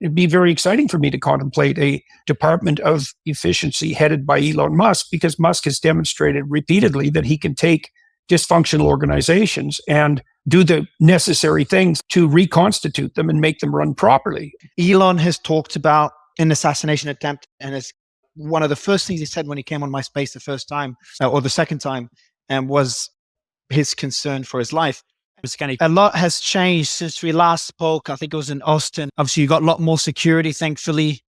It'd be very exciting for me to contemplate a Department of Efficiency headed by Elon Musk, because Musk has demonstrated repeatedly that he can take dysfunctional organizations and do the necessary things to reconstitute them and make them run properly. Elon has talked about an assassination attempt, and it's one of the first things he said when he came on MySpace the first time, or the second time, and was his concern for his life. A lot has changed since we last spoke. I think it was in Austin. Obviously, you got a lot more security, thankfully.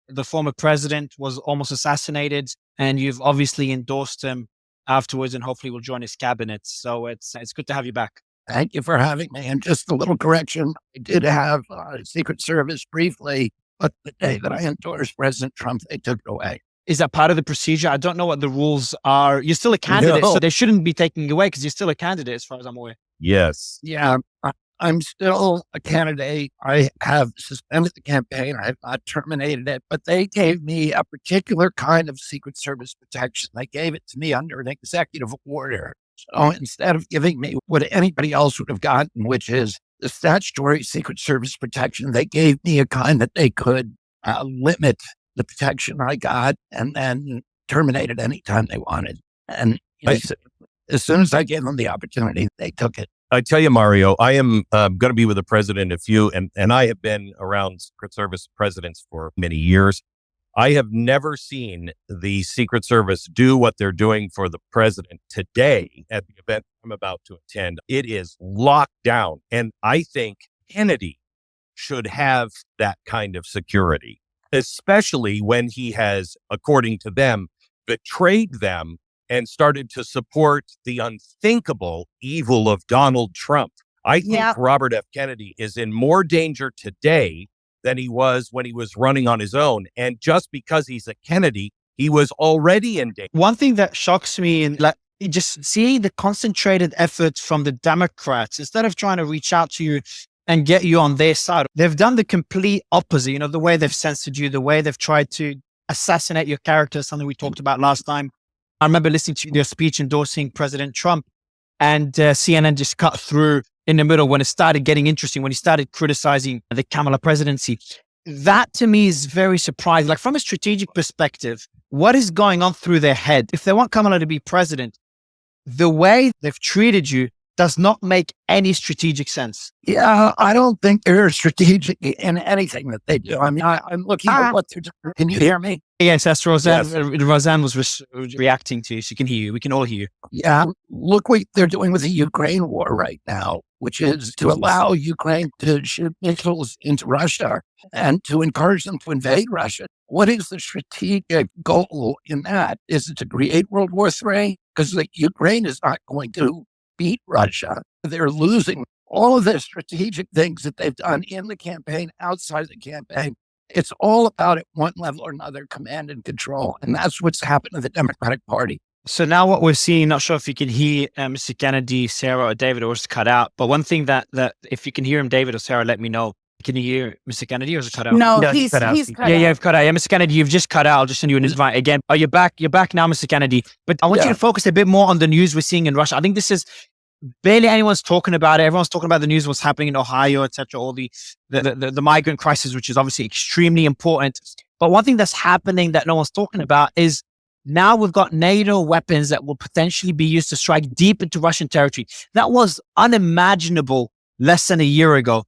The former president was almost assassinated, and you've obviously endorsed him afterwards, and hopefully will join his cabinet. So it's good to have you back. Thank you for having me. And just a little correction, I did have Secret Service briefly, but the day that I endorsed President Trump, they took it away. Is that part of the procedure? I don't know what the rules are. You're still a candidate, so they shouldn't be taking it away because you're still a candidate as far as I'm aware. Yes. Yeah, I'm still a candidate. I have suspended the campaign. I have not terminated it, but they gave me a particular kind of Secret Service protection. They gave it to me under an executive order. So instead of giving me what anybody else would have gotten, which is the statutory Secret Service protection, they gave me a kind that they could limit the protection I got and then terminate it anytime they wanted. And as soon as I gave them the opportunity, they took it. I tell you, Mario, I am going to be with the president and I have been around Secret Service presidents for many years. I have never seen the Secret Service do what they're doing for the president today at the event I'm about to attend. It is locked down. And I think Kennedy should have that kind of security, especially when he has, according to them, betrayed them and started to support the unthinkable evil of Donald Trump. I think Robert F. Kennedy is in more danger today than he was when he was running on his own. And just because he's a Kennedy, he was already in danger. One thing that shocks me in just seeing the concentrated efforts from the Democrats, instead of trying to reach out to you and get you on their side, they've done the complete opposite. The way they've censored you, the way they've tried to assassinate your character, something we talked about last time. I remember listening to their speech endorsing President Trump, and CNN just cut through in the middle when it started getting interesting, when he started criticizing the Kamala presidency. That to me is very surprising. Like from a strategic perspective, what is going on through their head? If they want Kamala to be president, the way they've treated you does not make any strategic sense. Yeah, I don't think they're strategic in anything that they do. I mean, I'm looking at what they're doing. Can you hear me? Yes, that's Roseanne. Yes. Roseanne was reacting to you. She can hear you. We can all hear you. Yeah, look what they're doing with the Ukraine war right now, which is to allow Ukraine to shoot missiles into Russia and to encourage them to invade Russia. What is the strategic goal in that? Is it to create World War III? Because Ukraine is not going to beat Russia. They're losing all of the strategic things that they've done in the campaign, outside the campaign. It's all about, at one level or another, command and control. And that's what's happened to the Democratic Party. So now what we're seeing, not sure if you can hear Mr. Kennedy, Sarah, or David, or it's cut out. But one thing that if you can hear him, David or Sarah, let me know. Can you hear Mr. Kennedy, or is it cut out? No, he's cut out. Yeah, you've cut out. Yeah, Mr. Kennedy, you've just cut out. I'll just send you an invite again. Oh, you're back. You're back now, Mr. Kennedy. But I want you to focus a bit more on the news we're seeing in Russia. I think this is barely anyone's talking about it. Everyone's talking about the news, what's happening in Ohio, etc. All the migrant crisis, which is obviously extremely important. But one thing that's happening that no one's talking about is now we've got NATO weapons that will potentially be used to strike deep into Russian territory. That was unimaginable less than a year ago.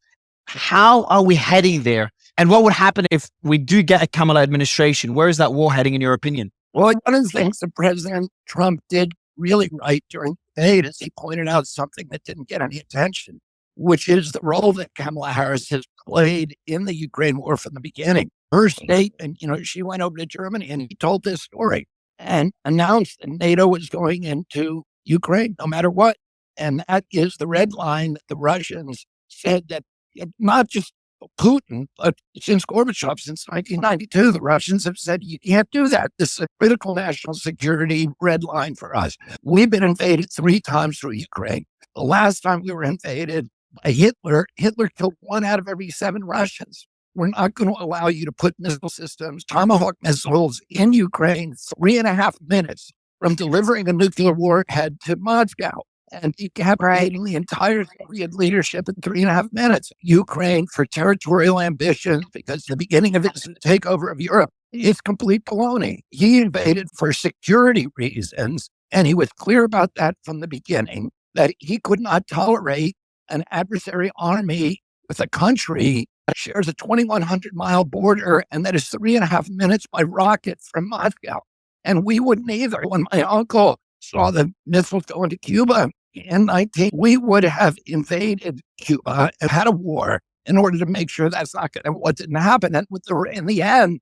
How are we heading there? And what would happen if we do get a Kamala administration? Where is that war heading, in your opinion? Well, one of the things that President Trump did really right during the debate is he pointed out something that didn't get any attention, which is the role that Kamala Harris has played in the Ukraine war from the beginning. Her statement, she went over to Germany and he told this story and announced that NATO was going into Ukraine no matter what. And that is the red line that the Russians said that not just Putin, but since Gorbachev, since 1992, the Russians have said, you can't do that. This is a critical national security red line for us. We've been invaded 3 times through Ukraine. The last time we were invaded by Hitler killed 1 out of every 7 Russians. We're not going to allow you to put missile systems, Tomahawk missiles, in Ukraine 3.5 minutes from delivering a nuclear warhead to Moscow. And decapitating the entire Soviet leadership in 3.5 minutes. Ukraine for territorial ambition, because the beginning of its takeover of Europe is complete baloney. He invaded for security reasons, and he was clear about that from the beginning, that he could not tolerate an adversary army with a country that shares a 2,100-mile border and that is 3.5 minutes by rocket from Moscow. And we wouldn't either. When my uncle saw the missiles go into Cuba in we would have invaded Cuba and had a war in order to make sure that's not going to, what didn't happen. And in the end,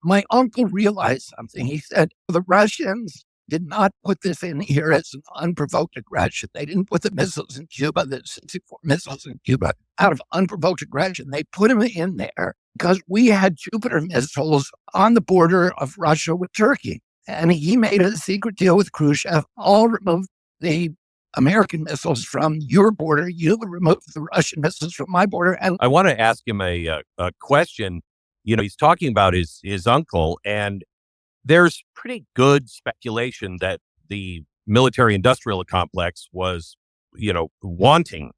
my uncle realized something. He said, the Russians did not put this in here as an unprovoked aggression. They didn't put the missiles in Cuba, the 64 missiles in Cuba, out of unprovoked aggression. They put them in there because we had Jupiter missiles on the border of Russia with Turkey. And he made a secret deal with Khrushchev. I'll remove the American missiles from your border. You remove the Russian missiles from my border. And I want to ask him a question. He's talking about his uncle, and there's pretty good speculation that the military-industrial complex was, wanting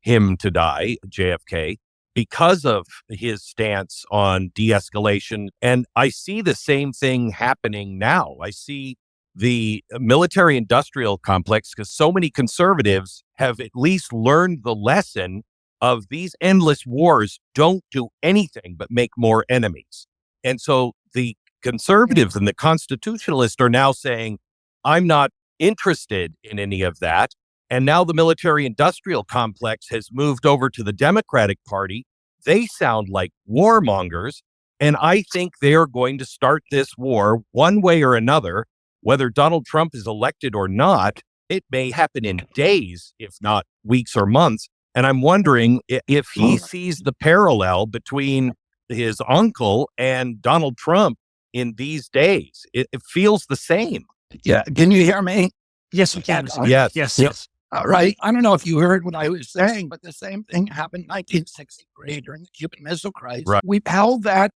him to die, JFK, because of his stance on de-escalation. And I see the same thing happening now. I see the military-industrial complex, because so many conservatives have at least learned the lesson of these endless wars don't do anything but make more enemies. And so the conservatives and the constitutionalists are now saying, I'm not interested in any of that. And now the military-industrial complex has moved over to the Democratic Party. They sound like warmongers. And I think they are going to start this war one way or another, whether Donald Trump is elected or not. It may happen in days, if not weeks or months. And I'm wondering if he sees the parallel between his uncle and Donald Trump in these days. It feels the same. Yeah. Can you hear me? Yes, we can. Yes. All right. I don't know if you heard what I was saying, but the same thing happened in 1963 during the Cuban Missile Crisis. Right. We've held that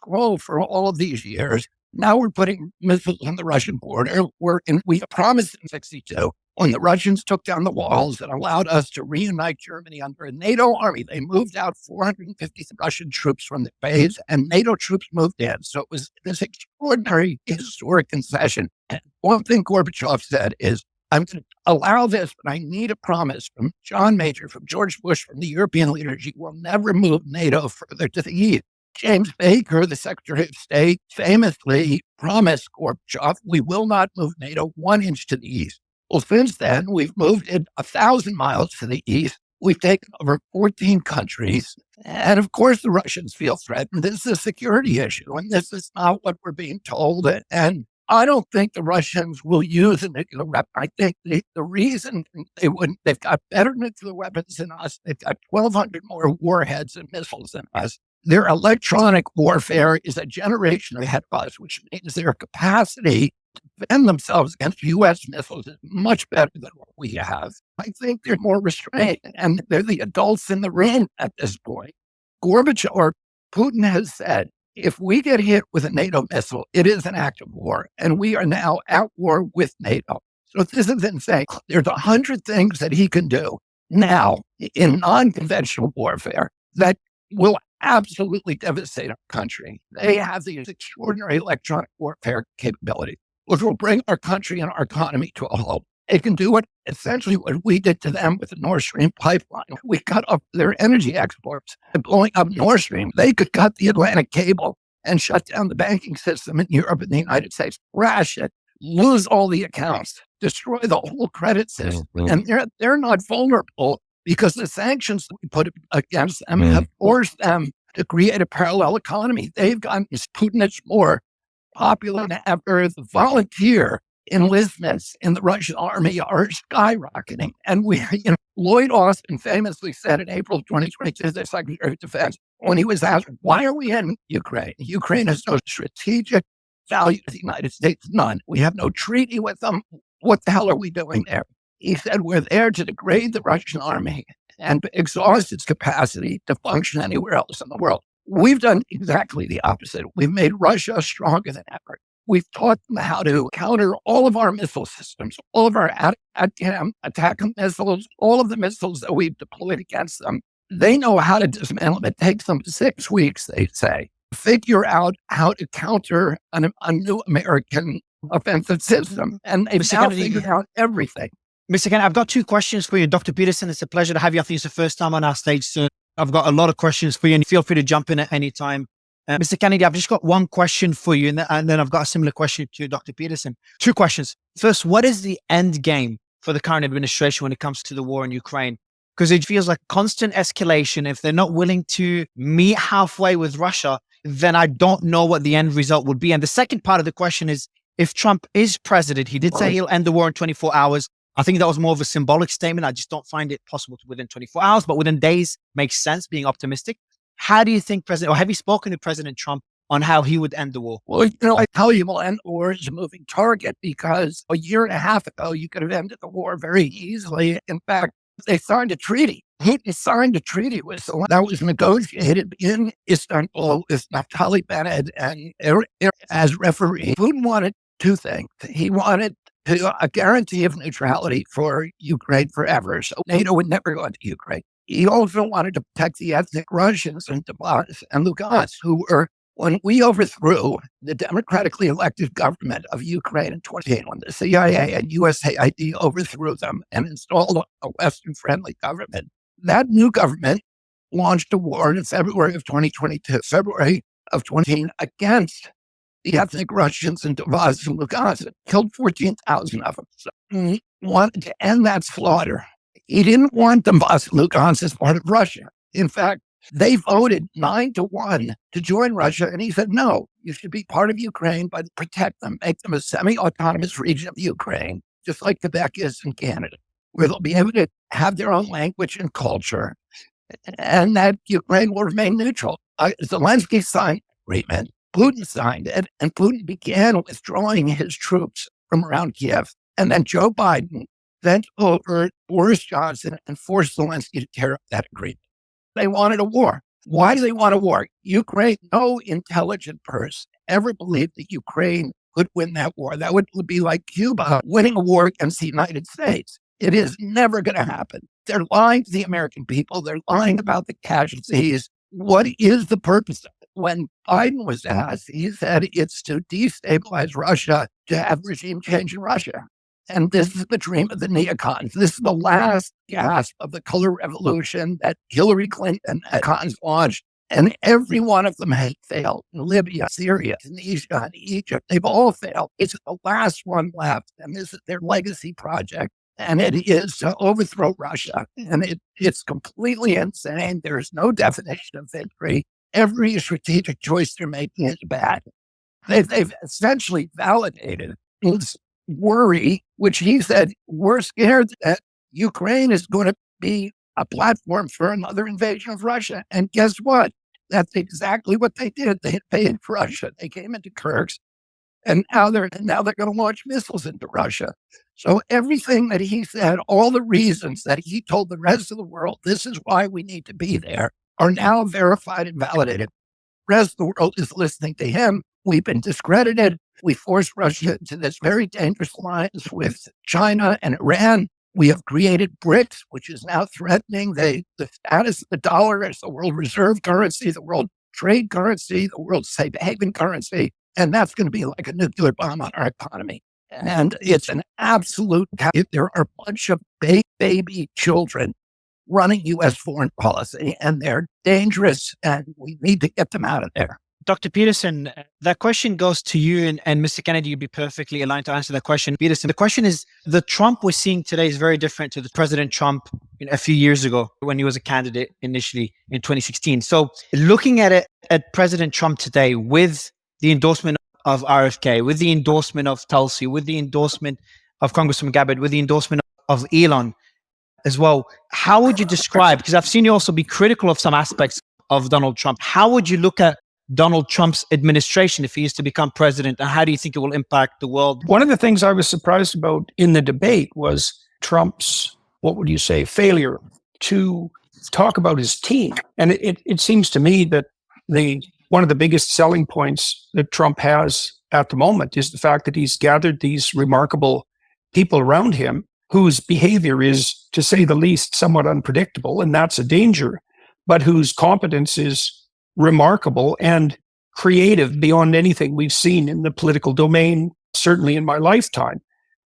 quo for all of these years. Now we're putting missiles on the Russian border. We promised in 1962, when the Russians took down the walls and allowed us to reunite Germany under a NATO army. They moved out 450 Russian troops from the base, and NATO troops moved in. So it was this extraordinary historic concession. And one thing Gorbachev said is, I'm going to allow this, but I need a promise from John Major, from George Bush, from the European leaders. You will never move NATO further to the east. James Baker, the Secretary of State, famously promised Gorbachev, we will not move NATO 1 inch to the east. Well, since then, we've moved it 1,000 miles to the east. We've taken over 14 countries. And of course, the Russians feel threatened. This is a security issue, and this is not what we're being told. And I don't think the Russians will use a nuclear weapon. I think the reason they wouldn't, they've got better nuclear weapons than us. They've got 1,200 more warheads and missiles than us. Their electronic warfare is a generation ahead of us, which means their capacity to defend themselves against U.S. missiles is much better than what we have. I think they're more restrained, and they're the adults in the ring at this point. Gorbachev or Putin has said, if we get hit with a NATO missile, it is an act of war, and we are now at war with NATO. So this is insane. There's 100 things that he can do now in non-conventional warfare that will absolutely devastate our country. They have these extraordinary electronic warfare capabilities, which will bring our country and our economy to a halt. It can do essentially what we did to them with the Nord Stream pipeline. We cut off their energy exports and blowing up Nord Stream. They could cut the Atlantic cable and shut down the banking system in Europe and the United States, crash it, lose all the accounts, destroy the whole credit system. And they're not vulnerable because the sanctions that we put against them have forced them to create a parallel economy. They've gotten Putin is more popular than ever. The volunteer enlistments in the Russian army are skyrocketing. And Lloyd Austin famously said in April 2022, the Secretary of Defense, when he was asked, why are we in Ukraine? Ukraine has no strategic value to the United States, none. We have no treaty with them. What the hell are we doing there? He said, we're there to degrade the Russian army and exhaust its capacity to function anywhere else in the world. We've done exactly the opposite. We've made Russia stronger than ever. We've taught them how to counter all of our missile systems, all of our attack missiles, all of the missiles that we've deployed against them. They know how to dismantle them. It takes them 6 weeks, they say, to figure out how to counter a new American offensive system. And they've now figured out everything. Mr. Kennedy, I've got 2 questions for you. Dr. Peterson, it's a pleasure to have you. I think it's the first time on our stage, sir. I've got a lot of questions for you, and feel free to jump in at any time. Mr. Kennedy, I've just got 1 question for you, and then I've got a similar question to Dr. Peterson. 2 questions. First, what is the end game for the current administration when it comes to the war in Ukraine? Because it feels like constant escalation. If they're not willing to meet halfway with Russia, then I don't know what the end result would be. And the second part of the question is, if Trump is president, he did say he'll end the war in 24 hours. I think that was more of a symbolic statement. I just don't find it possible to within 24 hours, but within days makes sense, being optimistic. How do you think have you spoken to President Trump on how he would end the war? Well, I tell you, will end the war is a moving target, because a year and a half ago, you could have ended the war very easily. In fact, they signed a treaty. Putin signed a treaty that was negotiated in Istanbul with Naftali Bennett and as referee. Putin wanted 2 things. He wanted a guarantee of neutrality for Ukraine forever, so NATO would never go into Ukraine. He also wanted to protect the ethnic Russians in Donbass and Lugansk, who were, when we overthrew the democratically elected government of Ukraine in 2018, when the CIA and USAID overthrew them and installed a Western-friendly government, that new government launched a war in February of 2022, February of 2018, against the ethnic Russians in Donbass and Lugansk. It killed 14,000 of them. So he wanted to end that slaughter. He didn't want Donbass and Lugansk as part of Russia. In fact, they voted 9-1 to join Russia, and he said, no, you should be part of Ukraine, but protect them, make them a semi-autonomous region of Ukraine, just like Quebec is in Canada, where they'll be able to have their own language and culture, and that Ukraine will remain neutral. Zelensky signed the agreement, Putin signed it, and Putin began withdrawing his troops from around Kiev. And then Joe Biden bent over Boris Johnson and forced Zelensky to tear up that agreement. They wanted a war. Why do they want a war? Ukraine, no intelligent person ever believed that Ukraine could win that war. That would be like Cuba winning a war against the United States. It is never going to happen. They're lying to the American people. They're lying about the casualties. What is the purpose of it? When Biden was asked, he said it's to destabilize Russia, to have regime change in Russia. And this is the dream of the neocons. This is the last gasp of the color revolution that Hillary Clinton and cons launched. And every one of them has failed. Libya, Syria, Tunisia, and Egypt, they've all failed. It's the last one left. And this is their legacy project. And it is to overthrow Russia. And it's completely insane. There is no definition of victory. Every strategic choice they're making is bad. They've essentially validated his worry, which he said, we're scared that Ukraine is going to be a platform for another invasion of Russia. And guess what? That's exactly what they did. They invaded Russia. They came into Kursk, and now they're going to launch missiles into Russia. So everything that he said, all the reasons that he told the rest of the world, this is why we need to be there, are now verified and validated. The rest of the world is listening to him. We've been discredited. We forced Russia into this very dangerous alliance with China and Iran. We have created BRICS, which is now threatening the status of the dollar as the world reserve currency, the world trade currency, the world safe haven currency. And that's going to be like a nuclear bomb on our economy. And it's an absolute, there are a bunch of baby children running U.S. foreign policy, and they're dangerous, and we need to get them out of there. Dr. Peterson, that question goes to you, and Mr. Kennedy, you'd be perfectly aligned to answer that question. Peterson, the question is, the Trump we're seeing today is very different to the President Trump a few years ago when he was a candidate initially in 2016. So looking at it, at President Trump today, with the endorsement of RFK, with the endorsement of Tulsi, with the endorsement of Congressman Gabbard, with the endorsement of Elon as well, how would you describe, because I've seen you also be critical of some aspects of Donald Trump, how would you look at Donald Trump's administration if he is to become president, and how do you think it will impact the world? One of the things I was surprised about in the debate was Trump's, what would you say, failure to talk about his team. And it seems to me that one of the biggest selling points that Trump has at the moment is the fact that he's gathered these remarkable people around him whose behavior is, to say the least, somewhat unpredictable, and that's a danger, but whose competence is remarkable and creative beyond anything we've seen in the political domain, certainly in my lifetime.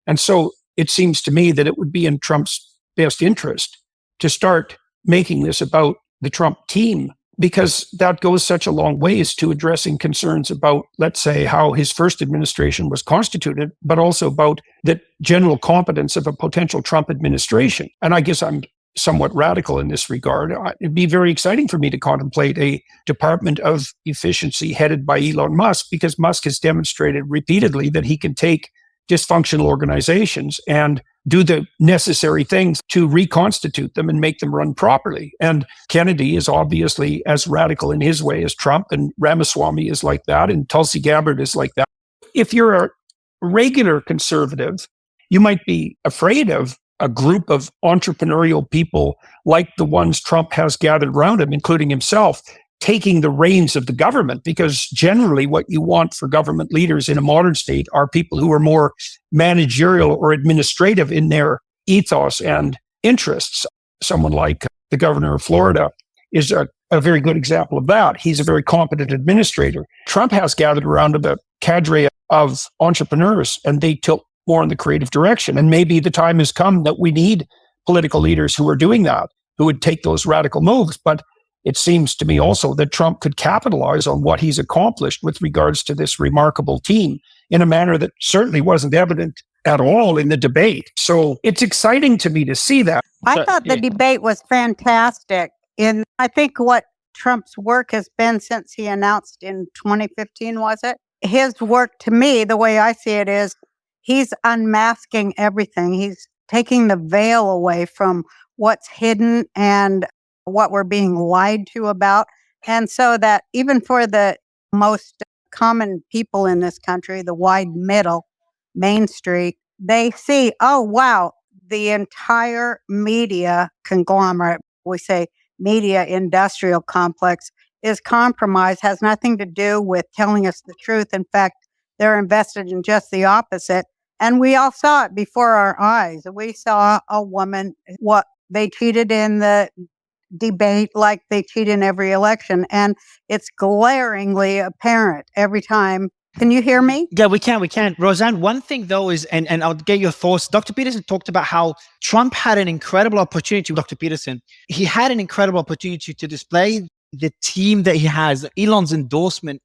And so it seems to me that it would be in Trump's best interest to start making this about the Trump team, because that goes such a long ways to addressing concerns about, let's say, how his first administration was constituted, but also about the general competence of a potential Trump administration. And I guess I'm somewhat radical in this regard. It'd be very exciting for me to contemplate a Department of Efficiency headed by Elon Musk, because Musk has demonstrated repeatedly that he can take dysfunctional organizations and do the necessary things to reconstitute them and make them run properly. And Kennedy is obviously as radical in his way as Trump, and Ramaswamy is like that, and Tulsi Gabbard is like that. If you're a regular conservative, you might be afraid of a group of entrepreneurial people like the ones Trump has gathered around him, including himself, taking the reins of the government, because generally what you want for government leaders in a modern state are people who are more managerial or administrative in their ethos and interests. Someone like the governor of Florida is a very good example of that. He's a very competent administrator. Trump has gathered around him a cadre of entrepreneurs, and they tilt more in the creative direction. And maybe the time has come that we need political leaders who are doing that, who would take those radical moves. But it seems to me also that Trump could capitalize on what he's accomplished with regards to this remarkable team in a manner that certainly wasn't evident at all in the debate. So it's exciting to me to see that. I thought the debate was fantastic. I think what Trump's work has been since he announced in 2015, was it? His work, to me, the way I see it, is he's unmasking everything. He's taking the veil away from what's hidden and what we're being lied to about. And so that even for the most common people in this country, the wide middle, Main Street, they see, oh, wow, the entire media conglomerate, we say media industrial complex, is compromised, has nothing to do with telling us the truth. In fact, they're invested in just the opposite. And we all saw it before our eyes. We saw a woman, what they cheated in the debate like they cheat in every election. And it's glaringly apparent every time. Can you hear me? Yeah, we can. Roseanne, one thing though is, and I'll get your thoughts. Dr. Peterson talked about how Trump had an incredible opportunity, Dr. Peterson. He had an incredible opportunity to display the team that he has, Elon's endorsement.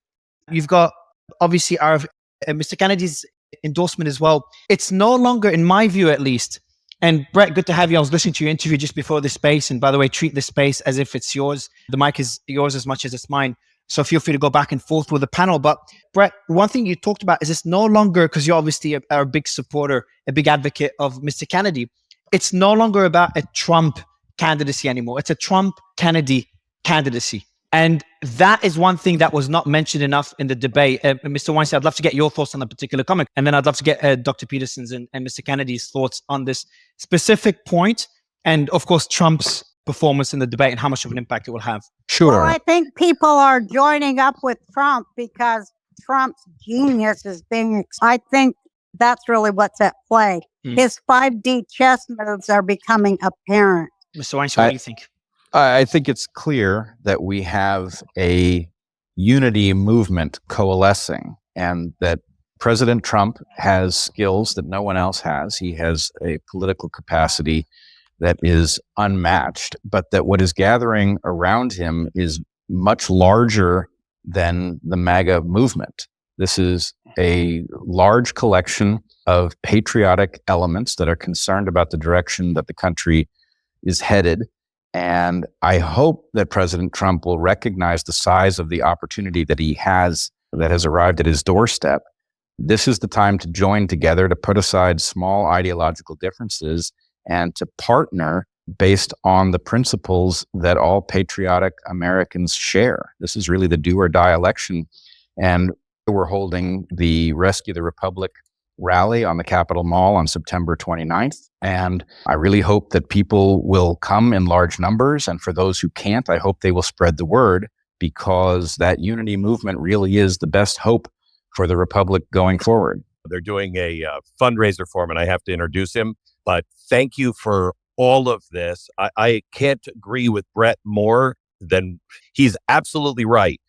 You've got obviously Mr. Kennedy's endorsement as well. It's no longer, in my view at least, and Bret, good to have you. I was listening to your interview just before this space. And by the way, treat this space as if it's yours. The mic is yours as much as it's mine. So feel free to go back and forth with the panel. But Bret, one thing you talked about is it's no longer, because you're obviously a big supporter, a big advocate of Mr. Kennedy. It's no longer about a Trump candidacy anymore. It's a Trump-Kennedy candidacy. And that is one thing that was not mentioned enough in the debate. Mr. Weinstein, I'd love to get your thoughts on that particular comment. And then I'd love to get Dr. Peterson's and Mr. Kennedy's thoughts on this specific point. And of course, Trump's performance in the debate and how much of an impact it will have. Sure. Well, I think people are joining up with Trump because Trump's genius is being, I think that's really what's at play. His 5D chess moves are becoming apparent. Mr. Weinstein, what do you think? I think it's clear that we have a unity movement coalescing, and that President Trump has skills that no one else has. He has a political capacity that is unmatched, but that what is gathering around him is much larger than the MAGA movement. This is a large collection of patriotic elements that are concerned about the direction that the country is headed. And I hope that President Trump will recognize the size of the opportunity that he has, that has arrived at his doorstep. This is the time to join together, to put aside small ideological differences, and to partner based on the principles that all patriotic Americans share. This is really the do or die election. And we're holding the Rescue the Republic rally on the Capitol Mall on September 29th. And I really hope that people will come in large numbers. And for those who can't, I hope they will spread the word, because that unity movement really is the best hope for the republic going forward. They're doing a fundraiser for him, and I have to introduce him. But thank you for all of this. I can't agree with Bret more than he's absolutely right.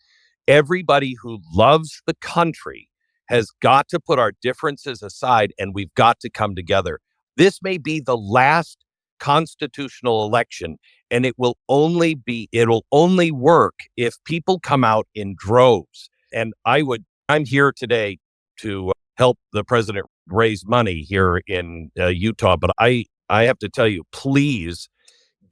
Everybody who loves the country has got to put our differences aside, and we've got to come together. This may be the last constitutional election, and it'll only work if people come out in droves. And I'm here today to help the president raise money here in Utah. But I have to tell you, please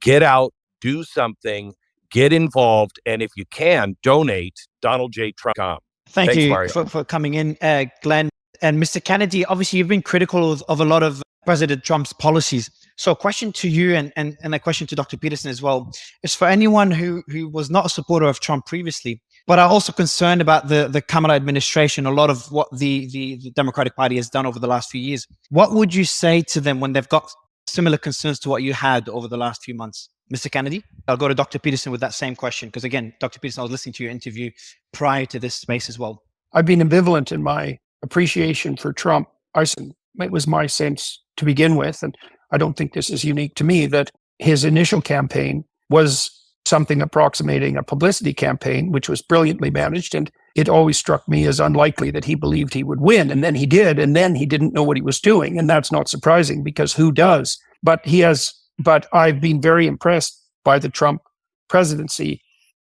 get out, do something, get involved. And if you can, donate DonaldJTrump.com. Thank Thanks, you Mario. for coming in, Glenn. And Mr. Kennedy, obviously you've been critical of a lot of President Trump's policies. So a question to you and a question to Dr. Peterson as well is for anyone who was not a supporter of Trump previously, but are also concerned about the Kamala administration, a lot of what the Democratic Party has done over the last few years. What would you say to them when they've got similar concerns to what you had over the last few months? Mr. Kennedy, I'll go to Dr. Peterson with that same question, because again, Dr. Peterson, I was listening to your interview prior to this space as well. I've been ambivalent in my appreciation for Trump. It was my sense to begin with, and I don't think this is unique to me, that his initial campaign was something approximating a publicity campaign, which was brilliantly managed. And it always struck me as unlikely that he believed he would win. And then he did. And then he didn't know what he was doing. And that's not surprising, because who does? But I've been very impressed by the Trump presidency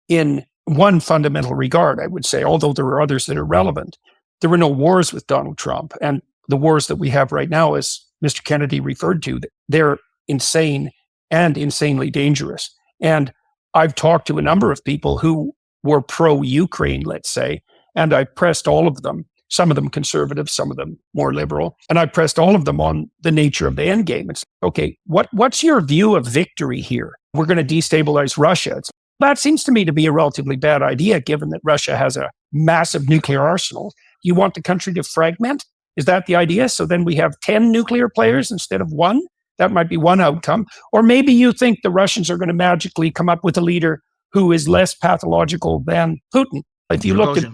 in one fundamental regard, I would say, although there are others that are relevant. There were no wars with Donald Trump. And the wars that we have right now, as Mr. Kennedy referred to, they're insane and insanely dangerous. And I've talked to a number of people who were pro-Ukraine, let's say, and I pressed all of them, some of them conservative, some of them more liberal, and I pressed all of them on the nature of the endgame. It's, okay, what's your view of victory here? We're going to destabilize Russia. That seems to me to be a relatively bad idea, given that Russia has a massive nuclear arsenal. You want the country to fragment? Is that the idea? So then we have 10 nuclear players instead of one? That might be one outcome. Or maybe you think the Russians are going to magically come up with a leader who is less pathological than Putin. If you looked at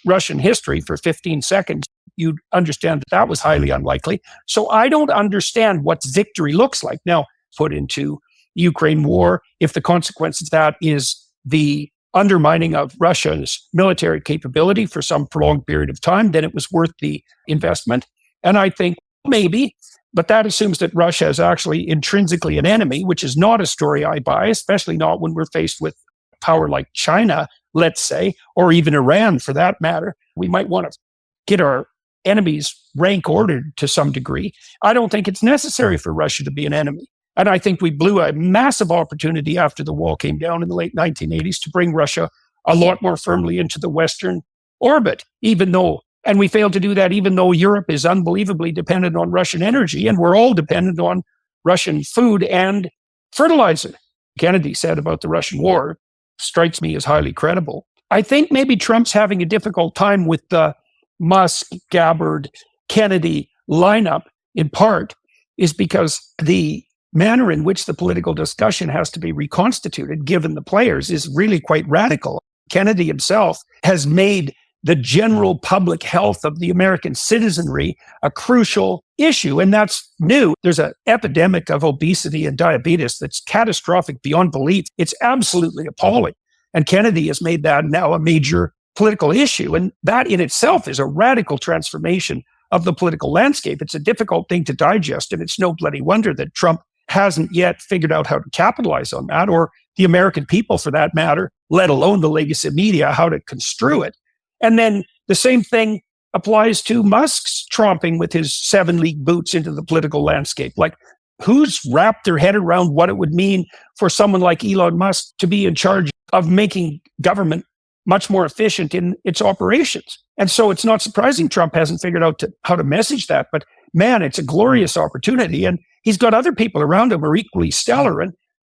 Russian history for 15 seconds, you'd understand that was highly unlikely. So I don't understand what victory looks like. Now, put into Ukraine war, if the consequence of that is the undermining of Russia's military capability for some prolonged period of time, then it was worth the investment. And I think maybe, but that assumes that Russia is actually intrinsically an enemy, which is not a story I buy, especially not when we're faced with power like China, let's say, or even Iran for that matter. We might want to get our enemies rank ordered to some degree. I don't think it's necessary for Russia to be an enemy. And I think we blew a massive opportunity after the wall came down in the late 1980s to bring Russia a lot more firmly into the Western orbit, and we failed to do that even though Europe is unbelievably dependent on Russian energy, and we're all dependent on Russian food and fertilizer. Kennedy said about the Russian war strikes me as highly credible. I think maybe Trump's having a difficult time with the Musk, Gabbard, Kennedy lineup, in part, is because the manner in which the political discussion has to be reconstituted, given the players, is really quite radical. Kennedy himself has made the general public health of the American citizenry a crucial issue, and that's new. There's an epidemic of obesity and diabetes that's catastrophic beyond belief. It's absolutely appalling. And Kennedy has made that now a major political issue, and that in itself is a radical transformation of the political landscape. It's a difficult thing to digest, and it's no bloody wonder that Trump hasn't yet figured out how to capitalize on that, or the American people for that matter, let alone the legacy media, how to construe it. And then the same thing applies to Musk's tromping with his 7-league boots into the political landscape. Like, who's wrapped their head around what it would mean for someone like Elon Musk to be in charge of making government much more efficient in its operations? And so it's not surprising Trump hasn't figured out how to message that. But man, it's a glorious opportunity. And he's got other people around him who are equally stellar. And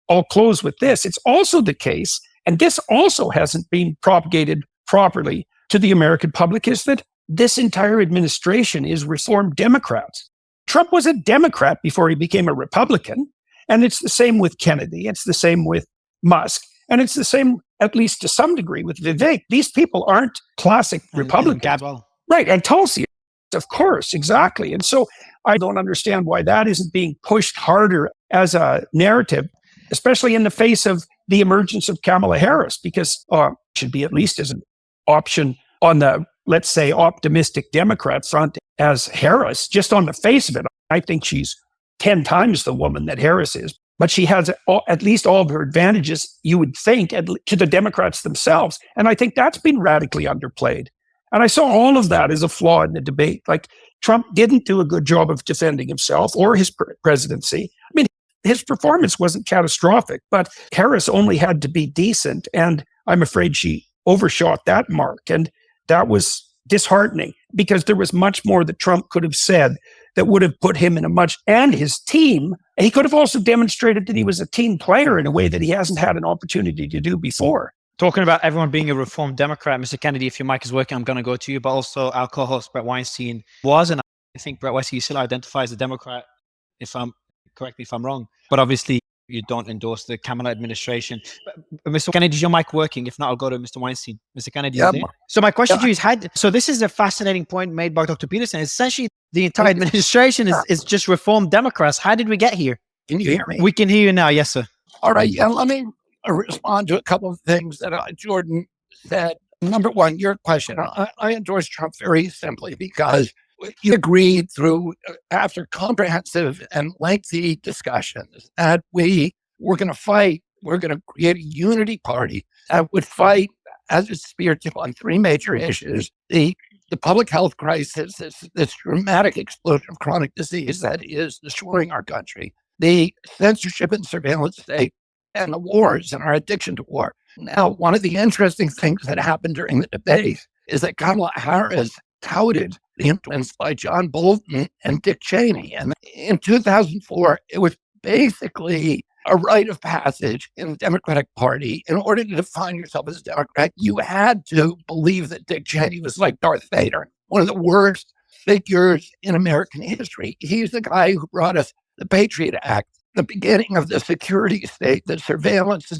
I'll close with this. It's also the case, and this also hasn't been propagated properly to the American public, is that this entire administration is reformed Democrats. Trump was a Democrat before he became a Republican. And it's the same with Kennedy. It's the same with Musk. And it's the same, at least to some degree, with Vivek. These people aren't classic Republicans. Right. And Tulsi, of course, exactly. And so I don't understand why that isn't being pushed harder as a narrative, especially in the face of the emergence of Kamala Harris, because should be at least as an option on the, let's say, optimistic Democrat front as Harris, just on the face of it. I think she's 10 times the woman that Harris is, but she has at least all of her advantages, you would think, to the Democrats themselves. And I think that's been radically underplayed. And I saw all of that as a flaw in the debate. Like, Trump didn't do a good job of defending himself or his presidency. I mean, his performance wasn't catastrophic, but Harris only had to be decent. And I'm afraid she overshot that mark. And that was disheartening because there was much more that Trump could have said that would have put him in and his team. He could have also demonstrated that he was a team player in a way that he hasn't had an opportunity to do before. Talking about everyone being a reformed Democrat, Mr. Kennedy, if your mic is working, I'm going to go to you, but also our co-host, Bret Weinstein, was, and I think Bret Weinstein, you still identify as a Democrat, correct me if I'm wrong, but obviously you don't endorse the Kamala administration. But Mr. Kennedy, is your mic working? If not, I'll go to Mr. Weinstein. Mr. Kennedy, Yeah. So my question to you is, so this is a fascinating point made by Dr. Peterson. Essentially, the entire administration is just reformed Democrats. How did we get here? Can you hear me? We can hear you now. Yes, sir. All right. Yeah, let me respond to a couple of things that Jordan said. Number one, your question. I endorse Trump very simply because you agreed after comprehensive and lengthy discussions that we were going to fight. We're going to create a unity party that would fight as a speartip on three major issues: the public health crisis, this dramatic explosion of chronic disease that is destroying our country, the censorship and surveillance state, and the wars and our addiction to war. Now, one of the interesting things that happened during the debate is that Kamala Harris touted the influence by John Bolton and Dick Cheney. And in 2004, it was basically a rite of passage in the Democratic Party. In order to define yourself as a Democrat, you had to believe that Dick Cheney was like Darth Vader, one of the worst figures in American history. He's the guy who brought us the Patriot Act, the beginning of the security state, the surveillance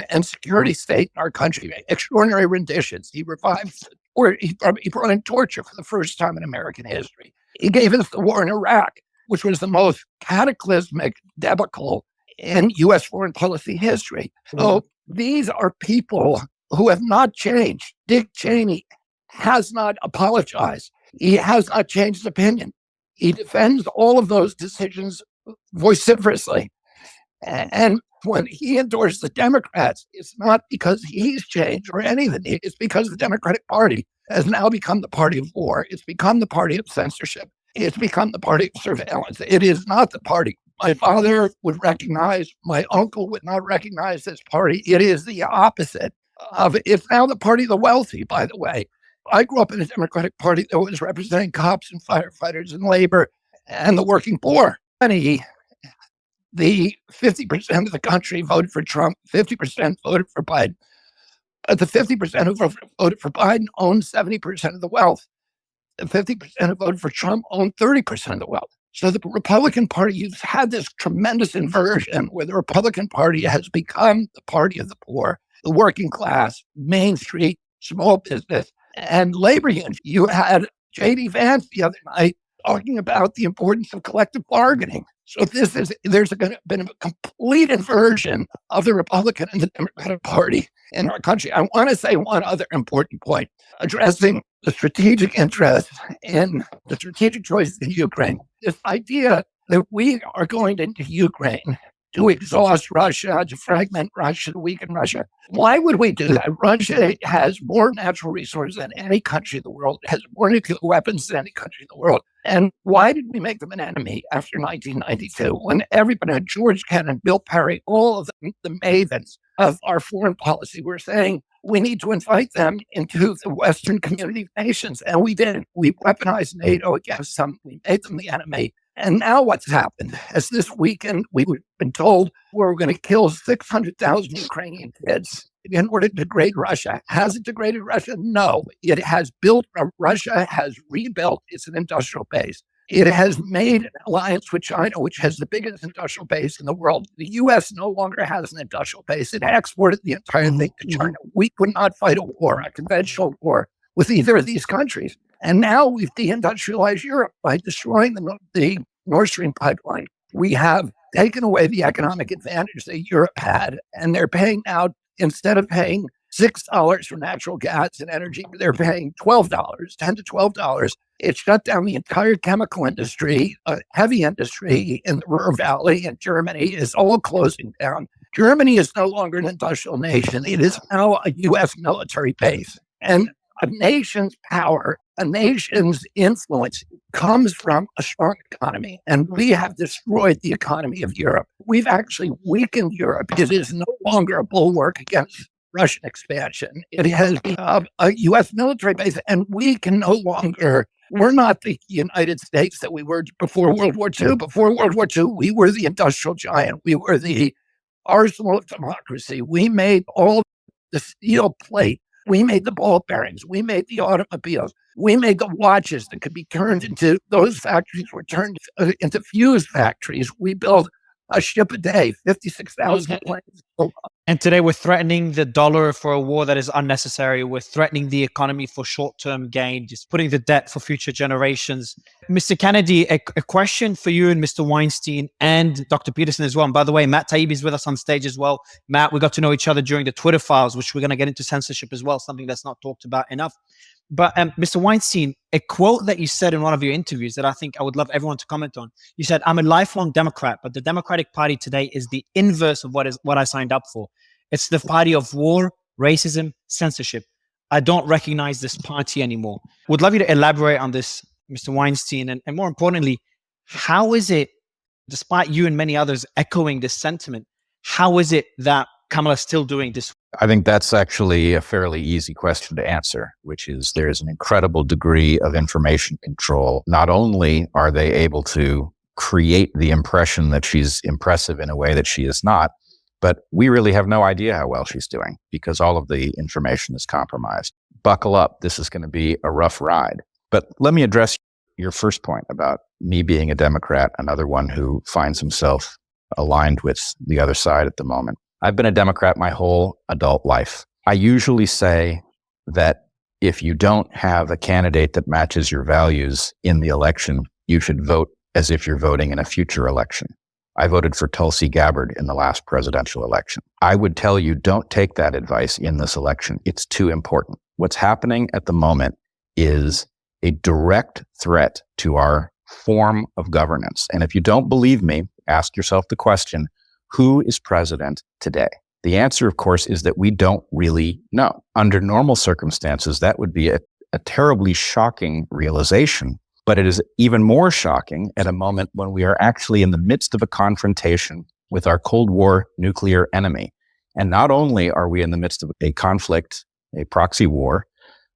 and security state in our country, extraordinary renditions. He revived, or he brought in torture for the first time in American history. He gave us the war in Iraq, which was the most cataclysmic debacle in U.S. foreign policy history. So these are people who have not changed. Dick Cheney has not apologized. He has not changed his opinion. He defends all of those decisions vociferously. And when he endorsed the Democrats, it's not because he's changed or anything. It's because the Democratic Party has now become the party of war. It's become the party of censorship. It's become the party of surveillance. It is not the party my father would recognize. My uncle would not recognize this party. It is the opposite of it. It's now the party of the wealthy, by the way. I grew up in a Democratic Party that was representing cops and firefighters and labor and the working poor. The 50% of the country voted for Trump, 50% voted for Biden. The 50% who voted for Biden owned 70% of the wealth. The 50% who voted for Trump owned 30% of the wealth. So the Republican Party, you've had this tremendous inversion where the Republican Party has become the party of the poor, the working class, Main Street, small business, and labor unions. You had J.D. Vance the other night talking about the importance of collective bargaining. So there's been a complete inversion of the Republican and the Democratic Party in our country. I want to say one other important point, addressing the strategic interests in the strategic choices in Ukraine. This idea that we are going into Ukraine to exhaust Russia, to fragment Russia, to weaken Russia. Why would we do that? Russia has more natural resources than any country in the world. It has more nuclear weapons than any country in the world. And why did we make them an enemy after 1992 when everybody, George Kennan, Bill Perry, all of the mavens of our foreign policy were saying, we need to invite them into the Western community of nations. And we did. We weaponized NATO against them. We made them the enemy. And now what's happened? As this weekend, we've been told we're going to kill 600,000 Ukrainian kids in order to degrade Russia. Has it degraded Russia? No. It has built, Russia has rebuilt its industrial base. It has made an alliance with China, which has the biggest industrial base in the world. The U.S. no longer has an industrial base. It exported the entire thing to China. We could not fight a war, a conventional war, with either of these countries. And now we've deindustrialized Europe by destroying the Nord Stream pipeline. We have taken away the economic advantage that Europe had, and they're paying now, instead of paying $6 for natural gas and energy, they're paying $12, $10 to $12. It shut down the entire chemical industry, heavy industry in the Ruhr Valley, and Germany is all closing down. Germany is no longer an industrial nation. It is now a U.S. military base. And a nation's power, a nation's influence comes from a strong economy. And we have destroyed the economy of Europe. We've actually weakened Europe. It is no longer a bulwark against Russian expansion. It has become a U.S. military base, and we can no longer, we're not the United States that we were before World War II. Before World War II, we were the industrial giant. We were the arsenal of democracy. We made all the steel plate. We made the ball bearings. We made the automobiles. We made the watches that could be turned into, those factories were turned into fuse factories. We built a ship a day, 56,000 planes. And today we're threatening the dollar for a war that is unnecessary. We're threatening the economy for short-term gain, just putting the debt for future generations. Mr. Kennedy, a question for you and Mr. Weinstein and Dr. Peterson as well. And by the way, Matt Taibbi is with us on stage as well. Matt, we got to know each other during the Twitter files, which we're going to get into censorship as well, something that's not talked about enough. But Mr. Weinstein, a quote that you said in one of your interviews that I think I would love everyone to comment on. You said, "I'm a lifelong Democrat, but the Democratic Party today is the inverse of what I signed up for. It's the party of war, racism, censorship. I don't recognize this party anymore." Would love you to elaborate on this, Mr. Weinstein, and more importantly, how is it, despite you and many others echoing this sentiment, how is it that Kamala's still doing this? I think that's actually a fairly easy question to answer, which is there is an incredible degree of information control. Not only are they able to create the impression that she's impressive in a way that she is not, but we really have no idea how well she's doing because all of the information is compromised. Buckle up. This is going to be a rough ride. But let me address your first point about me being a Democrat, another one who finds himself aligned with the other side at the moment. I've been a Democrat my whole adult life. I usually say that if you don't have a candidate that matches your values in the election, you should vote as if you're voting in a future election. I voted for Tulsi Gabbard in the last presidential election. I would tell you, don't take that advice in this election. It's too important. What's happening at the moment is a direct threat to our form of governance. And if you don't believe me, ask yourself the question, who is president today? The answer, of course, is that we don't really know. Under normal circumstances, that would be a terribly shocking realization. But it is even more shocking at a moment when we are actually in the midst of a confrontation with our Cold War nuclear enemy. And not only are we in the midst of a conflict, a proxy war,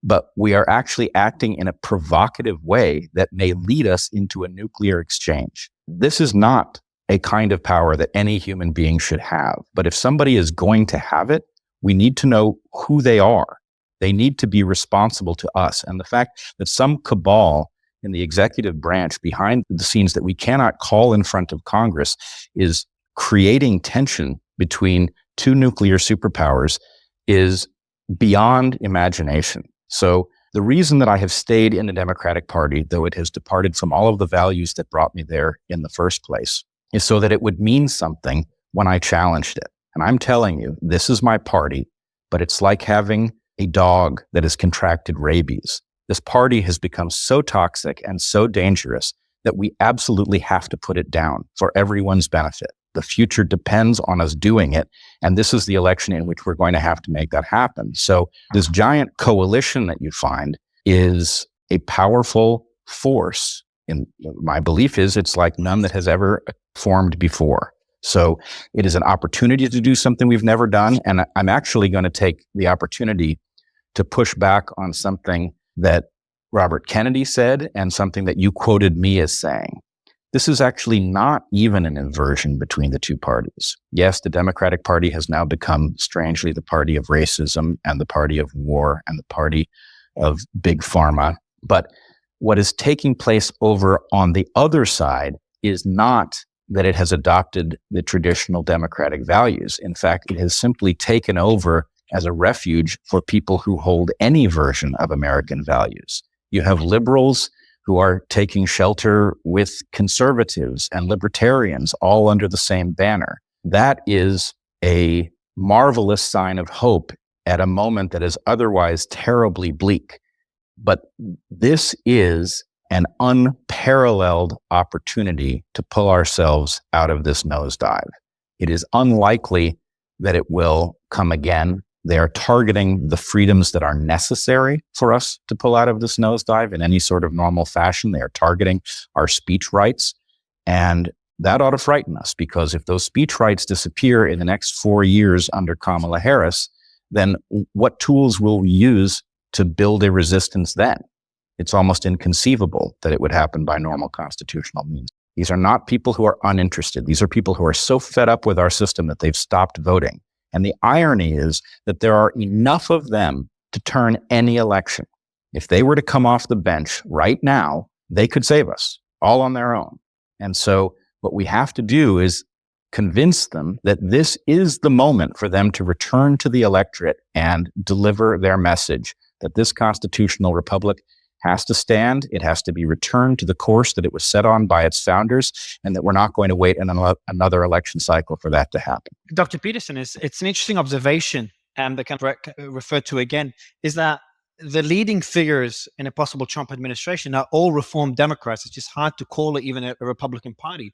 but we are actually acting in a provocative way that may lead us into a nuclear exchange. This is not a kind of power that any human being should have. But if somebody is going to have it, we need to know who they are. They need to be responsible to us. And the fact that some cabal in the executive branch behind the scenes that we cannot call in front of Congress is creating tension between two nuclear superpowers is beyond imagination. So the reason that I have stayed in the Democratic Party, though it has departed from all of the values that brought me there in the first place, is so that it would mean something when I challenged it. And I'm telling you, this is my party, but it's like having a dog that has contracted rabies. This party has become so toxic and so dangerous that we absolutely have to put it down for everyone's benefit. The future depends on us doing it. And this is the election in which we're going to have to make that happen. So this giant coalition that you find is a powerful force. And my belief is it's like none that has ever formed before. So it is an opportunity to do something we've never done. And I'm actually going to take the opportunity to push back on something that Robert Kennedy said and something that you quoted me as saying. This is actually not even an inversion between the two parties. Yes, the Democratic Party has now become strangely the party of racism and the party of war and the party of big pharma. But what is taking place over on the other side is not that it has adopted the traditional democratic values. In fact, it has simply taken over as a refuge for people who hold any version of American values. You have liberals who are taking shelter with conservatives and libertarians all under the same banner. That is a marvelous sign of hope at a moment that is otherwise terribly bleak. But this is an unparalleled opportunity to pull ourselves out of this nosedive. It is unlikely that it will come again. They are targeting the freedoms that are necessary for us to pull out of this nosedive in any sort of normal fashion. They are targeting our speech rights. And that ought to frighten us, because if those speech rights disappear in the next 4 years under Kamala Harris, then what tools will we use to build a resistance then? It's almost inconceivable that it would happen by normal constitutional means. These are not people who are uninterested. These are people who are so fed up with our system that they've stopped voting. And the irony is that there are enough of them to turn any election. If they were to come off the bench right now, they could save us all on their own. And so what we have to do is convince them that this is the moment for them to return to the electorate and deliver their message that this constitutional republic has to stand. It has to be returned to the course that it was set on by its founders, and that we're not going to wait another election cycle for that to happen. Dr. Peterson, it's an interesting observation that can refer to again, is that the leading figures in a possible Trump administration are all reform Democrats. It's just hard to call it even a Republican Party.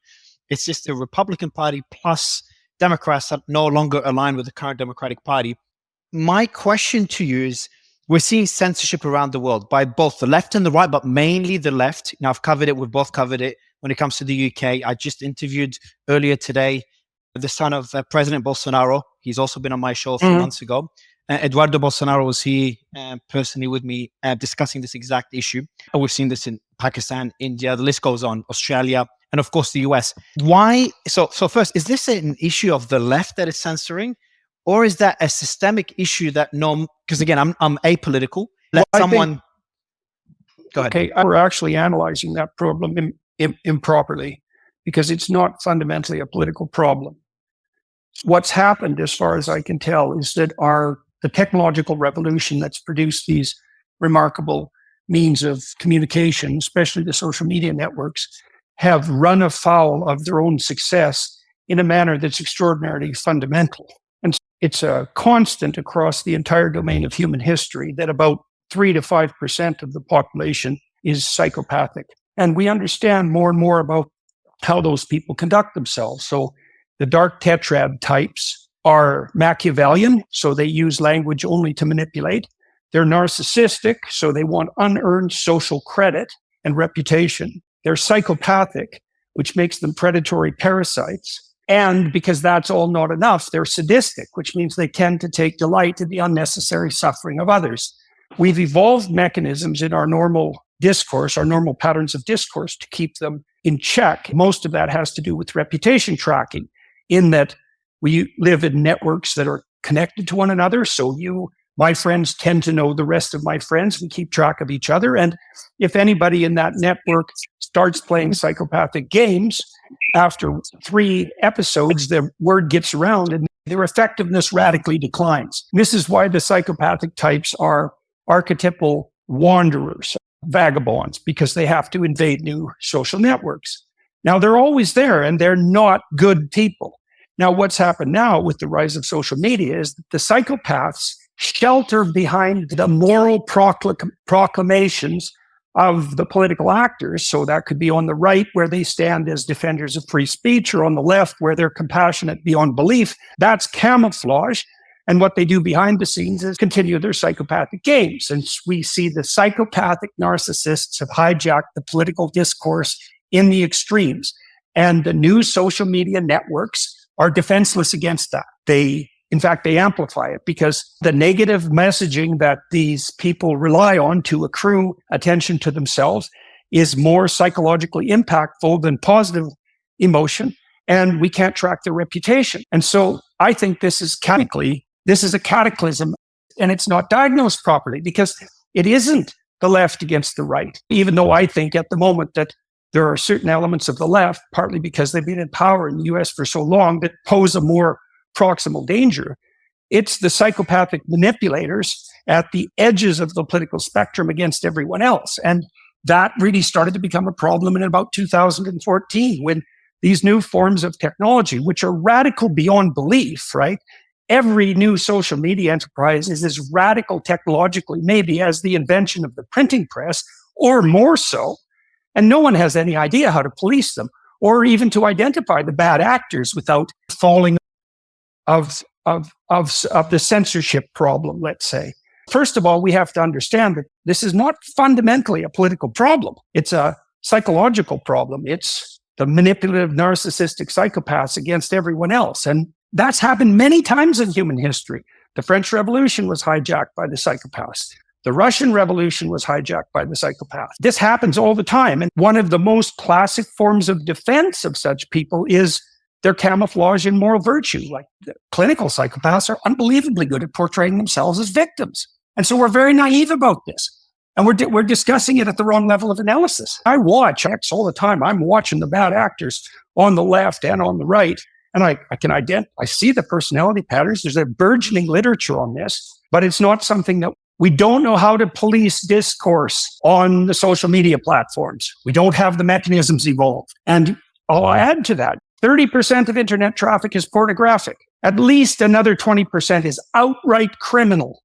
It's just a Republican Party plus Democrats that no longer align with the current Democratic Party. My question to you is, we're seeing censorship around the world by both the left and the right, but mainly the left. Now, I've covered it. We've both covered it when it comes to the UK. I just interviewed earlier today the son of President Bolsonaro. He's also been on my show a few months ago. Eduardo Bolsonaro was here personally with me discussing this exact issue. We've seen this in Pakistan, India, the list goes on, Australia, and of course the US. Why? So first, is this an issue of the left that is censoring? Or is that a systemic issue that because again, I'm apolitical. Go ahead. Okay, we're actually analyzing that problem improperly, because it's not fundamentally a political problem. What's happened, as far as I can tell, is that the technological revolution that's produced these remarkable means of communication, especially the social media networks, have run afoul of their own success in a manner that's extraordinarily fundamental. And it's a constant across the entire domain of human history that about 3 to 5% of the population is psychopathic. And we understand more and more about how those people conduct themselves. So the dark tetrad types are Machiavellian, so they use language only to manipulate. They're narcissistic, so they want unearned social credit and reputation. They're psychopathic, which makes them predatory parasites. And because that's all not enough, they're sadistic, which means they tend to take delight in the unnecessary suffering of others. We've evolved mechanisms in our normal discourse, our normal patterns of discourse, to keep them in check. Most of that has to do with reputation tracking, in that we live in networks that are connected to one another. So my friends tend to know the rest of my friends. We keep track of each other. And if anybody in that network starts playing psychopathic games, after 3 episodes, the word gets around and their effectiveness radically declines. This is why the psychopathic types are archetypal wanderers, vagabonds, because they have to invade new social networks. Now, they're always there, and they're not good people. Now, what's happened now with the rise of social media is that the psychopaths shelter behind the moral proclamations of the political actors. So that could be on the right, where they stand as defenders of free speech, or on the left, where they're compassionate beyond belief. That's camouflage. And what they do behind the scenes is continue their psychopathic games. And we see the psychopathic narcissists have hijacked the political discourse in the extremes. And the new social media networks are defenseless against that. In fact, they amplify it, because the negative messaging that these people rely on to accrue attention to themselves is more psychologically impactful than positive emotion, and we can't track their reputation. And so I think this is a cataclysm, and it's not diagnosed properly, because it isn't the left against the right, even though I think at the moment that there are certain elements of the left, partly because they've been in power in the US for so long, that pose a more proximal danger. It's the psychopathic manipulators at the edges of the political spectrum against everyone else. And that really started to become a problem in about 2014 when these new forms of technology, which are radical beyond belief, right? Every new social media enterprise is as radical technologically, maybe as the invention of the printing press, or more so. And no one has any idea how to police them or even to identify the bad actors without falling of the censorship problem, let's say. First of all, we have to understand that this is not fundamentally a political problem. It's a psychological problem. It's the manipulative, narcissistic psychopaths against everyone else. And that's happened many times in human history. The French Revolution was hijacked by the psychopaths. The Russian Revolution was hijacked by the psychopaths. This happens all the time. And one of the most classic forms of defense of such people is their camouflage in moral virtue. Like the clinical psychopaths are unbelievably good at portraying themselves as victims. And so we're very naive about this. And we're discussing it at the wrong level of analysis. I watch acts all the time. I'm watching the bad actors on the left and on the right. And I see the personality patterns. There's a burgeoning literature on this, but it's not something that we don't know how to police discourse on the social media platforms. We don't have the mechanisms evolved. And I'll add to that, 30% of internet traffic is pornographic. At least another 20% is outright criminal.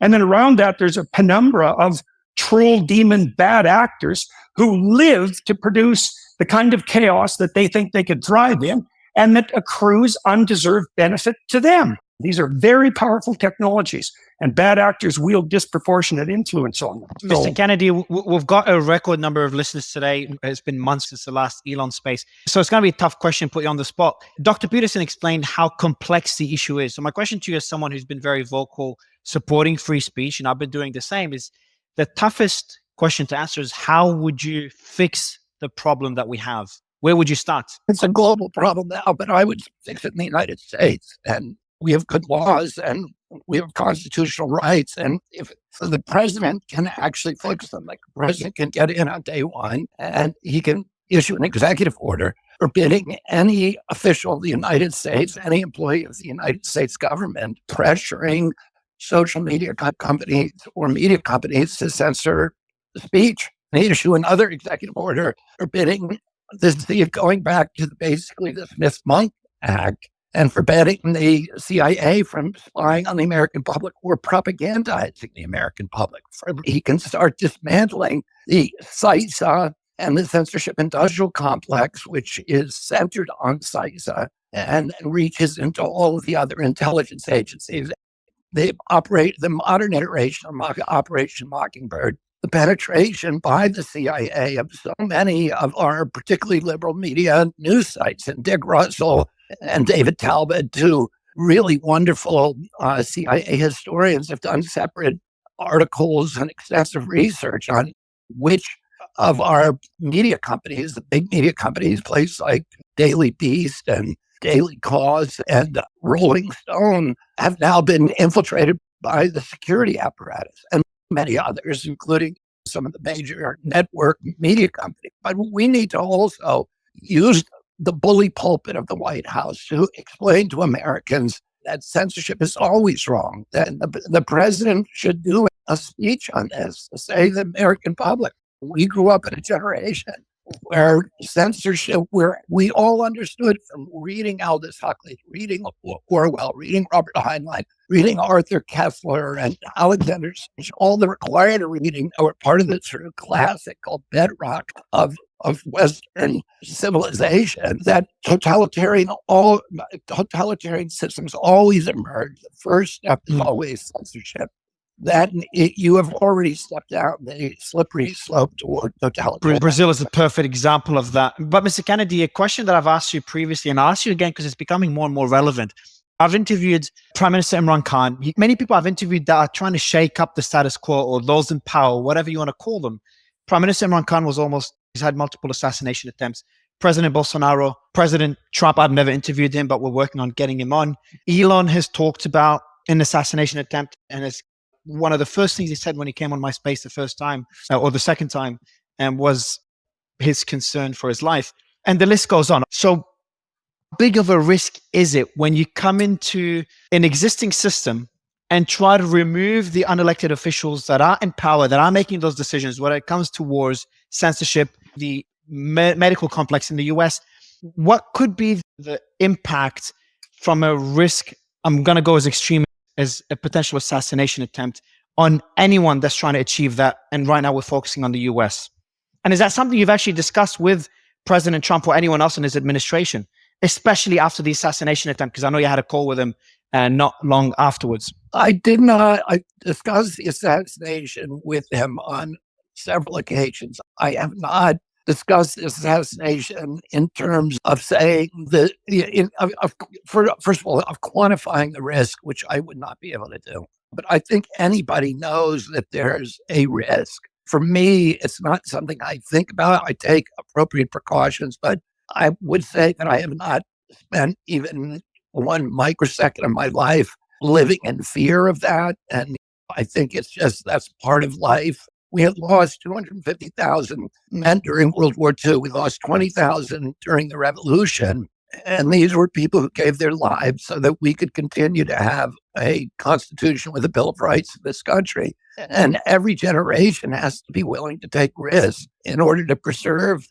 And then around that, there's a penumbra of troll demon bad actors who live to produce the kind of chaos that they think they could thrive in and that accrues undeserved benefit to them. These are very powerful technologies, and bad actors wield disproportionate influence on them. Mr. Kennedy, we've got a record number of listeners today. It's been months since the last Elon space. So it's going to be a tough question, put you on the spot. Dr. Peterson explained how complex the issue is. So my question to you as someone who's been very vocal, supporting free speech, and I've been doing the same, is the toughest question to answer is how would you fix the problem that we have? Where would you start? It's a global problem now, but I would fix it in the United States. And we have good laws and we have constitutional rights. And if the president can actually fix them, like the president can get in on day one and he can issue an executive order forbidding any official of the United States, any employee of the United States government pressuring social media companies or media companies to censor speech. They issue another executive order forbidding this, going back to basically the Smith-Monk Act and forbidding the CIA from spying on the American public or propagandizing the American public. He can start dismantling the CISA and the censorship industrial complex, which is centered on CISA and reaches into all of the other intelligence agencies. They operate the modern iteration of Operation Mockingbird. The penetration by the CIA of so many of our particularly liberal media news sites, and Dick Russell and David Talbot, two really wonderful CIA historians, have done separate articles and extensive research on which of our media companies, the big media companies, places like Daily Beast and Daily Cause and Rolling Stone, have now been infiltrated by the security apparatus and many others, including some of the major network media companies. But we need to also use the bully pulpit of the White House to explain to Americans that censorship is always wrong, that the president should do a speech on this to say to the American public, we grew up in a generation where censorship, where we all understood from reading Aldous Huxley, reading Orwell, reading Robert Heinlein, reading Arthur Koestler and Alexander Sage, all the required reading or part of the sort of classical bedrock of Western civilization, that totalitarian systems always emerge. The first step is always censorship. Then you have already stepped down the slippery slope toward totalitarian. Brazil is a perfect example of that. But Mr. Kennedy, a question that I've asked you previously, and I'll ask you again because it's becoming more and more relevant. I've interviewed Prime Minister Imran Khan. Many people I've interviewed that are trying to shake up the status quo or those in power, whatever you want to call them. Prime Minister Imran Khan he's had multiple assassination attempts. President Bolsonaro, President Trump, I've never interviewed him, but we're working on getting him on. Elon has talked about an assassination attempt, and it's one of the first things he said when he came on my space the first time or the second time was his concern for his life. And the list goes on. So big of a risk is it when you come into an existing system and try to remove the unelected officials that are in power, that are making those decisions when it comes to wars, censorship, the medical complex in the US? What could be the impact from a risk? I'm going to go as extreme as a potential assassination attempt on anyone that's trying to achieve that. And right now we're focusing on the US. And is that something you've actually discussed with President Trump or anyone else in his administration, especially after the assassination attempt? Because I know you had a call with him not long afterwards. I did not. I discussed the assassination with him on several occasions. I have not discussed the assassination in terms of saying that, first of all, of quantifying the risk, which I would not be able to do. But I think anybody knows that there's a risk. For me, it's not something I think about. I take appropriate precautions, but I would say that I have not spent even 1 microsecond of my life living in fear of that. And I think it's just, that's part of life. We had lost 250,000 men during World War II. We lost 20,000 during the Revolution. And these were people who gave their lives so that we could continue to have a constitution with a Bill of Rights in this country. And every generation has to be willing to take risks in order to preserve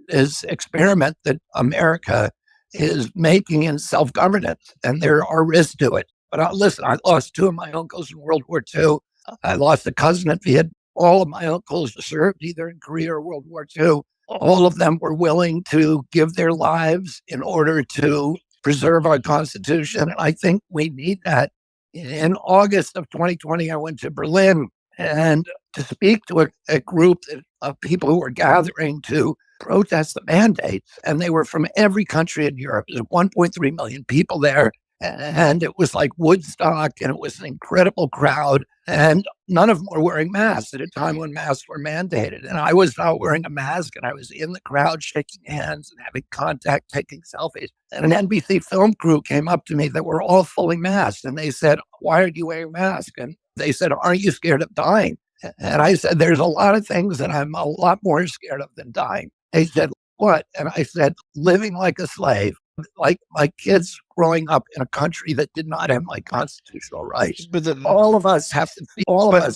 this experiment that America is making in self-governance. And there are risks to it. But listen, I lost 2 of my uncles in World War II. I lost a cousin at Vietnam. All of my uncles served either in Korea or World War II. All of them were willing to give their lives in order to preserve our Constitution. And I think we need that. In August of 2020, I went to Berlin and to speak to a group of people who were gathering to protest the mandates. And they were from every country in Europe. There's 1.3 million people there. And it was like Woodstock, and it was an incredible crowd. And none of them were wearing masks at a time when masks were mandated. And I was not wearing a mask, and I was in the crowd shaking hands and having contact, taking selfies. And an NBC film crew came up to me that were all fully masked. And they said, "Why are you wearing a mask?" And they said, "Aren't you scared of dying?" And I said, "There's a lot of things that I'm a lot more scared of than dying." They said, "What?" And I said, "Living like a slave. Like my kids growing up in a country that did not have my constitutional rights." But all of us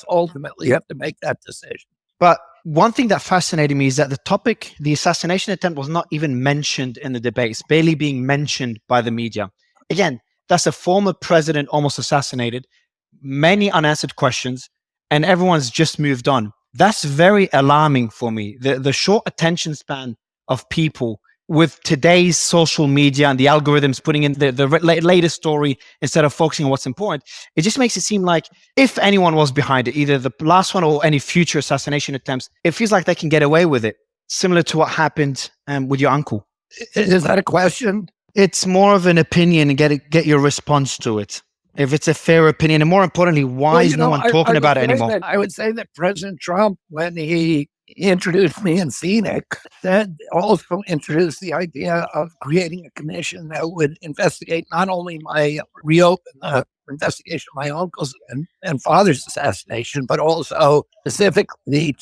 ultimately have to make that decision. But one thing that fascinated me is that the assassination attempt, was not even mentioned in the debates, barely being mentioned by the media. Again, that's a former president almost assassinated, many unanswered questions, and everyone's just moved on. That's very alarming for me. The short attention span of people with today's social media and the algorithms putting in the latest story instead of focusing on what's important, it just makes it seem like if anyone was behind it, either the last one or any future assassination attempts, it feels like they can get away with it, similar to what happened with your uncle. Is that a question? It's more of an opinion, and get your response to it. If it's a fair opinion, and more importantly, why is no one talking about it anymore? I would say that President Trump, when he introduced me in Phoenix, also introduced the idea of creating a commission that would investigate not only reopen the investigation of my uncle's and father's assassination, but also specifically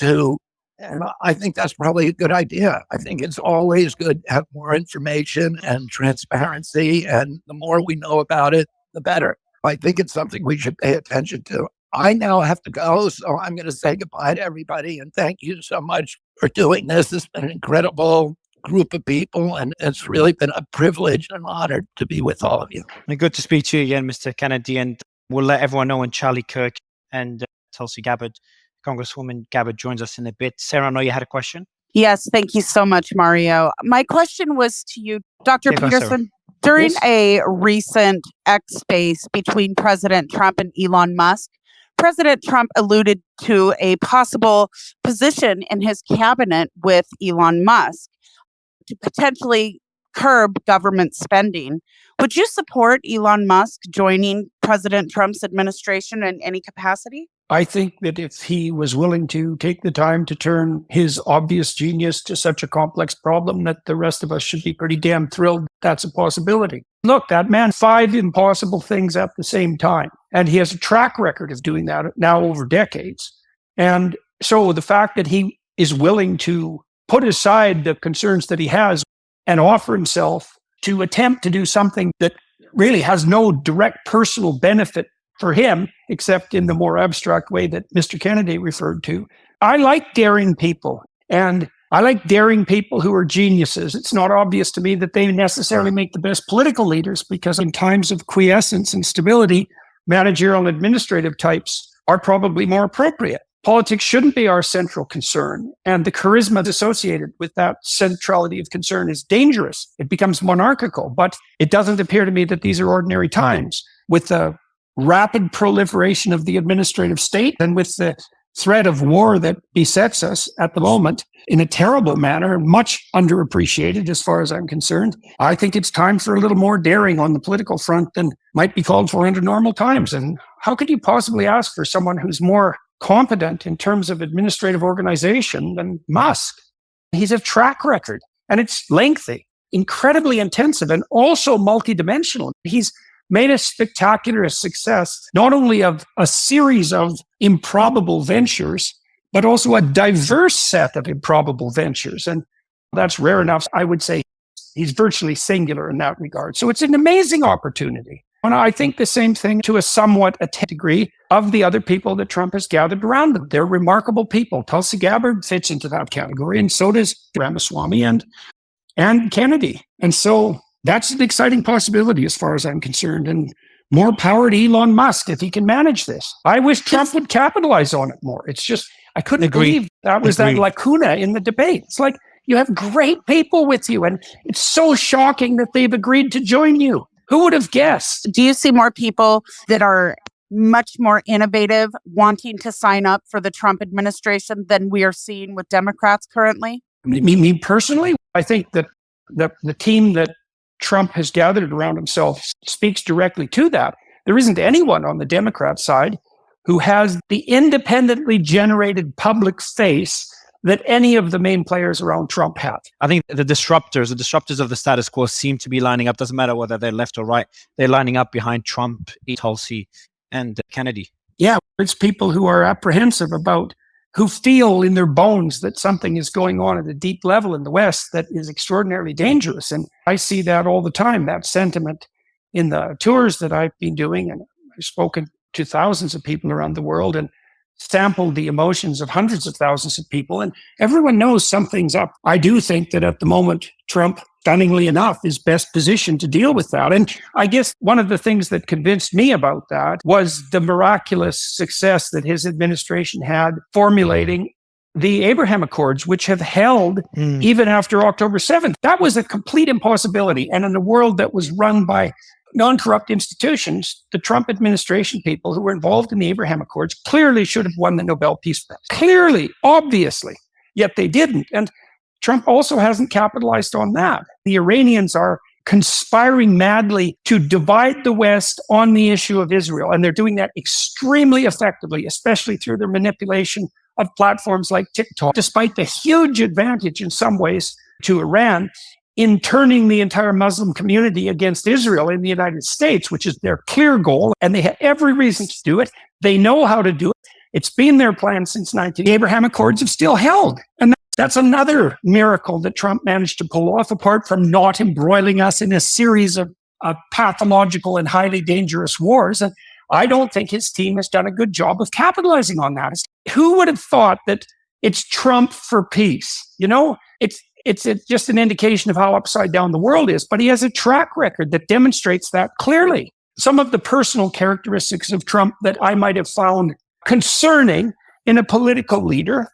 and I think that's probably a good idea. I think it's always good to have more information and transparency, and the more we know about it, the better. I think it's something we should pay attention to. I now have to go, so I'm going to say goodbye to everybody. And thank you so much for doing this. It's been an incredible group of people, and it's really been a privilege and honor to be with all of you. And good to speak to you again, Mr. Kennedy. And we'll let everyone know when Charlie Kirk and Tulsi Gabbard, Congresswoman Gabbard, joins us in a bit. Sarah, I know you had a question. Yes, thank you so much, Mario. My question was to you, Dr. Peterson. During a recent X space between President Trump and Elon Musk, President Trump alluded to a possible position in his cabinet with Elon Musk to potentially curb government spending. Would you support Elon Musk joining President Trump's administration in any capacity? I think that if he was willing to take the time to turn his obvious genius to such a complex problem, that the rest of us should be pretty damn thrilled that's a possibility. Look, that man 5 impossible things at the same time. And he has a track record of doing that now over decades. And so the fact that he is willing to put aside the concerns that he has and offer himself to attempt to do something that really has no direct personal benefit for him, except in the more abstract way that Mr. Kennedy referred to. I like daring people, and I like daring people who are geniuses. It's not obvious to me that they necessarily make the best political leaders, because in times of quiescence and stability, managerial and administrative types are probably more appropriate. Politics shouldn't be our central concern, and the charisma associated with that centrality of concern is dangerous. It becomes monarchical, but it doesn't appear to me that these are ordinary times. With the rapid proliferation of the administrative state and with the threat of war that besets us at the moment in a terrible manner, much underappreciated as far as I'm concerned, I think it's time for a little more daring on the political front than might be called for under normal times. And how could you possibly ask for someone who's more competent in terms of administrative organization than Musk? He's a track record, and it's lengthy, incredibly intensive, and also multidimensional. He's made a spectacular success, not only of a series of improbable ventures, but also a diverse set of improbable ventures. And that's rare enough. I would say he's virtually singular in that regard. So it's an amazing opportunity. And I think the same thing to a somewhat degree of the other people that Trump has gathered around him. They're remarkable people. Tulsi Gabbard fits into that category, and so does Ramaswamy and Kennedy. And so that's an exciting possibility as far as I'm concerned. And more power to Elon Musk if he can manage this. I wish Trump would capitalize on it more. It's just, I couldn't believe that was that lacuna in the debate. It's like, you have great people with you, and it's so shocking that they've agreed to join you. Who would have guessed? Do you see more people that are much more innovative wanting to sign up for the Trump administration than we are seeing with Democrats currently? Me personally, I think that the team that Trump has gathered around himself speaks directly to that. There isn't anyone on the Democrat side who has the independently generated public face that any of the main players around Trump have. I think the disruptors of the status quo seem to be lining up. Doesn't matter whether they're left or right. They're lining up behind Trump, Tulsi, and Kennedy. Yeah, it's people who are apprehensive about, who feel in their bones that something is going on at a deep level in the West that is extraordinarily dangerous. And I see that all the time, that sentiment in the tours that I've been doing. And I've spoken to thousands of people around the world and sampled the emotions of hundreds of thousands of people, and everyone knows something's up. I do think that at the moment, Trump, stunningly enough, is best positioned to deal with that. And I guess one of the things that convinced me about that was the miraculous success that his administration had formulating the Abraham Accords, which have held even after October 7th. That was a complete impossibility. And in a world that was run by non-corrupt institutions, the Trump administration people who were involved in the Abraham Accords clearly should have won the Nobel Peace Prize. Clearly, obviously, yet they didn't. And Trump also hasn't capitalized on that. The Iranians are conspiring madly to divide the West on the issue of Israel. And they're doing that extremely effectively, especially through their manipulation of platforms like TikTok, despite the huge advantage in some ways to Iran in turning the entire Muslim community against Israel in the United States, which is their clear goal. And they have every reason to do it. They know how to do it. It's been their plan since 19. The Abraham Accords have still held. And that's another miracle that Trump managed to pull off, apart from not embroiling us in a series of pathological and highly dangerous wars. And I don't think his team has done a good job of capitalizing on that. Who would have thought that it's Trump for peace? You know, it's just an indication of how upside down the world is, but he has a track record that demonstrates that clearly. Some of the personal characteristics of Trump that I might have found concerning in a political leader,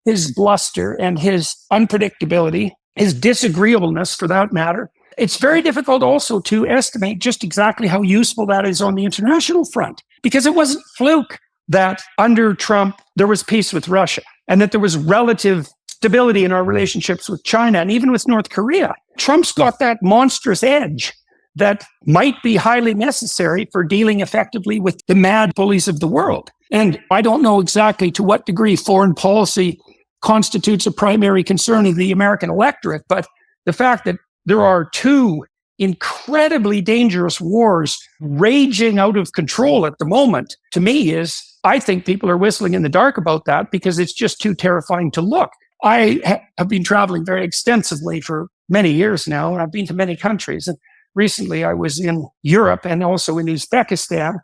his bluster and his unpredictability, his disagreeableness for that matter. It's very difficult also to estimate just exactly how useful that is on the international front, because it wasn't fluke that under Trump there was peace with Russia and that there was relative stability in our relationships with China and even with North Korea. Trump's got that monstrous edge that might be highly necessary for dealing effectively with the mad bullies of the world. And I don't know exactly to what degree foreign policy constitutes a primary concern of the American electorate, but the fact that there are two incredibly dangerous wars raging out of control at the moment, to me is, I think people are whistling in the dark about that because it's just too terrifying to look. I have been traveling very extensively for many years now, and I've been to many countries. And recently I was in Europe and also in Uzbekistan,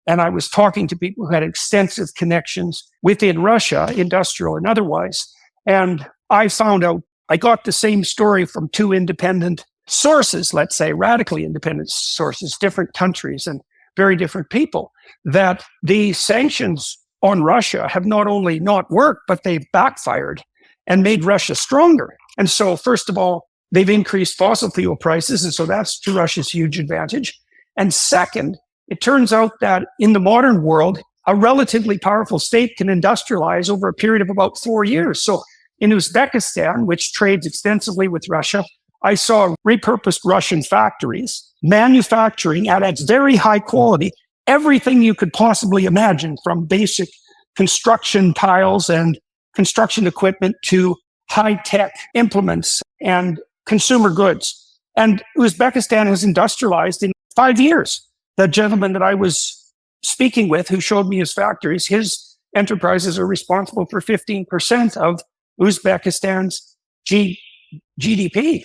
and I was talking to people who had extensive connections within Russia, industrial and otherwise. And I found out, I got the same story from two independent sources, let's say radically independent sources, different countries and very different people, that the sanctions on Russia have not only not worked, but they've backfired and made Russia stronger. And so, first of all, they've increased fossil fuel prices, and so that's to Russia's huge advantage. And second, it turns out that in the modern world, a relatively powerful state can industrialize over a period of about 4 years. So in Uzbekistan, which trades extensively with Russia, I saw repurposed Russian factories manufacturing at its very high quality everything you could possibly imagine, from basic construction tiles and construction equipment to high-tech implements and consumer goods. And Uzbekistan has industrialized in 5 years. The gentleman that I was speaking with, who showed me his factories, his enterprises are responsible for 15% of Uzbekistan's GDP.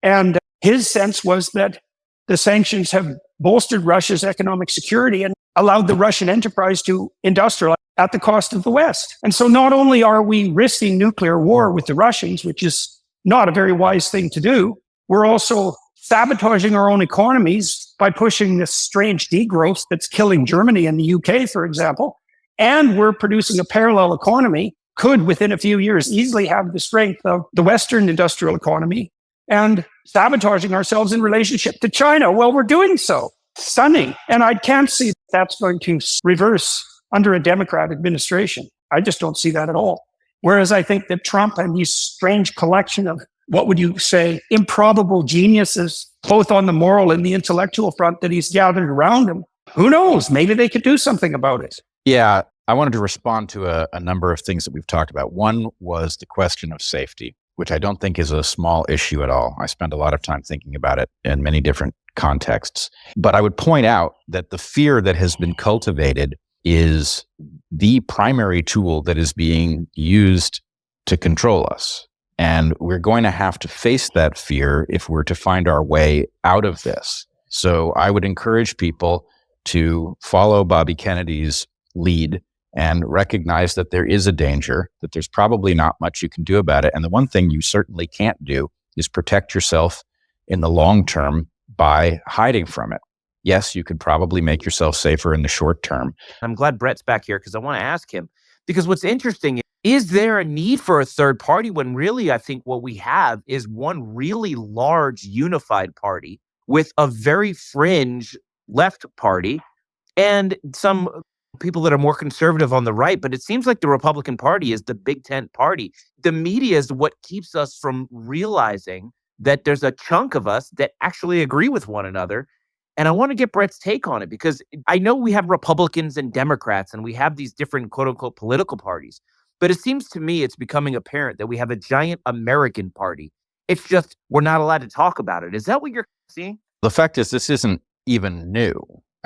And his sense was that the sanctions have bolstered Russia's economic security and allowed the Russian enterprise to industrialize at the cost of the West. And so not only are we risking nuclear war with the Russians, which is not a very wise thing to do, we're also sabotaging our own economies by pushing this strange degrowth that's killing Germany and the UK, for example. And we're producing a parallel economy, could within a few years easily have the strength of the Western industrial economy, and sabotaging ourselves in relationship to China. Well, we're doing so. Stunning. And I can't see that's going to reverse under a Democrat administration. I just don't see that at all. Whereas I think that Trump and these strange collection of, what would you say, improbable geniuses, both on the moral and the intellectual front that he's gathered around him, who knows? Maybe they could do something about it. Yeah, I wanted to respond to a number of things that we've talked about. One was the question of safety, which I don't think is a small issue at all. I spend a lot of time thinking about it in many different contexts. But I would point out that the fear that has been cultivated is the primary tool that is being used to control us. And we're going to have to face that fear if we're to find our way out of this. So I would encourage people to follow Bobby Kennedy's lead and recognize that there is a danger, that there's probably not much you can do about it. And the one thing you certainly can't do is protect yourself in the long term by hiding from it. Yes, you could probably make yourself safer in the short term. I'm glad Bret's back here because I want to ask him, because what's interesting is there a need for a third party when really I think what we have is one really large unified party with a very fringe left party and some people that are more conservative on the right, but it seems like the Republican Party is the big tent party. The media is what keeps us from realizing that there's a chunk of us that actually agree with one another. And I want to get Bret's take on it, because I know we have Republicans and Democrats and we have these different quote unquote political parties, but it seems to me it's becoming apparent that we have a giant American party. It's just we're not allowed to talk about it. Is that what you're seeing? The fact is, this isn't even new.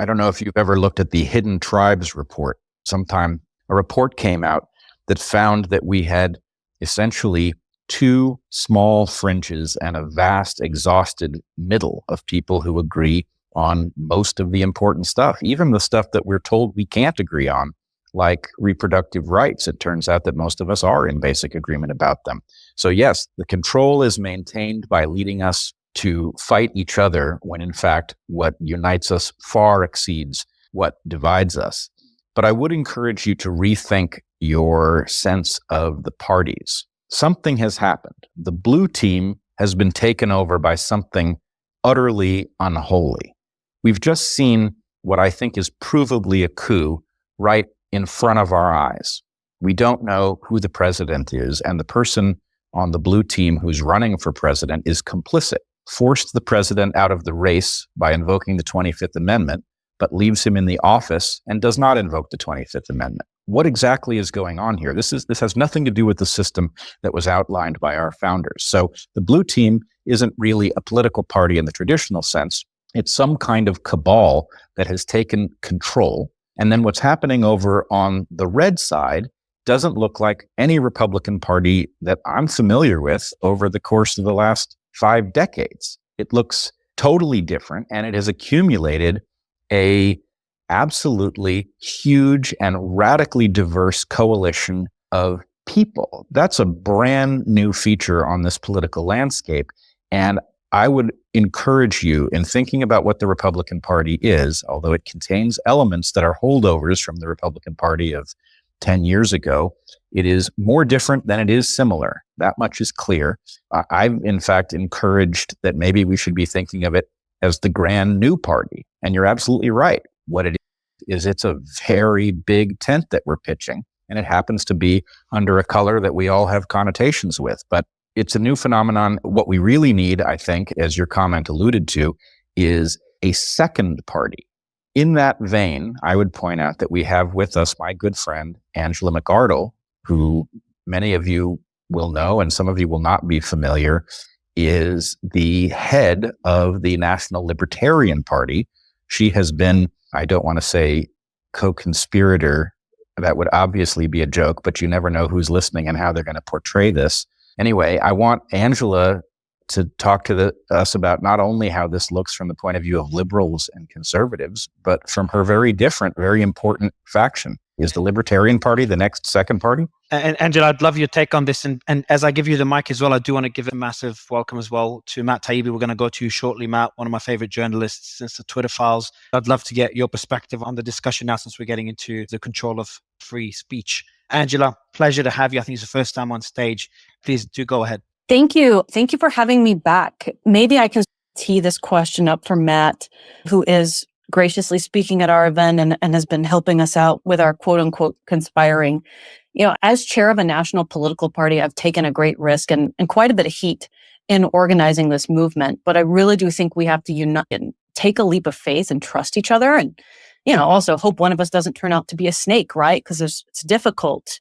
I don't know if you've ever looked at the Hidden Tribes report. Sometime a report came out that found that we had essentially two small fringes and a vast, exhausted middle of people who agree on most of the important stuff, even the stuff that we're told we can't agree on, like reproductive rights. It turns out that most of us are in basic agreement about them. So yes, the control is maintained by leading us to fight each other when in fact what unites us far exceeds what divides us. But I would encourage you to rethink your sense of the parties. Something has happened. The blue team has been taken over by something utterly unholy. We've just seen what I think is provably a coup right in front of our eyes. We don't know who the president is, and the person on the blue team who's running for president is complicit, forced the president out of the race by invoking the 25th Amendment, but leaves him in the office and does not invoke the 25th Amendment. What exactly is going on here? This has nothing to do with the system that was outlined by our founders. So the blue team isn't really a political party in the traditional sense. It's some kind of cabal that has taken control. And then what's happening over on the red side doesn't look like any Republican Party that I'm familiar with over the course of the last 5 decades. It looks totally different, and it has accumulated a absolutely huge and radically diverse coalition of people. That's a brand new feature on this political landscape. And I would encourage you in thinking about what the Republican Party is, although it contains elements that are holdovers from the Republican Party of 10 years ago, it is more different than it is similar. That much is clear. I've, in fact, encouraged that maybe we should be thinking of it as the grand new party. And you're absolutely right. What it is, it's a very big tent that we're pitching. And it happens to be under a color that we all have connotations with. But it's a new phenomenon. What we really need, I think, as your comment alluded to, is a second party. In that vein, I would point out that we have with us my good friend, Angela McArdle, who many of you will know and some of you will not be familiar, is the head of the National Libertarian Party. She has been, I don't want to say co-conspirator, that would obviously be a joke, but you never know who's listening and how they're going to portray this. Anyway, I want Angela to talk to us about not only how this looks from the point of view of liberals and conservatives, but from her very different, very important faction. Is the Libertarian Party the next second party? And Angela, I'd love your take on this. And as I give you the mic as well, I do want to give a massive welcome as well to Matt Taibbi. We're going to go to you shortly, Matt, one of my favorite journalists since the Twitter files. I'd love to get your perspective on the discussion now, since we're getting into the control of free speech. Angela, pleasure to have you. I think it's the first time on stage. Please do go ahead. Thank you. Thank you for having me back. Maybe I can tee this question up for Matt, who is graciously speaking at our event and has been helping us out with our quote unquote conspiring. You know, as chair of a national political party, I've taken a great risk and quite a bit of heat in organizing this movement. But I really do think we have to unite and take a leap of faith and trust each other. And, you know, also hope one of us doesn't turn out to be a snake, right? Because it's difficult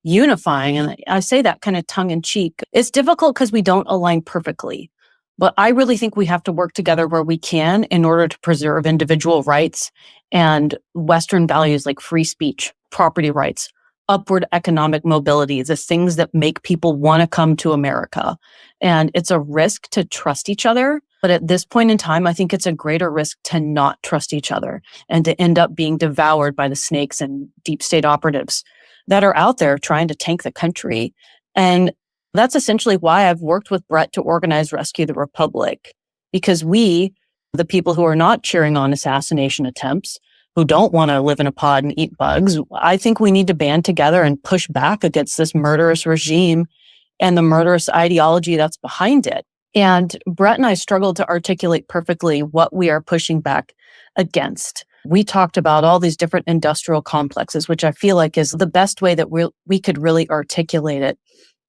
unifying. And I say that kind of tongue in cheek. It's difficult because we don't align perfectly. But I really think we have to work together where we can in order to preserve individual rights and Western values like free speech, property rights, upward economic mobility, the things that make people want to come to America. And it's a risk to trust each other. But at this point in time, I think it's a greater risk to not trust each other and to end up being devoured by the snakes and deep state operatives that are out there trying to tank the country. And that's essentially why I've worked with Bret to organize Rescue the Republic, because we, the people who are not cheering on assassination attempts, who don't want to live in a pod and eat bugs, I think we need to band together and push back against this murderous regime and the murderous ideology that's behind it. And Bret and I struggled to articulate perfectly what we are pushing back against. We talked about all these different industrial complexes, which I feel like is the best way that we could really articulate it.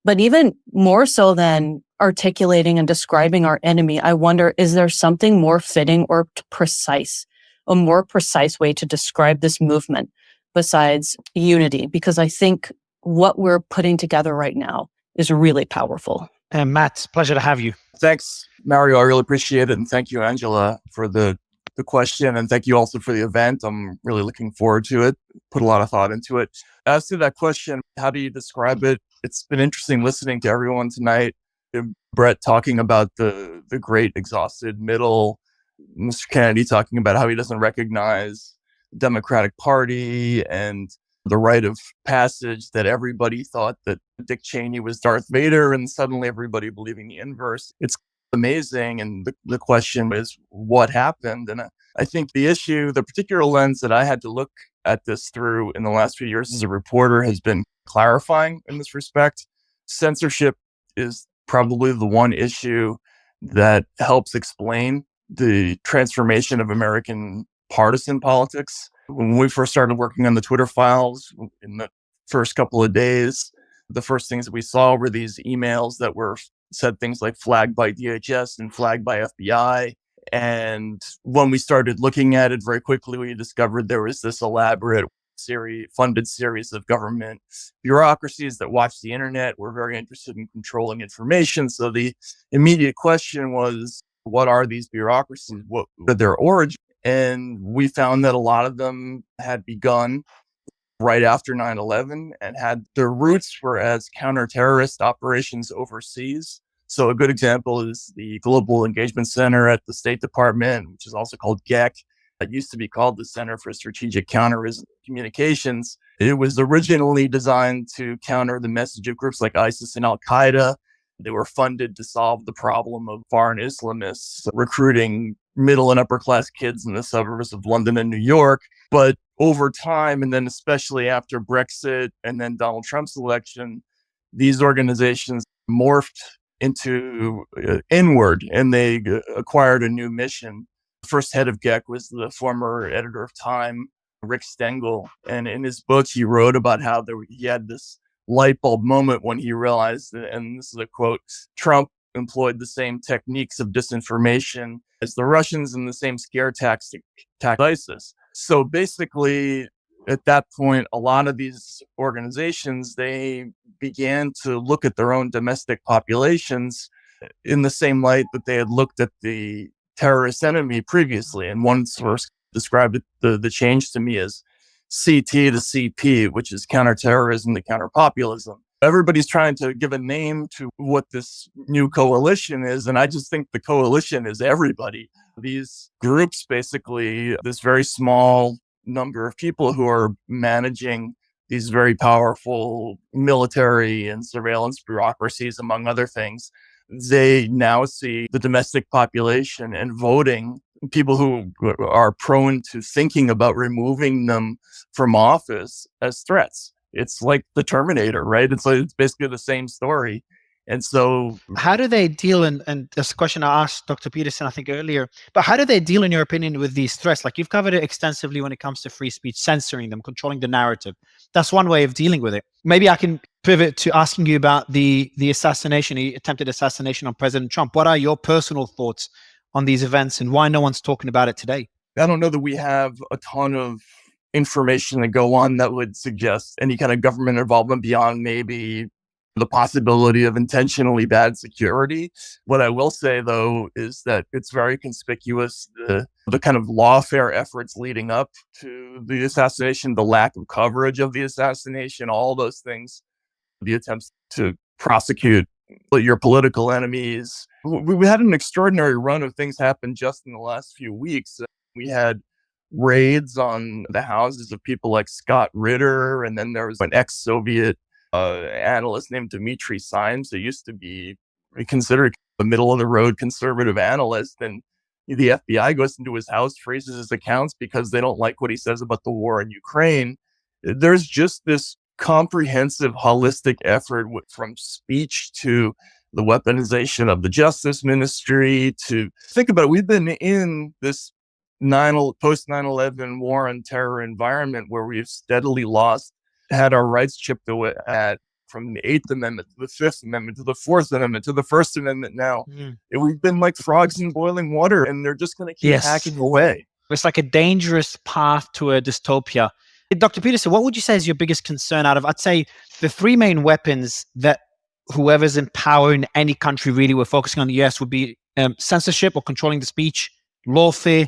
But even more so than articulating and describing our enemy, I wonder, is there something more fitting or precise, a more precise way to describe this movement besides unity? Because I think what we're putting together right now is really powerful. And Matt, pleasure to have you. Thanks, Mario. I really appreciate it. And thank you, Angela, for the question. And thank you also for the event. I'm really looking forward to it. Put a lot of thought into it. As to that question, how do you describe it? It's been interesting listening to everyone tonight. Bret talking about the great exhausted middle. Mr. Kennedy talking about how he doesn't recognize the Democratic Party and the rite of passage that everybody thought that Dick Cheney was Darth Vader and suddenly everybody believing the inverse. It's amazing. And the question is, what happened? And I think the particular lens that I had to look at this through in the last few years as a reporter has been clarifying in this respect. Censorship is probably the one issue that helps explain the transformation of American partisan politics. When we first started working on the Twitter files in the first couple of days, the first things that we saw were these emails that said things like flagged by DHS and flagged by FBI. And when we started looking at it very quickly, we discovered there was this elaborate funded series of government bureaucracies that watched the internet, were very interested in controlling information. So the immediate question was, what are these bureaucracies? What are their origins? And we found that a lot of them had begun right after 9/11 and had their roots were as counter-terrorist operations overseas. So a good example is the Global Engagement Center at the State Department, which is also called GEC. It used to be called the Center for Strategic Counterterrorism Communications. It was originally designed to counter the message of groups like ISIS and Al-Qaeda. They were funded to solve the problem of foreign Islamists recruiting middle and upper class kids in the suburbs of London and New York. But over time, and then especially after Brexit and then Donald Trump's election, these organizations morphed into inward, and they acquired a new mission. The first head of GEC was the former editor of Time, Rick Stengel. And in his book, he wrote about how he had this light bulb moment when he realized, and this is a quote, Trump employed the same techniques of disinformation as the Russians and the same scare tactics ISIS. So basically, at that point, a lot of these organizations, they began to look at their own domestic populations in the same light that they had looked at the terrorist enemy previously. And one source described the change to me as CT to CP, which is counterterrorism to counterpopulism. Everybody's trying to give a name to what this new coalition is. And I just think the coalition is everybody. These groups, basically, this very small number of people who are managing these very powerful military and surveillance bureaucracies, among other things, they now see the domestic population and voting, people who are prone to thinking about removing them from office, as threats. It's like the Terminator, right? It's basically the same story. And so how do they deal, and this question I asked Dr. Peterson, I think earlier, but how do they deal, in your opinion, with these threats? Like, you've covered it extensively when it comes to free speech, censoring them, controlling the narrative. That's one way of dealing with it. Maybe I can pivot to asking you about the assassination, the attempted assassination on President Trump. What are your personal thoughts on these events and why no one's talking about it today? I don't know that we have a ton of information to go on that would suggest any kind of government involvement beyond maybe the possibility of intentionally bad security. What I will say, though, is that it's very conspicuous, the kind of lawfare efforts leading up to the assassination, the lack of coverage of the assassination, all those things, the attempts to prosecute your political enemies. We had an extraordinary run of things happen just in the last few weeks. We had raids on the houses of people like Scott Ritter, and then there was an ex-Soviet analyst named Dmitry Simes, who used to be considered a middle-of-the-road conservative analyst, and the FBI goes into his house, freezes his accounts because they don't like what he says about the war in Ukraine. There's just this comprehensive, holistic effort from speech to the weaponization of the justice ministry to think about it. We've been in this post 9/11 war on terror environment where we've steadily had our rights chipped away at, from the 8th Amendment to the 5th Amendment to the 4th Amendment to the First Amendment now. We've been like frogs in boiling water, and they're just going to keep hacking away. It's like a dangerous path to a dystopia. Dr. Peterson, what would you say is your biggest concern out of, I'd say, the three main weapons that whoever's in power in any country, really, we're focusing on the US, would be censorship or controlling the speech, lawfare,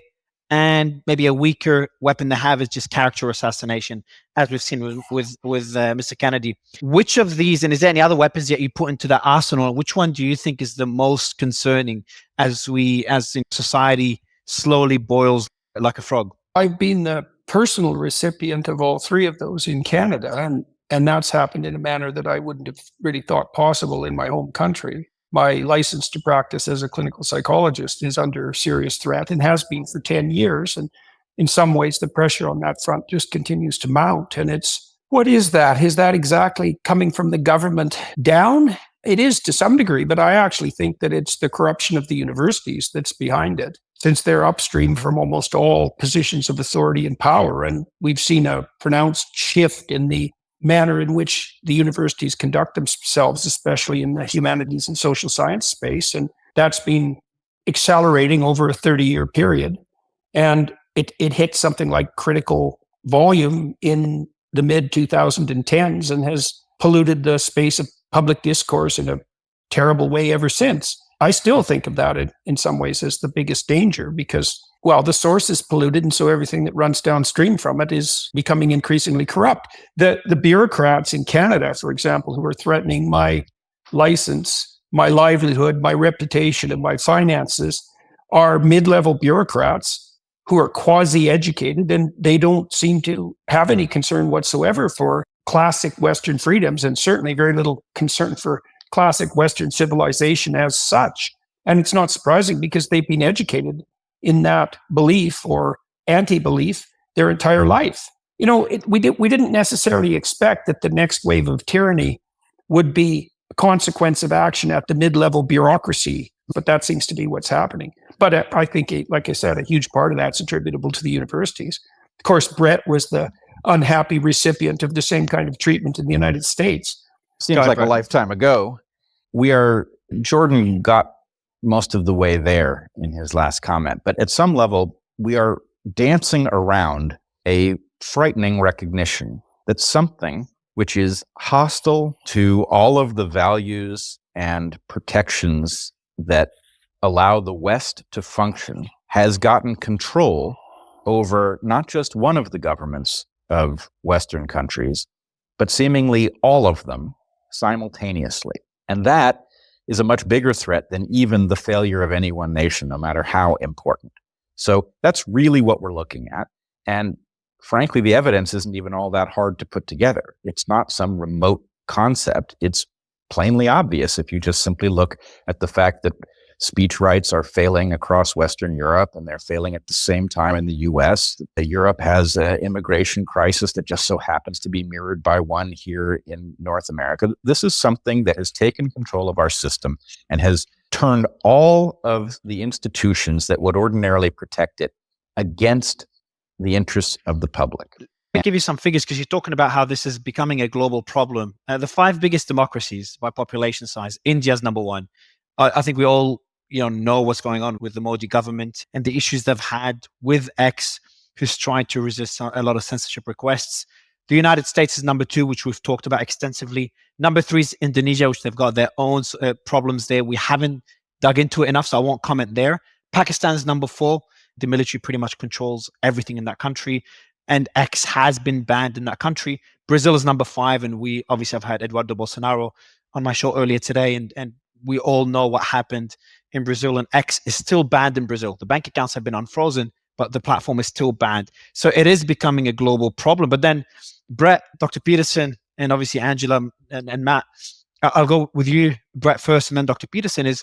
and maybe a weaker weapon to have is just character assassination, as we've seen with Mr. Kennedy. Which of these, and is there any other weapons that you put into that arsenal? Which one do you think is the most concerning as in society slowly boils like a frog? I've been the personal recipient of all three of those in Canada, and that's happened in a manner that I wouldn't have really thought possible in my home country. My license to practice as a clinical psychologist is under serious threat and has been for 10 years. And in some ways, the pressure on that front just continues to mount. And what is that? Is that exactly coming from the government down? It is to some degree, but I actually think that it's the corruption of the universities that's behind it, since they're upstream from almost all positions of authority and power. And we've seen a pronounced shift in the manner in which the universities conduct themselves, especially in the humanities and social science space. And that's been accelerating over a 30-year period. And it hit something like critical volume in the mid-2010s and has polluted the space of public discourse in a terrible way ever since. I still think about it in some ways as the biggest danger because, well, the source is polluted, and so everything that runs downstream from it is becoming increasingly corrupt. The bureaucrats in Canada, for example, who are threatening my license, my livelihood, my reputation, and my finances are mid-level bureaucrats who are quasi-educated, and they don't seem to have any concern whatsoever for classic Western freedoms, and certainly very little concern for classic Western civilization as such. And it's not surprising because they've been educated in that belief or anti-belief their entire life. You know, we didn't necessarily expect that the next wave of tyranny would be a consequence of action at the mid-level bureaucracy, but that seems to be what's happening. But I think, like I said, a huge part of that's attributable to the universities. Of course, Bret was the unhappy recipient of the same kind of treatment in the United States. Seems like a lifetime ago. Jordan got most of the way there in his last comment, but at some level, we are dancing around a frightening recognition that something which is hostile to all of the values and protections that allow the West to function has gotten control over not just one of the governments of Western countries, but seemingly all of them simultaneously. And that is a much bigger threat than even the failure of any one nation, no matter how important. So that's really what we're looking at. And frankly, the evidence isn't even all that hard to put together. It's not some remote concept. It's plainly obvious if you just simply look at the fact that speech rights are failing across Western Europe, and they're failing at the same time in the US. Europe has an immigration crisis that just so happens to be mirrored by one here in North America. This is something that has taken control of our system and has turned all of the institutions that would ordinarily protect it against the interests of the public. I'll give you some figures because you're talking about how this is becoming a global problem. The 5 biggest democracies by population size, India's number 1. I think we all know what's going on with the Modi government and the issues they've had with X, who's trying to resist a lot of censorship requests. The United States is number 2, which we've talked about extensively. Number 3 is Indonesia, which they've got their own problems there. We haven't dug into it enough, so I won't comment there. Pakistan is number 4. The military pretty much controls everything in that country, and X has been banned in that country. Brazil is number 5, and we obviously have had Eduardo Bolsonaro on my show earlier today, and we all know what happened in Brazil, and X is still banned in Brazil. The bank accounts have been unfrozen, but the platform is still banned. So it is becoming a global problem. But then Bret, Dr. Peterson, and obviously Angela and Matt, I'll go with you, Bret, first, and then Dr. Peterson.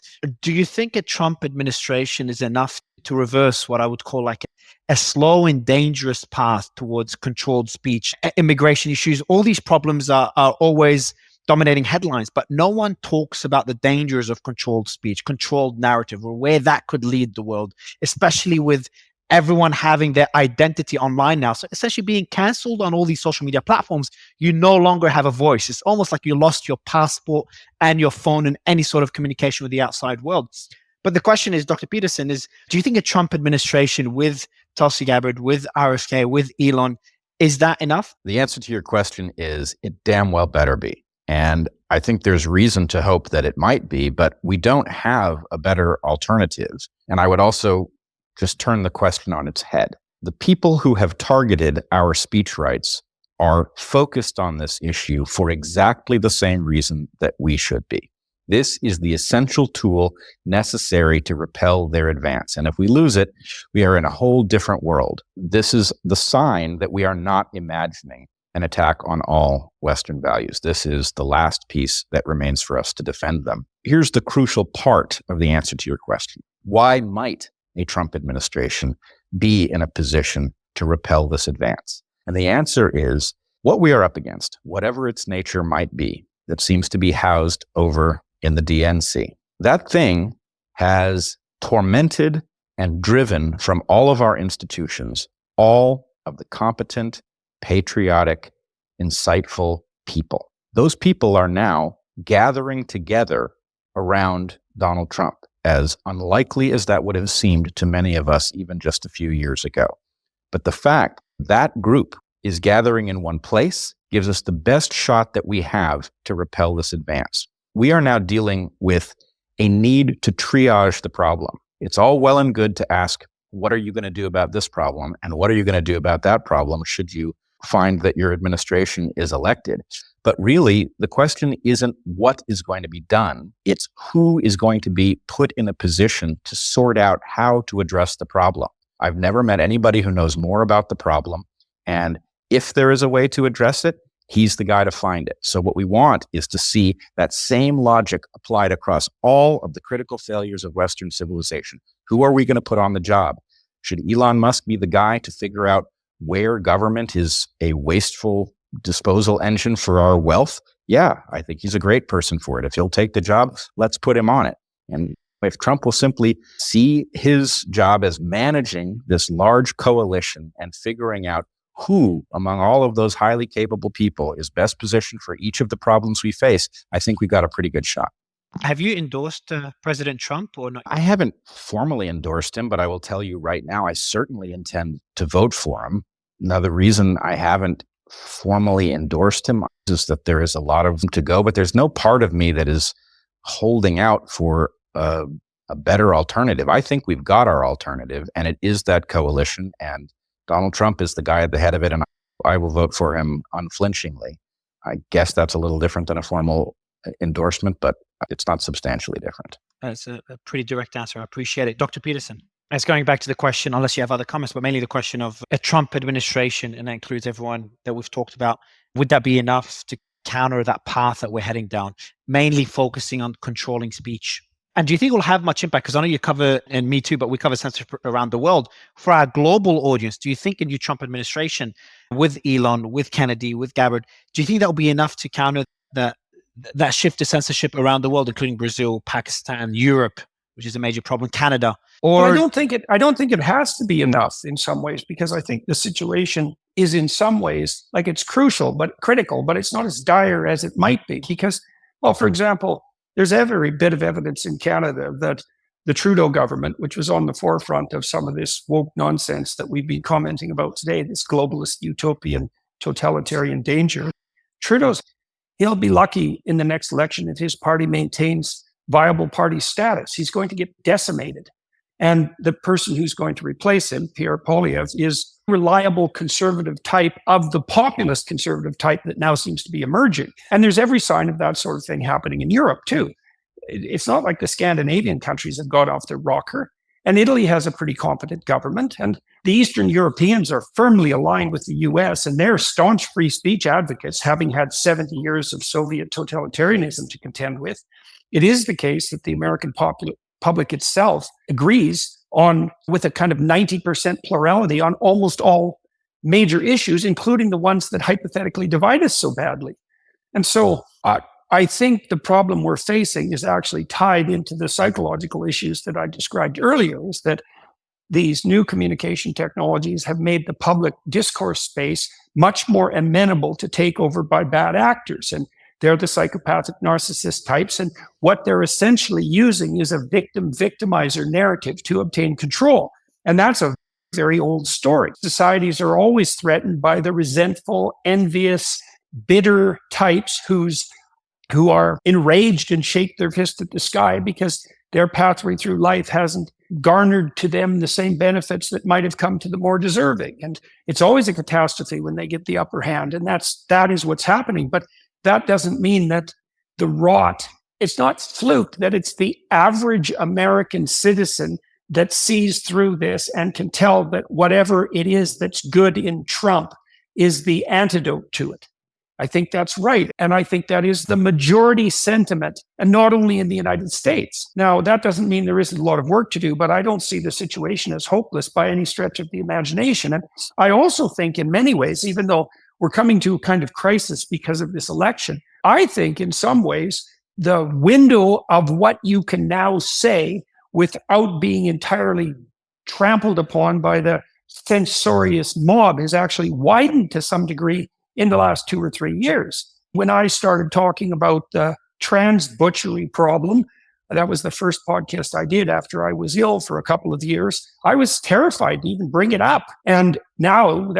Do you think a Trump administration is enough to reverse what I would call like a slow and dangerous path towards controlled speech, immigration issues? All these problems are always dominating headlines, but no one talks about the dangers of controlled speech, controlled narrative, or where that could lead the world, especially with everyone having their identity online now. So essentially being canceled on all these social media platforms, you no longer have a voice. It's almost like you lost your passport and your phone and any sort of communication with the outside world. But the question is, Dr. Peterson, do you think a Trump administration with Tulsi Gabbard, with RFK, with Elon, is that enough? The answer to your question is it damn well better be. And I think there's reason to hope that it might be, but we don't have a better alternative. And I would also just turn the question on its head. The people who have targeted our speech rights are focused on this issue for exactly the same reason that we should be. This is the essential tool necessary to repel their advance. And if we lose it, we are in a whole different world. This is the sign that we are not imagining an attack on all Western values. This is the last piece that remains for us to defend them. Here's the crucial part of the answer to your question. Why might a Trump administration be in a position to repel this advance? And the answer is what we are up against, whatever its nature might be, that seems to be housed over in the DNC. That thing has tormented and driven from all of our institutions all of the competent, patriotic, insightful people. Those people are now gathering together around Donald Trump, as unlikely as that would have seemed to many of us even just a few years ago. But the fact that group is gathering in one place gives us the best shot that we have to repel this advance. We are now dealing with a need to triage the problem. It's all well and good to ask, what are you going to do about this problem? And what are you going to do about that problem should you find that your administration is elected? But really, the question isn't what is going to be done. It's who is going to be put in a position to sort out how to address the problem. I've never met anybody who knows more about the problem. And if there is a way to address it, he's the guy to find it. So what we want is to see that same logic applied across all of the critical failures of Western civilization. Who are we going to put on the job? Should Elon Musk be the guy to figure out where government is a wasteful disposal engine for our wealth? Yeah, I think he's a great person for it. If he'll take the job, let's put him on it. And if Trump will simply see his job as managing this large coalition and figuring out who among all of those highly capable people is best positioned for each of the problems we face, I think we got a pretty good shot. Have you endorsed President Trump or not? I haven't formally endorsed him, but I will tell you right now, I certainly intend to vote for him. Now, the reason I haven't formally endorsed him is that there is a lot of to go, but there's no part of me that is holding out for a better alternative. I think we've got our alternative, and it is that coalition, and Donald Trump is the guy at the head of it, and I will vote for him unflinchingly. I guess that's a little different than a formal endorsement, but it's not substantially different. That's a pretty direct answer. I appreciate it. Dr. Peterson, it's going back to the question, unless you have other comments, but mainly the question of a Trump administration, and that includes everyone that we've talked about. Would that be enough to counter that path that we're heading down, mainly focusing on controlling speech? And do you think it will have much impact? Because I know you cover, and me too, but we cover censorship around the world. For our global audience, do you think a new Trump administration with Elon, with Kennedy, with Gabbard, do you think that will be enough to counter that shift to censorship around the world, including Brazil, Pakistan, Europe, which is a major problem, Canada? Or I don't think it has to be enough in some ways, because I think the situation is in some ways like it's crucial but critical, but it's not as dire as it might be. Because, well, for example, there's every bit of evidence in Canada that the Trudeau government, which was on the forefront of some of this woke nonsense that we've been commenting about today, this globalist utopian totalitarian danger, he'll be lucky in the next election if his party maintains viable party status. He's going to get decimated. And the person who's going to replace him, Pierre Poilievre, is a reliable conservative type of the populist conservative type that now seems to be emerging. And there's every sign of that sort of thing happening in Europe, too. It's not like the Scandinavian countries have got off their rocker. And Italy has a pretty competent government. And the Eastern Europeans are firmly aligned with the US, and they're staunch free speech advocates, having had 70 years of Soviet totalitarianism to contend with. It is the case that the American public itself agrees with a kind of 90% plurality on almost all major issues, including the ones that hypothetically divide us so badly. And so I think the problem we're facing is actually tied into the psychological issues that I described earlier, is that these new communication technologies have made the public discourse space much more amenable to takeover by bad actors. And they're the psychopathic narcissist types. And what they're essentially using is a victimizer narrative to obtain control. And that's a very old story. Societies are always threatened by the resentful, envious, bitter types who are enraged and shake their fist at the sky because their pathway through life hasn't garnered to them the same benefits that might have come to the more deserving. And it's always a catastrophe when they get the upper hand. And that is what's happening. But that doesn't mean that the rot, it's not fluke, that it's the average American citizen that sees through this and can tell that whatever it is that's good in Trump is the antidote to it. I think that's right. And I think that is the majority sentiment, and not only in the United States. Now, that doesn't mean there isn't a lot of work to do, but I don't see the situation as hopeless by any stretch of the imagination. And I also think in many ways, even though we're coming to a kind of crisis because of this election, I think in some ways, the window of what you can now say without being entirely trampled upon by the censorious mob has actually widened to some degree in the last 2 or 3 years. When I started talking about the trans butchery problem, that was the first podcast I did after I was ill for a couple of years, I was terrified to even bring it up. And now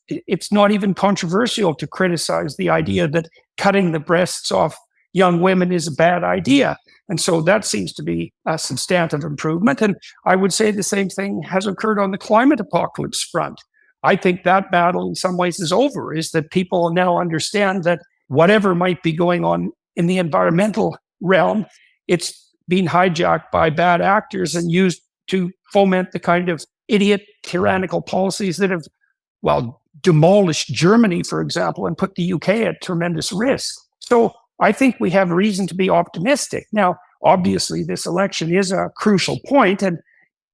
it's not even controversial to criticize the idea that cutting the breasts off young women is a bad idea. And so that seems to be a substantive improvement. And I would say the same thing has occurred on the climate apocalypse front. I think that battle in some ways is over, is that people now understand that whatever might be going on in the environmental realm, it's being hijacked by bad actors and used to foment the kind of idiot tyrannical policies that have, well, demolished Germany, for example, and put the UK at tremendous risk. So I think we have reason to be optimistic. Now, obviously, this election is a crucial point, and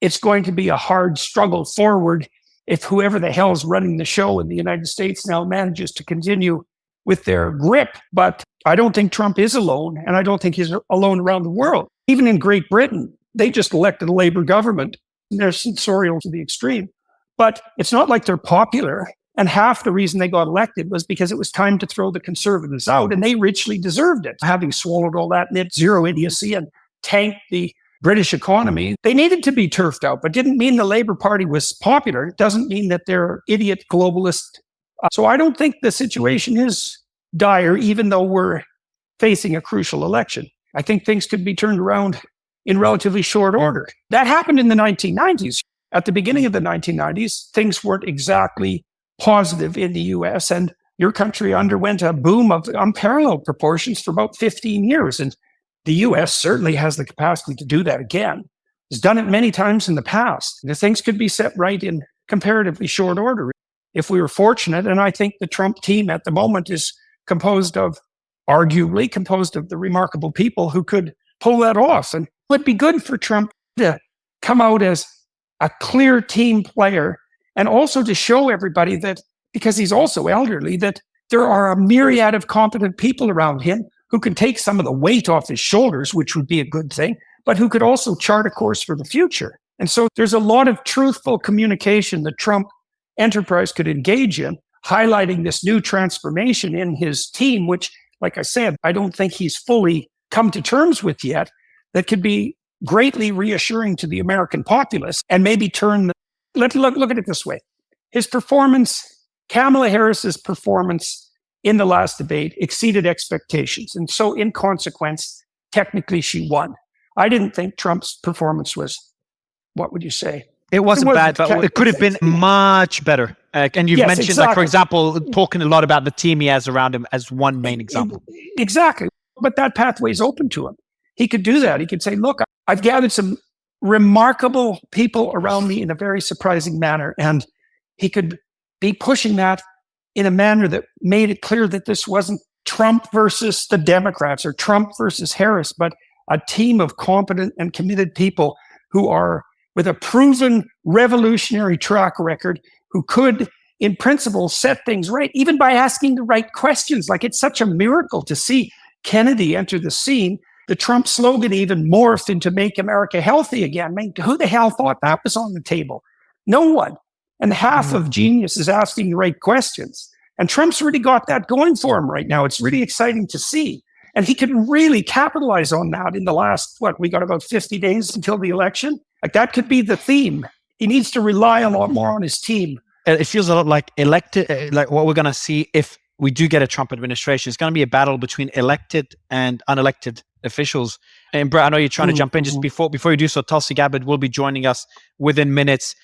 it's going to be a hard struggle forward if whoever the hell is running the show in the United States now manages to continue with their grip. But I don't think Trump is alone, and I don't think he's alone around the world. Even in Great Britain, they just elected a Labour government, and they're censorial to the extreme. But it's not like they're popular. And half the reason they got elected was because it was time to throw the Conservatives out, and they richly deserved it, having swallowed all that net zero idiocy and tanked the British economy. They needed to be turfed out, but didn't mean the Labour Party was popular. It doesn't mean that they're idiot globalist. So I don't think the situation is dire, even though we're facing a crucial election. I think things could be turned around in relatively short order. That happened in the 1990s. At the beginning of the 1990s, things weren't exactly positive in the US, and your country underwent a boom of unparalleled proportions for about 15 years. And the US certainly has the capacity to do that again. It's done it many times in the past. The things could be set right in comparatively short order if we were fortunate. And I think the Trump team at the moment is arguably composed of the remarkable people who could pull that off. And it would be good for Trump to come out as a clear team player, and also to show everybody that, because he's also elderly, that there are a myriad of competent people around him who can take some of the weight off his shoulders, which would be a good thing, but who could also chart a course for the future. And so there's a lot of truthful communication the Trump enterprise could engage in, highlighting this new transformation in his team, which, like I said, I don't think he's fully come to terms with yet, that could be greatly reassuring to the American populace and maybe turn look at it this way. His performance, Kamala Harris's performance in the last debate exceeded expectations. And so in consequence, technically she won. I didn't think Trump's performance was, what would you say? It wasn't bad, but it could have been much better. And you've mentioned, exactly, like, for example, talking a lot about the team he has around him as one main example. Exactly. But that pathway is open to him. He could do that. He could say, look, I've gathered some remarkable people around me in a very surprising manner. And he could be pushing that in a manner that made it clear that this wasn't Trump versus the Democrats or Trump versus Harris, but a team of competent and committed people who are with a proven revolutionary track record, who could, in principle, set things right, even by asking the right questions. Like, it's such a miracle to see Kennedy enter the scene. The Trump slogan even morphed into "Make America Healthy Again." I mean, who the hell thought that was on the table? No one. And half of genius is asking the right questions. And Trump's really got that going for him right now. It's really exciting to see. And he can really capitalize on that in the last, we got about 50 days until the election. Like, that could be the theme. He needs to rely a lot more on his team. It feels a lot like like what we're going to see if we do get a Trump administration. It's going to be a battle between elected and unelected officials. And Bret, I know you're trying to jump in. Just before you do so, Tulsi Gabbard will be joining us within minutes.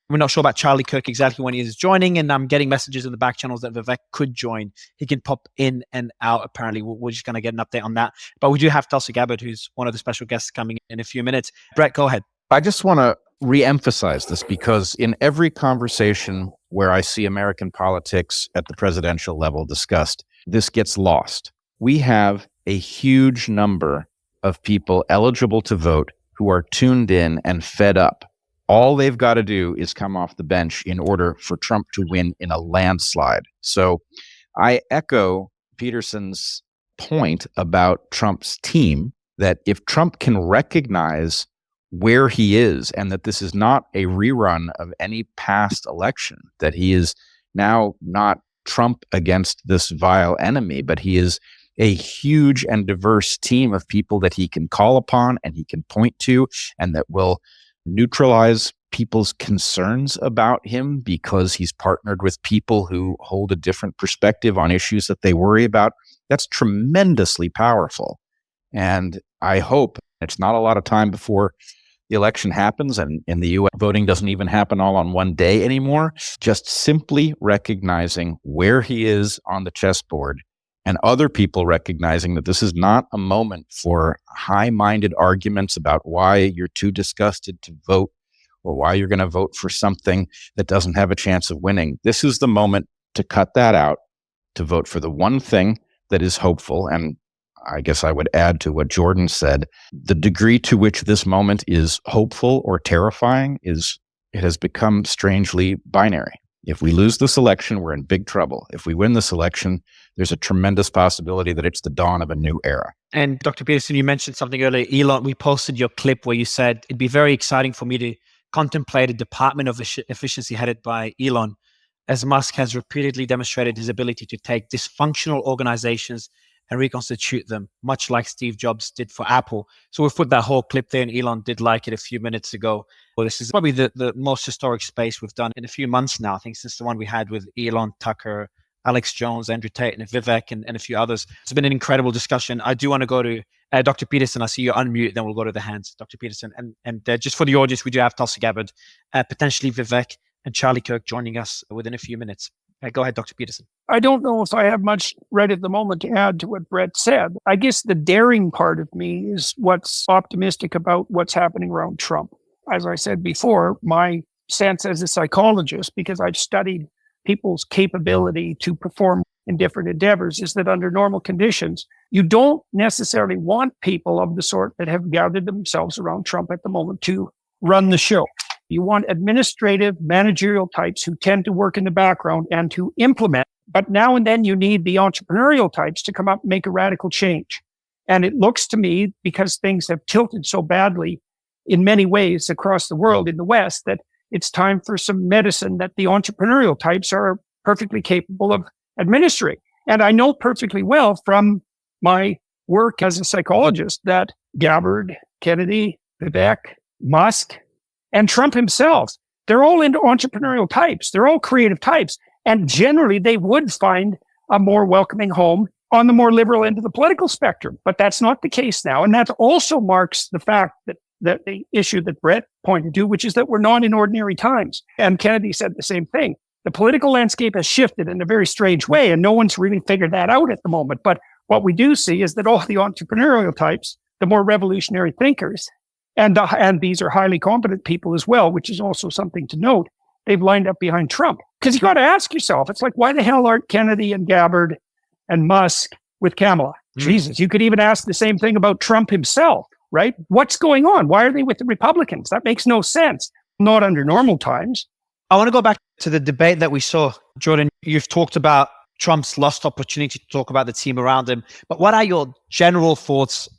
We're not sure about Charlie Kirk exactly when he is joining, and I'm getting messages in the back channels that Vivek could join. He can pop in and out, apparently. We're just going to get an update on that. But we do have Tulsi Gabbard, who's one of the special guests, coming in a few minutes. Bret, go ahead. I just want to re-emphasize this, because in every conversation where I see American politics at the presidential level discussed, this gets lost. We have a huge number of people eligible to vote who are tuned in and fed up. All they've got to do is come off the bench in order for Trump to win in a landslide. So I echo Peterson's point about Trump's team, that if Trump can recognize where he is and that this is not a rerun of any past election, that he is now not Trump against this vile enemy, but he is a huge and diverse team of people that he can call upon and he can point to, and that will neutralize people's concerns about him because he's partnered with people who hold a different perspective on issues that they worry about. That's tremendously powerful. And I hope it's not a lot of time before the election happens, and in the U.S., voting doesn't even happen all on one day anymore. Just simply recognizing where he is on the chessboard and other people recognizing that this is not a moment for high-minded arguments about why you're too disgusted to vote or why you're going to vote for something that doesn't have a chance of winning. This is the moment to cut that out, to vote for the one thing that is hopeful. And I guess I would add to what Jordan said, the degree to which this moment is hopeful or terrifying it has become strangely binary. If we lose this election, we're in big trouble. If we win this election, there's a tremendous possibility that it's the dawn of a new era. And Dr. Peterson, you mentioned something earlier. Elon, we posted your clip where you said it'd be very exciting for me to contemplate a department of efficiency headed by Elon, as Musk has repeatedly demonstrated his ability to take dysfunctional organizations and reconstitute them, much like Steve Jobs did for Apple. So we've put that whole clip there, and Elon did like it a few minutes ago. Well, this is probably the most historic space we've done in a few months now, I think, since the one we had with Elon, Tucker, Alex Jones, Andrew Tate, and Vivek, and a few others. It's been an incredible discussion. I do want to go to Dr. Peterson. I see you unmute, then we'll go to the hands. Dr. Peterson, and just for the audience, we do have Tulsi Gabbard, potentially Vivek, and Charlie Kirk joining us within a few minutes. Go ahead, Dr. Peterson. I don't know if I have much right at the moment to add to what Bret said. I guess the daring part of me is what's optimistic about what's happening around Trump. As I said before, my sense as a psychologist, because I've studied people's capability to perform in different endeavors, is that under normal conditions, you don't necessarily want people of the sort that have gathered themselves around Trump at the moment to run the show. You want administrative, managerial types who tend to work in the background and to implement. But now and then you need the entrepreneurial types to come up and make a radical change. And it looks to me, because things have tilted so badly in many ways across the world in the West, that it's time for some medicine that the entrepreneurial types are perfectly capable of administering. And I know perfectly well from my work as a psychologist that Gabbard, Kennedy, Vivek, Musk, and Trump himself, they're all into entrepreneurial types. They're all creative types. And generally, they would find a more welcoming home on the more liberal end of the political spectrum. But that's not the case now. And that also marks the fact that the issue that Bret pointed to, which is that we're not in ordinary times. And Kennedy said the same thing. The political landscape has shifted in a very strange way, and no one's really figured that out at the moment. But what we do see is that all the entrepreneurial types, the more revolutionary thinkers, and these are highly competent people as well, which is also something to note, they've lined up behind Trump. Because you got to ask yourself, it's like, why the hell aren't Kennedy and Gabbard and Musk with Kamala? Jesus, you could even ask the same thing about Trump himself, right? What's going on? Why are they with the Republicans? That makes no sense. Not under normal times. I want to go back to the debate that we saw. Jordan, you've talked about Trump's lost opportunity to talk about the team around him. But what are your general thoughts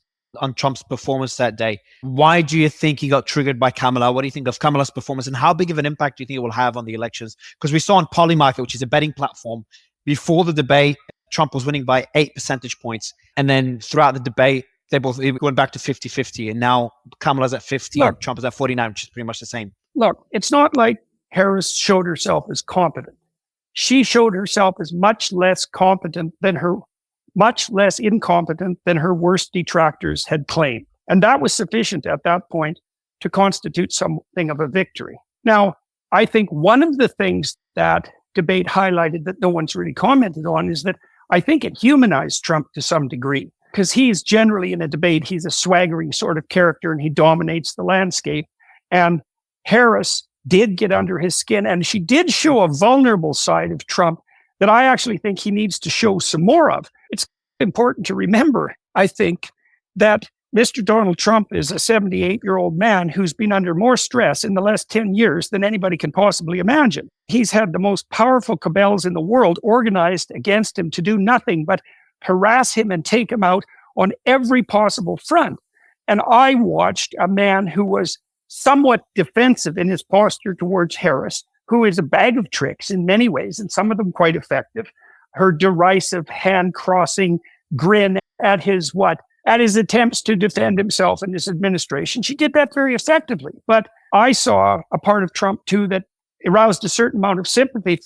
on Trump's performance that day? Why do you think he got triggered by Kamala? What do you think of Kamala's performance, and how big of an impact do you think it will have on the elections? Because we saw on Polymarket, which is a betting platform, before the debate, Trump was winning by 8 percentage points. And then throughout the debate, they both went back to 50-50. And now Kamala's at 50 and Trump is at 49, which is pretty much the same. Look, it's not like Harris showed herself as competent. She showed herself as much less incompetent than her worst detractors had claimed. And that was sufficient at that point to constitute something of a victory. Now, I think one of the things that debate highlighted that no one's really commented on is that I think it humanized Trump to some degree, because he's generally in a debate, he's a swaggering sort of character and he dominates the landscape. And Harris did get under his skin, and she did show a vulnerable side of Trump that I actually think he needs to show some more of. It's important to remember, I think, that Mr. Donald Trump is a 78-year-old man who's been under more stress in the last 10 years than anybody can possibly imagine. He's had the most powerful cabals in the world organized against him to do nothing but harass him and take him out on every possible front. And I watched a man who was somewhat defensive in his posture towards Harris, who is a bag of tricks in many ways, and some of them quite effective. Her derisive, hand-crossing grin at his attempts to defend himself and his administration. She did that very effectively. But I saw a part of Trump, too, that aroused a certain amount of sympathy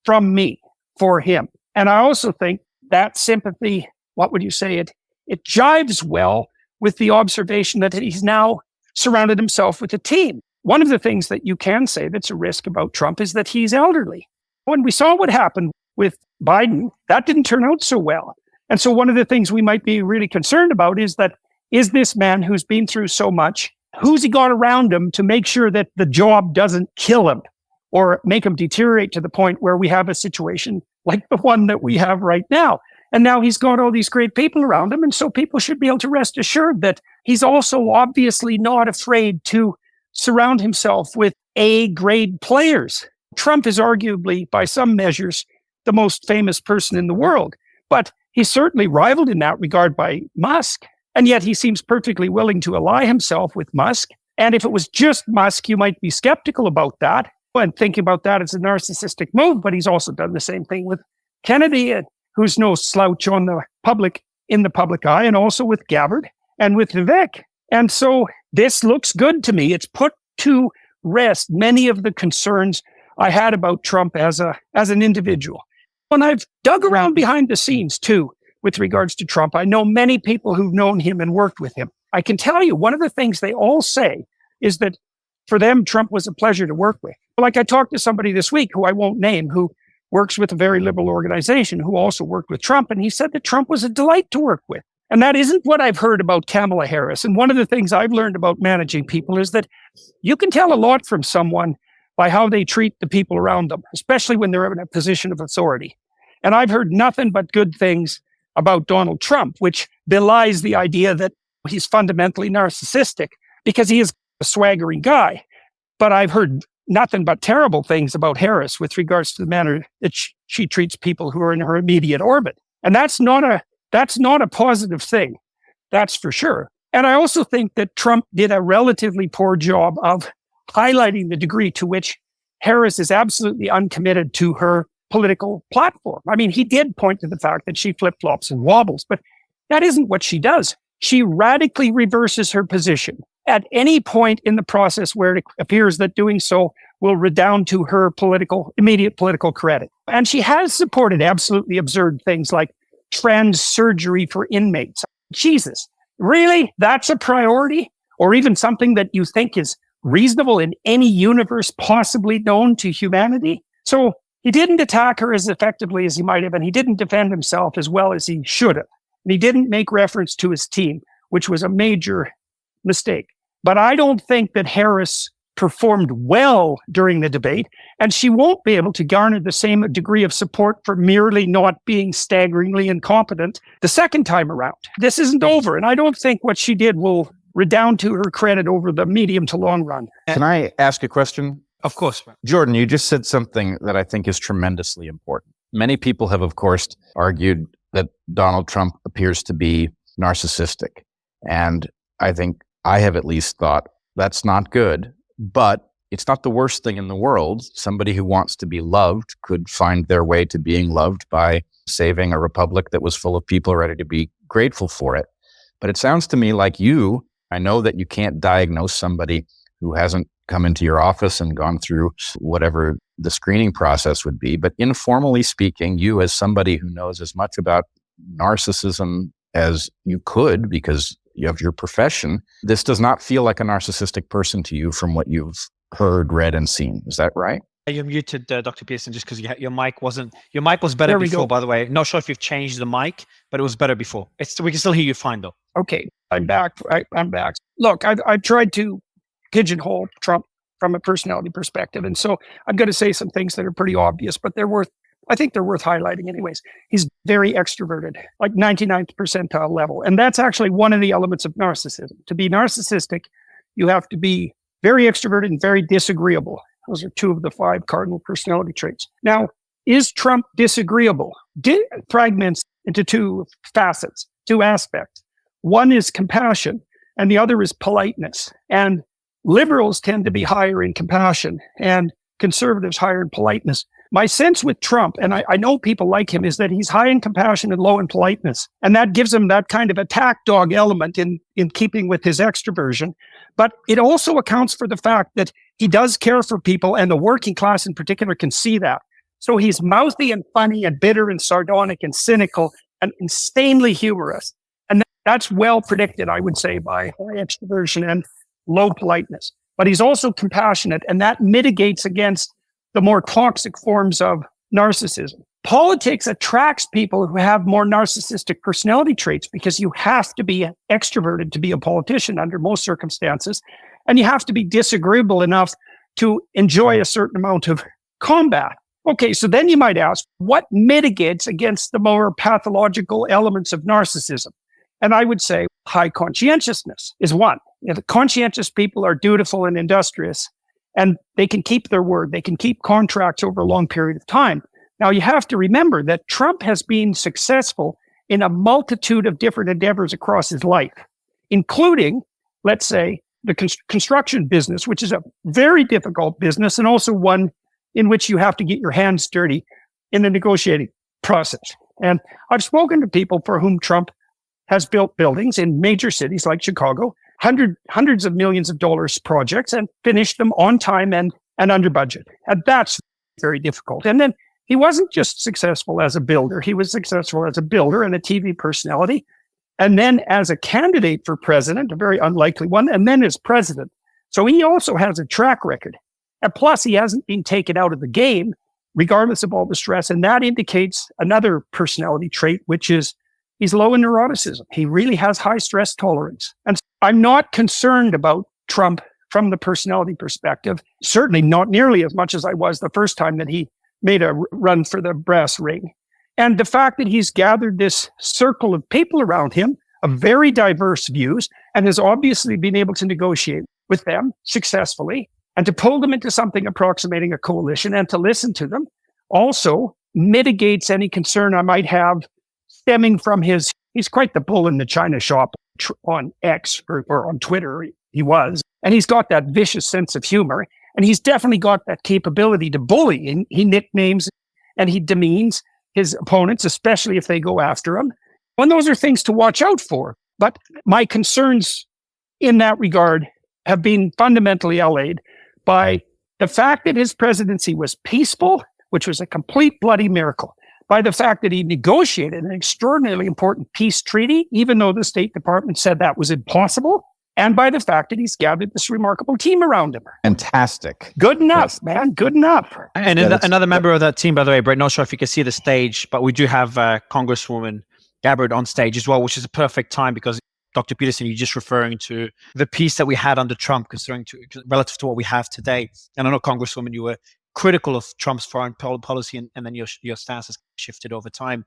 from me for him. And I also think that sympathy, what would you say, it jives well with the observation that he's now surrounded himself with a team. One of the things that you can say that's a risk about Trump is that he's elderly. When we saw what happened with Biden, that didn't turn out so well. And so one of the things we might be really concerned about is that, is this man who's been through so much, who's he got around him to make sure that the job doesn't kill him or make him deteriorate to the point where we have a situation like the one that we have right now? And now he's got all these great people around him. And so people should be able to rest assured that he's also obviously not afraid to surround himself with A-grade players. Trump is arguably, by some measures, the most famous person in the world, but he's certainly rivaled in that regard by Musk. And yet he seems perfectly willing to ally himself with Musk. And if it was just Musk, you might be skeptical about that and think about that as a narcissistic move. But he's also done the same thing with Kennedy, who's no slouch in the public eye, and also with Gabbard and with Vivek. And so this looks good to me. It's put to rest many of the concerns I had about Trump as an individual. And I've dug around behind the scenes too with regards to Trump. I know many people who've known him and worked with him. I can tell you one of the things they all say is that for them, Trump was a pleasure to work with. Like I talked to somebody this week who I won't name, who works with a very liberal organization, who also worked with Trump. And he said that Trump was a delight to work with. And that isn't what I've heard about Kamala Harris. And one of the things I've learned about managing people is that you can tell a lot from someone by how they treat the people around them, especially when they're in a position of authority. And I've heard nothing but good things about Donald Trump, which belies the idea that he's fundamentally narcissistic, because he is a swaggering guy. But I've heard nothing but terrible things about Harris with regards to the manner that she treats people who are in her immediate orbit. And that's not a positive thing. That's for sure. And I also think that Trump did a relatively poor job of highlighting the degree to which Harris is absolutely uncommitted to her political platform. I mean, he did point to the fact that she flip-flops and wobbles, but that isn't what she does. She radically reverses her position at any point in the process where it appears that doing so will redound to her immediate political credit. And she has supported absolutely absurd things like trans surgery for inmates. Jesus, really? That's a priority? Or even something that you think is reasonable in any universe possibly known to humanity? So he didn't attack her as effectively as he might have, and he didn't defend himself as well as he should have. And he didn't make reference to his team, which was a major mistake. But I don't think that Harris performed well during the debate, and she won't be able to garner the same degree of support for merely not being staggeringly incompetent the second time around. This isn't over, and I don't think what she did will redound to her credit over the medium to long run. Can I ask a question? Of course. Jordan, you just said something that I think is tremendously important. Many people have, of course, argued that Donald Trump appears to be narcissistic. And I think I have at least thought that's not good, but it's not the worst thing in the world. Somebody who wants to be loved could find their way to being loved by saving a republic that was full of people ready to be grateful for it. But it sounds to me like I know that you can't diagnose somebody who hasn't come into your office and gone through whatever the screening process would be. But informally speaking, you as somebody who knows as much about narcissism as you could because of your profession, this does not feel like a narcissistic person to you from what you've heard, read, and seen. Is that right? You're muted, Dr. Peterson, just because your mic was better before, by the way. Not sure if you've changed the mic, but it was better before. We can still hear you fine, though. Okay, I'm back. I'm back. Look, I've tried to pigeonhole Trump from a personality perspective. And so I'm going to say some things that are pretty obvious, but I think they're worth highlighting anyways. He's very extroverted, like 99th percentile level. And that's actually one of the elements of narcissism. To be narcissistic, you have to be very extroverted and very disagreeable. Those are two of the 5 cardinal personality traits. Now, is Trump disagreeable? Fragments into 2 facets, 2 aspects. One is compassion, and the other is politeness. And liberals tend to be higher in compassion and conservatives higher in politeness. My sense with Trump, and I know people like him, is that he's high in compassion and low in politeness. And that gives him that kind of attack dog element in keeping with his extroversion. But it also accounts for the fact that he does care for people, and the working class in particular can see that. So he's mouthy and funny and bitter and sardonic and cynical and insanely humorous. And that's well predicted, I would say, by high extroversion and low politeness. But he's also compassionate, and that mitigates against the more toxic forms of narcissism. Politics attracts people who have more narcissistic personality traits because you have to be extroverted to be a politician under most circumstances. And you have to be disagreeable enough to enjoy a certain amount of combat. Okay, so then you might ask, what mitigates against the more pathological elements of narcissism? And I would say high conscientiousness is one. The conscientious people are dutiful and industrious, and they can keep their word. They can keep contracts over a long period of time. Now, you have to remember that Trump has been successful in a multitude of different endeavors across his life, including, let's say, the construction business, which is a very difficult business and also one in which you have to get your hands dirty in the negotiating process. And I've spoken to people for whom Trump has built buildings in major cities like Chicago, hundreds of millions of dollars projects, and finished them on time and under budget. And that's very difficult. And then he wasn't just successful as a builder. He was successful as a builder and a TV personality. And then as a candidate for president, a very unlikely one, and then as president. So he also has a track record. And plus, he hasn't been taken out of the game, regardless of all the stress. And that indicates another personality trait, which is he's low in neuroticism. He really has high stress tolerance. And so I'm not concerned about Trump from the personality perspective, certainly not nearly as much as I was the first time that he made a run for the brass ring. And the fact that he's gathered this circle of people around him of very diverse views and has obviously been able to negotiate with them successfully and to pull them into something approximating a coalition and to listen to them also mitigates any concern I might have stemming from he's quite the bull in the china shop on X or on Twitter, he was. And he's got that vicious sense of humor. And he's definitely got that capability to bully. And he nicknames and he demeans his opponents, especially if they go after him. And those are things to watch out for. But my concerns in that regard have been fundamentally allayed by the fact that his presidency was peaceful, which was a complete bloody miracle, by the fact that he negotiated an extraordinarily important peace treaty, even though the State Department said that was impossible, and by the fact that he's gathered this remarkable team around him. Fantastic. Good enough, man. Good enough. And another member of that team, by the way, Bret, not sure if you can see the stage, but we do have Congresswoman Gabbard on stage as well, which is a perfect time because Dr. Peterson, you're just referring to the peace that we had under Trump, considering relative to what we have today. And I know, Congresswoman, you were critical of Trump's foreign policy, and then your stance has shifted over time.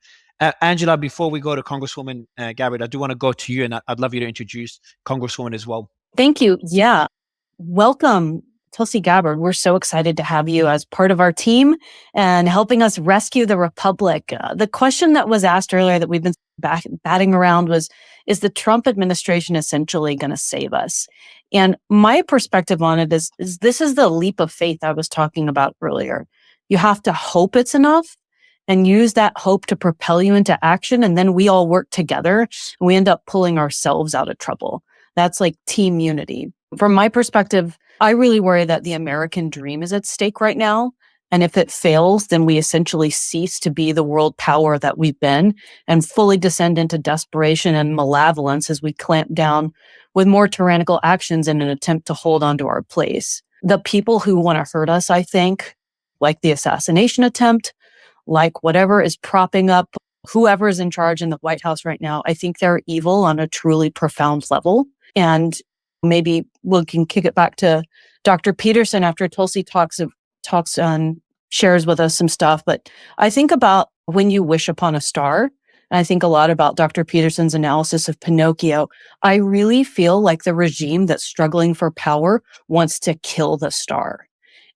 Angela, before we go to Congresswoman Gabbard, I do want to go to you, and I'd love you to introduce Congresswoman as well. Thank you. Yeah. Welcome, Tulsi Gabbard. We're so excited to have you as part of our team and helping us rescue the Republic. The question that was asked earlier that we've been batting around was, is the Trump administration essentially going to save us? And my perspective on it is this is the leap of faith I was talking about earlier. You have to hope it's enough and use that hope to propel you into action. And then we all work together and we end up pulling ourselves out of trouble. That's like team unity. From my perspective, I really worry that the American dream is at stake right now. And if it fails, then we essentially cease to be the world power that we've been and fully descend into desperation and malevolence as we clamp down with more tyrannical actions in an attempt to hold on to our place. The people who want to hurt us, I think, like the assassination attempt, like whatever is propping up whoever is in charge in the White House right now, I think they're evil on a truly profound level. And maybe we can kick it back to Dr. Peterson after Tulsi talks and shares with us some stuff. But I think about when you wish upon a star, and I think a lot about Dr. Peterson's analysis of Pinocchio. I really feel like the regime that's struggling for power wants to kill the star.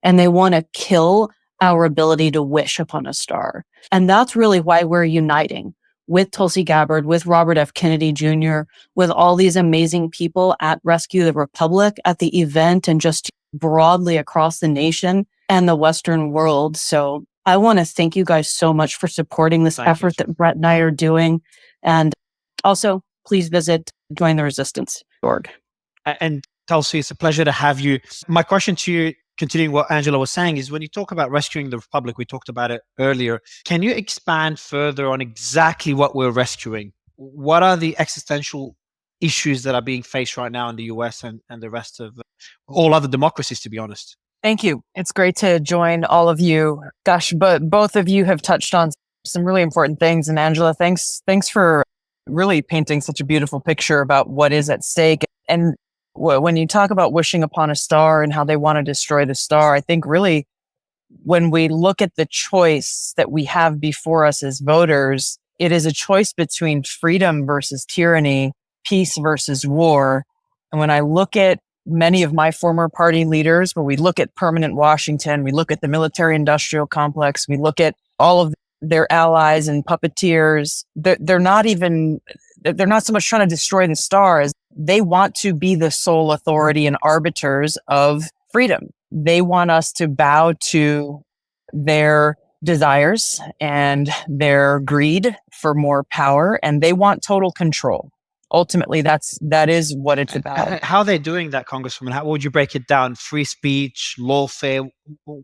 And they want to kill our ability to wish upon a star. And that's really why we're uniting with Tulsi Gabbard, with Robert F. Kennedy Jr., with all these amazing people at Rescue the Republic, at the event, and just broadly across the nation and the Western world. So I want to thank you guys so much for supporting this effort that Bret and I are doing. And also, please visit jointheresistance.org. And Tulsi, it's a pleasure to have you. My question to you, continuing what Angela was saying, is when you talk about rescuing the Republic, we talked about it earlier. Can you expand further on exactly what we're rescuing? What are the existential issues that are being faced right now in the US and the rest of all other democracies, to be honest? Thank you. It's great to join all of you. Gosh, but both of you have touched on some really important things. And Angela, thanks for really painting such a beautiful picture about what is at stake. And when you talk about wishing upon a star and how they want to destroy the star, I think really when we look at the choice that we have before us as voters, it is a choice between freedom versus tyranny, peace versus war. And when I look at many of my former party leaders, where we look at permanent Washington, we look at the military industrial complex, we look at all of their allies and puppeteers, they're not so much trying to destroy the star as they want to be the sole authority and arbiters of freedom. They want us to bow to their desires and their greed for more power, and they want total control. Ultimately, that is what it's about. How are they doing that, Congresswoman? How would you break it down? Free speech, lawfare?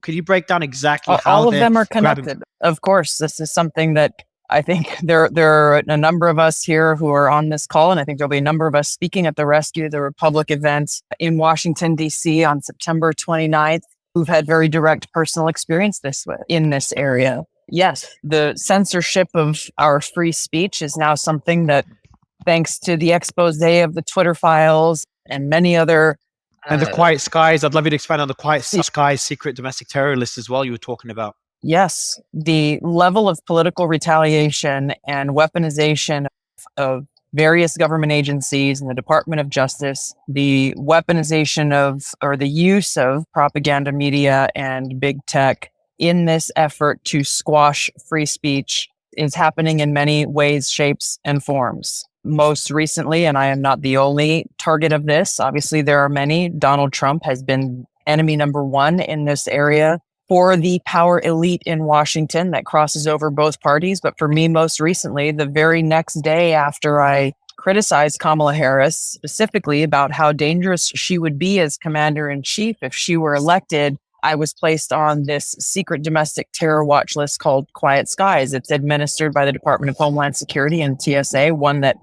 Could you break down exactly how all of them are connected? Of course, this is something that I think there are a number of us here who are on this call, and I think there'll be a number of us speaking at the Rescue the Republic event in Washington, D.C. on September 29th, who've had very direct personal experience in this area. Yes, the censorship of our free speech is now something that, thanks to the expose of the Twitter files and many other... And the Quiet Skies, I'd love you to expand on the Quiet Skies secret domestic terror list as well you were talking about. Yes, the level of political retaliation and weaponization of various government agencies and the Department of Justice, the weaponization of or the use of propaganda media and big tech in this effort to squash free speech is happening in many ways, shapes, and forms. Most recently, and I am not the only target of this, obviously there are many, Donald Trump has been enemy number one in this area for the power elite in Washington that crosses over both parties. But for me, most recently, the very next day after I criticized Kamala Harris specifically about how dangerous she would be as commander-in-chief if she were elected, I was placed on this secret domestic terror watch list called Quiet Skies. It's administered by the Department of Homeland Security and TSA, one that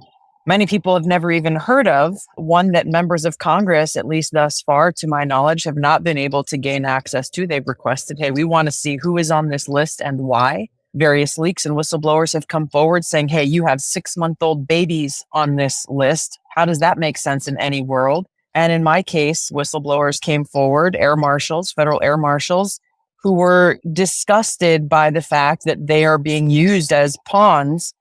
many people have never even heard of, one that members of Congress, at least thus far, to my knowledge, have not been able to gain access to. They've requested, hey, we want to see who is on this list and why. Various leaks and whistleblowers have come forward saying, hey, you have 6-month-old babies on this list. How does that make sense in any world? And in my case, whistleblowers came forward, air marshals, federal air marshals, who were disgusted by the fact that they are being used as pawns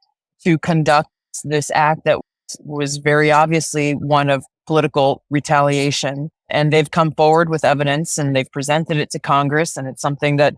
to conduct this act that was very obviously one of political retaliation. And they've come forward with evidence and they've presented it to Congress. And it's something that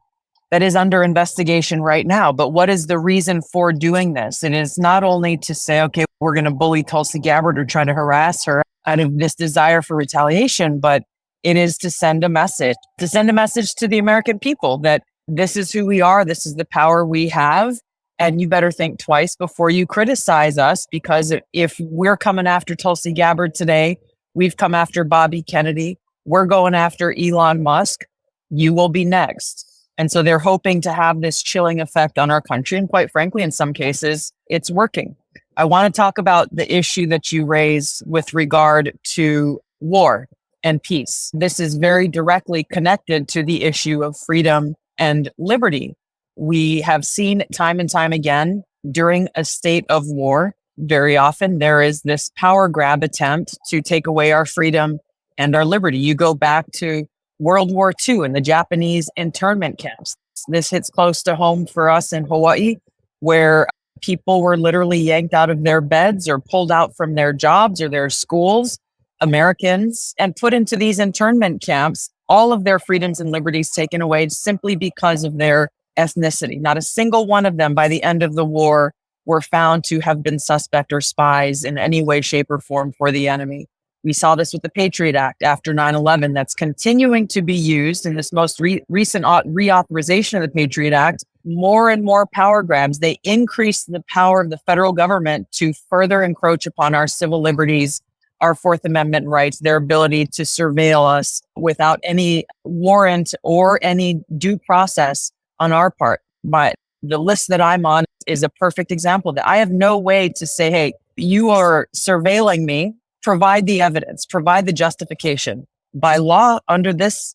is under investigation right now. But what is the reason for doing this? And it's not only to say, okay, we're going to bully Tulsi Gabbard or try to harass her out of this desire for retaliation, but it is to send a message to the American people that this is who we are. This is the power we have. And you better think twice before you criticize us, because if we're coming after Tulsi Gabbard today, we've come after Bobby Kennedy, we're going after Elon Musk, you will be next. And so they're hoping to have this chilling effect on our country. And quite frankly, in some cases, it's working. I want to talk about the issue that you raise with regard to war and peace. This is very directly connected to the issue of freedom and liberty. We have seen time and time again during a state of war, very often there is this power grab attempt to take away our freedom and our liberty. You go back to World War II and the Japanese internment camps. This hits close to home for us in Hawaii, where people were literally yanked out of their beds or pulled out from their jobs or their schools, Americans, and put into these internment camps, all of their freedoms and liberties taken away simply because of their ethnicity. Not a single one of them by the end of the war were found to have been suspect or spies in any way, shape, or form for the enemy. We saw this with the Patriot Act after 9/11 that's continuing to be used in this most recent reauthorization of the Patriot Act. More and more power grabs. They increase the power of the federal government to further encroach upon our civil liberties, our Fourth Amendment rights, their ability to surveil us without any warrant or any due process on our part. But the list that I'm on is a perfect example that I have no way to say, hey, you are surveilling me, provide the evidence, provide the justification. By law, under this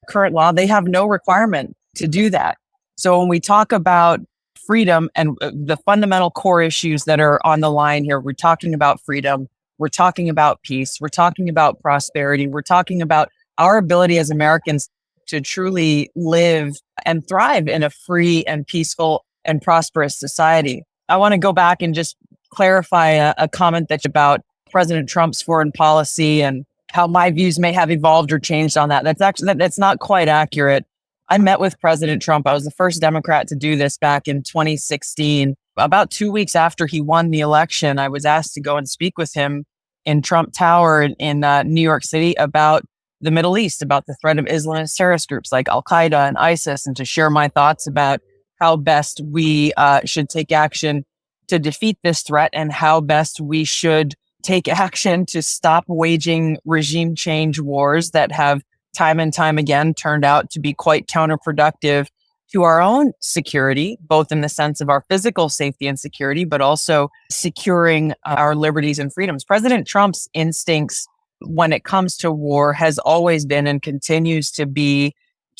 current law, they have no requirement to do that. So when we talk about freedom and the fundamental core issues that are on the line here. We're talking about freedom. We're talking about peace. We're talking about prosperity. We're talking about our ability as Americans to truly live and thrive in a free and peaceful and prosperous society. I want to go back and just clarify a comment that's about President Trump's foreign policy and how my views may have evolved or changed on that. That's not quite accurate. I met with President Trump. I was the first Democrat to do this back in 2016. About 2 weeks after he won the election, I was asked to go and speak with him in Trump Tower in New York City about the Middle East, about the threat of Islamist terrorist groups like Al-Qaeda and ISIS, and to share my thoughts about how best we should take action to defeat this threat and how best we should take action to stop waging regime change wars that have time and time again turned out to be quite counterproductive to our own security, both in the sense of our physical safety and security, but also securing our liberties and freedoms. President Trump's instincts when it comes to war has always been and continues to be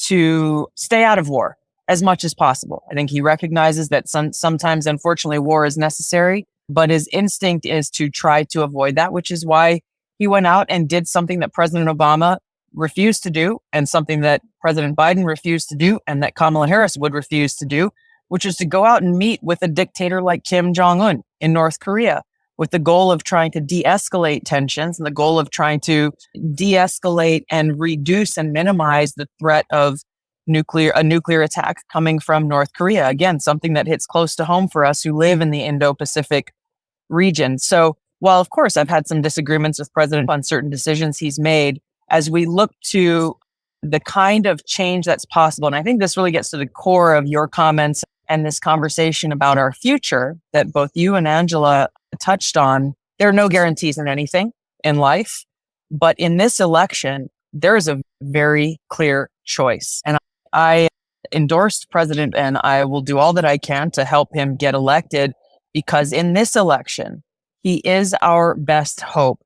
to stay out of war as much as possible. I think he recognizes that sometimes, unfortunately, war is necessary, but his instinct is to try to avoid that, which is why he went out and did something that President Obama refused to do and something that President Biden refused to do and that Kamala Harris would refuse to do, which is to go out and meet with a dictator like Kim Jong-un in North Korea with the goal of trying to de-escalate tensions and the goal of trying to de-escalate and reduce and minimize the threat of a nuclear attack coming from North Korea. Again, something that hits close to home for us who live in the Indo-Pacific region. So while, of course, I've had some disagreements with President on certain decisions he's made, as we look to the kind of change that's possible, and I think this really gets to the core of your comments and this conversation about our future that both you and Angela touched on, there are no guarantees in anything in life. But in this election, there is a very clear choice. And I endorsed President, and I will do all that I can to help him get elected, because in this election, he is our best hope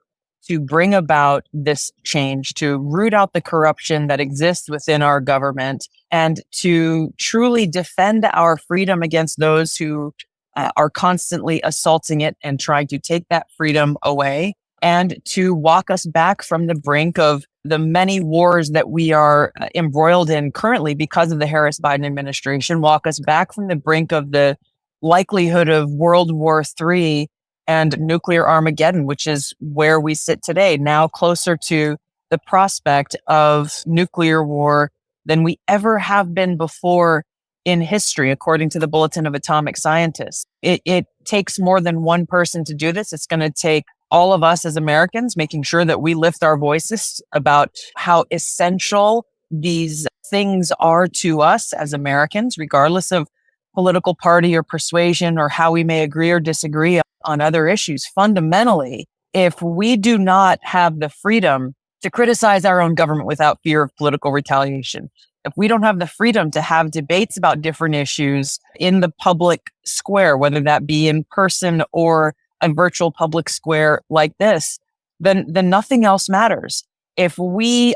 to bring about this change, to root out the corruption that exists within our government, and to truly defend our freedom against those who are constantly assaulting it and trying to take that freedom away, and to walk us back from the brink of the many wars that we are embroiled in currently because of the Harris-Biden administration, walk us back from the brink of the likelihood of World War III and nuclear Armageddon, which is where we sit today, now closer to the prospect of nuclear war than we ever have been before in history, according to the Bulletin of Atomic Scientists. It takes more than one person to do this. It's going to take all of us as Americans making sure that we lift our voices about how essential these things are to us as Americans, regardless of political party or persuasion or how we may agree or disagree on other issues. Fundamentally, if we do not have the freedom to criticize our own government without fear of political retaliation, if we don't have the freedom to have debates about different issues in the public square, whether that be in person or a virtual public square like this, then nothing else matters. If we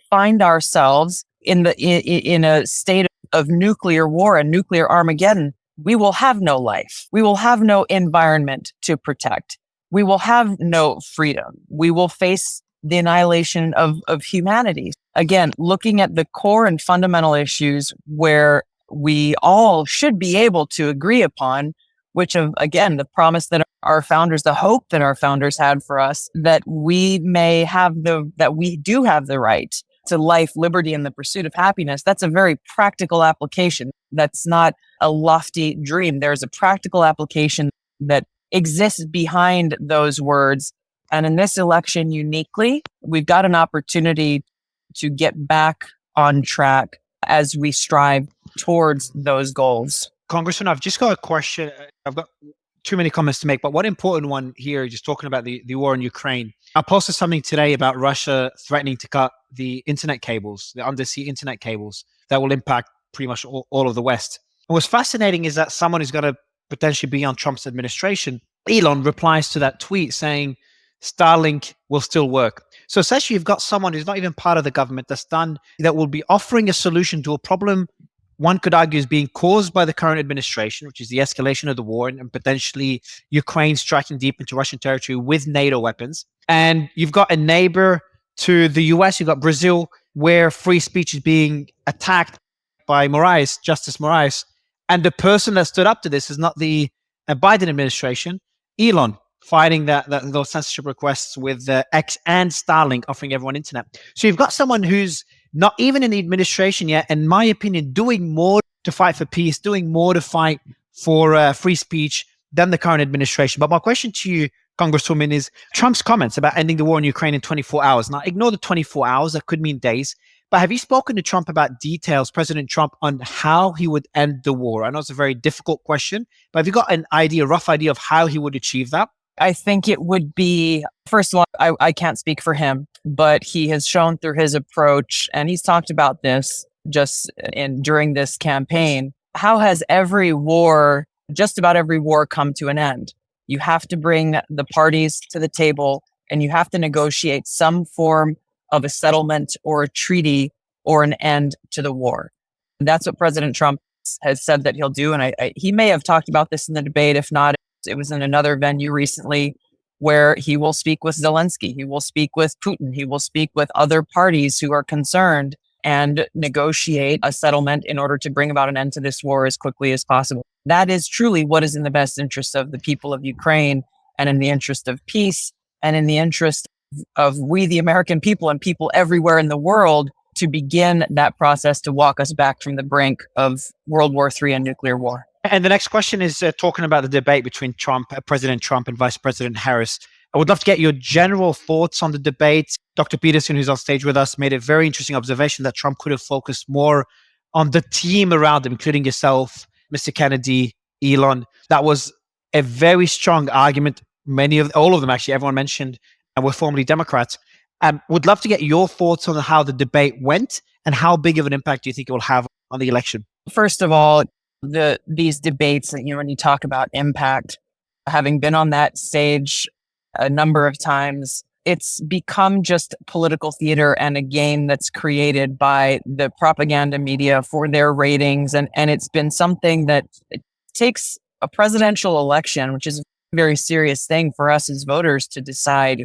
find ourselves in a state of nuclear war and nuclear Armageddon, we will have no life. We will have no environment to protect. We will have no freedom. We will face the annihilation of humanity. Again, looking at the core and fundamental issues where we all should be able to agree upon, which of, again, the promise that our founders, the hope that our founders had for us, that we do have the right to life, liberty, and the pursuit of happiness. That's a very practical application. That's not a lofty dream. There's a practical application that exists behind those words. And in this election, uniquely, we've got an opportunity to get back on track as we strive towards those goals. Congressman, I've just got a question. I've got too many comments to make, but one important one here, just talking about the war in Ukraine. I posted something today about Russia threatening to cut the internet cables, the undersea internet cables that will impact pretty much all of the West. And what's fascinating is that someone who's going to potentially be on Trump's administration, Elon, replies to that tweet saying Starlink will still work. So essentially, you've got someone who's not even part of the government that will be offering a solution to a problem one could argue is being caused by the current administration, which is the escalation of the war and potentially Ukraine striking deep into Russian territory with NATO weapons. And you've got a neighbor to the US, you've got Brazil, where free speech is being attacked by Justice Moraes. And the person that stood up to this is not the Biden administration, Elon, fighting those censorship requests with X and Starlink, offering everyone internet. So you've got someone who's not even in the administration yet, in my opinion, doing more to fight for peace, doing more to fight for free speech than the current administration. But my question to you, Congresswoman, is Trump's comments about ending the war in Ukraine in 24 hours. Now, ignore the 24 hours. That could mean days. But have you spoken to Trump about details, President Trump, on how he would end the war? I know it's a very difficult question, but have you got an idea, a rough idea of how he would achieve that? I think it would be, first of all, I can't speak for him, but he has shown through his approach, and he's talked about this during this campaign, how has just about every war come to an end? You have to bring the parties to the table and you have to negotiate some form of a settlement or a treaty or an end to the war. That's what President Trump has said that he'll do. And he may have talked about this in the debate. If not, it was in another venue recently where he will speak with Zelensky. He will speak with Putin. He will speak with other parties who are concerned and negotiate a settlement in order to bring about an end to this war as quickly as possible. That is truly what is in the best interest of the people of Ukraine and in the interest of peace and in the interest of we, the American people, and people everywhere in the world to begin that process to walk us back from the brink of World War III and nuclear war. And the next question is talking about the debate between President Trump and Vice President Harris. I would love to get your general thoughts on the debate. Dr. Peterson, who's on stage with us, made a very interesting observation that Trump could have focused more on the team around him, including yourself, Mr. Kennedy, Elon. That was a very strong argument. All of them, actually, everyone mentioned, and were formerly Democrats. Would love to get your thoughts on how the debate went and how big of an impact do you think it will have on the election? First of all, these debates, when you talk about impact, having been on that stage a number of times, it's become just political theater and a game that's created by the propaganda media for their ratings. And it's been something that it takes a presidential election, which is a very serious thing for us as voters to decide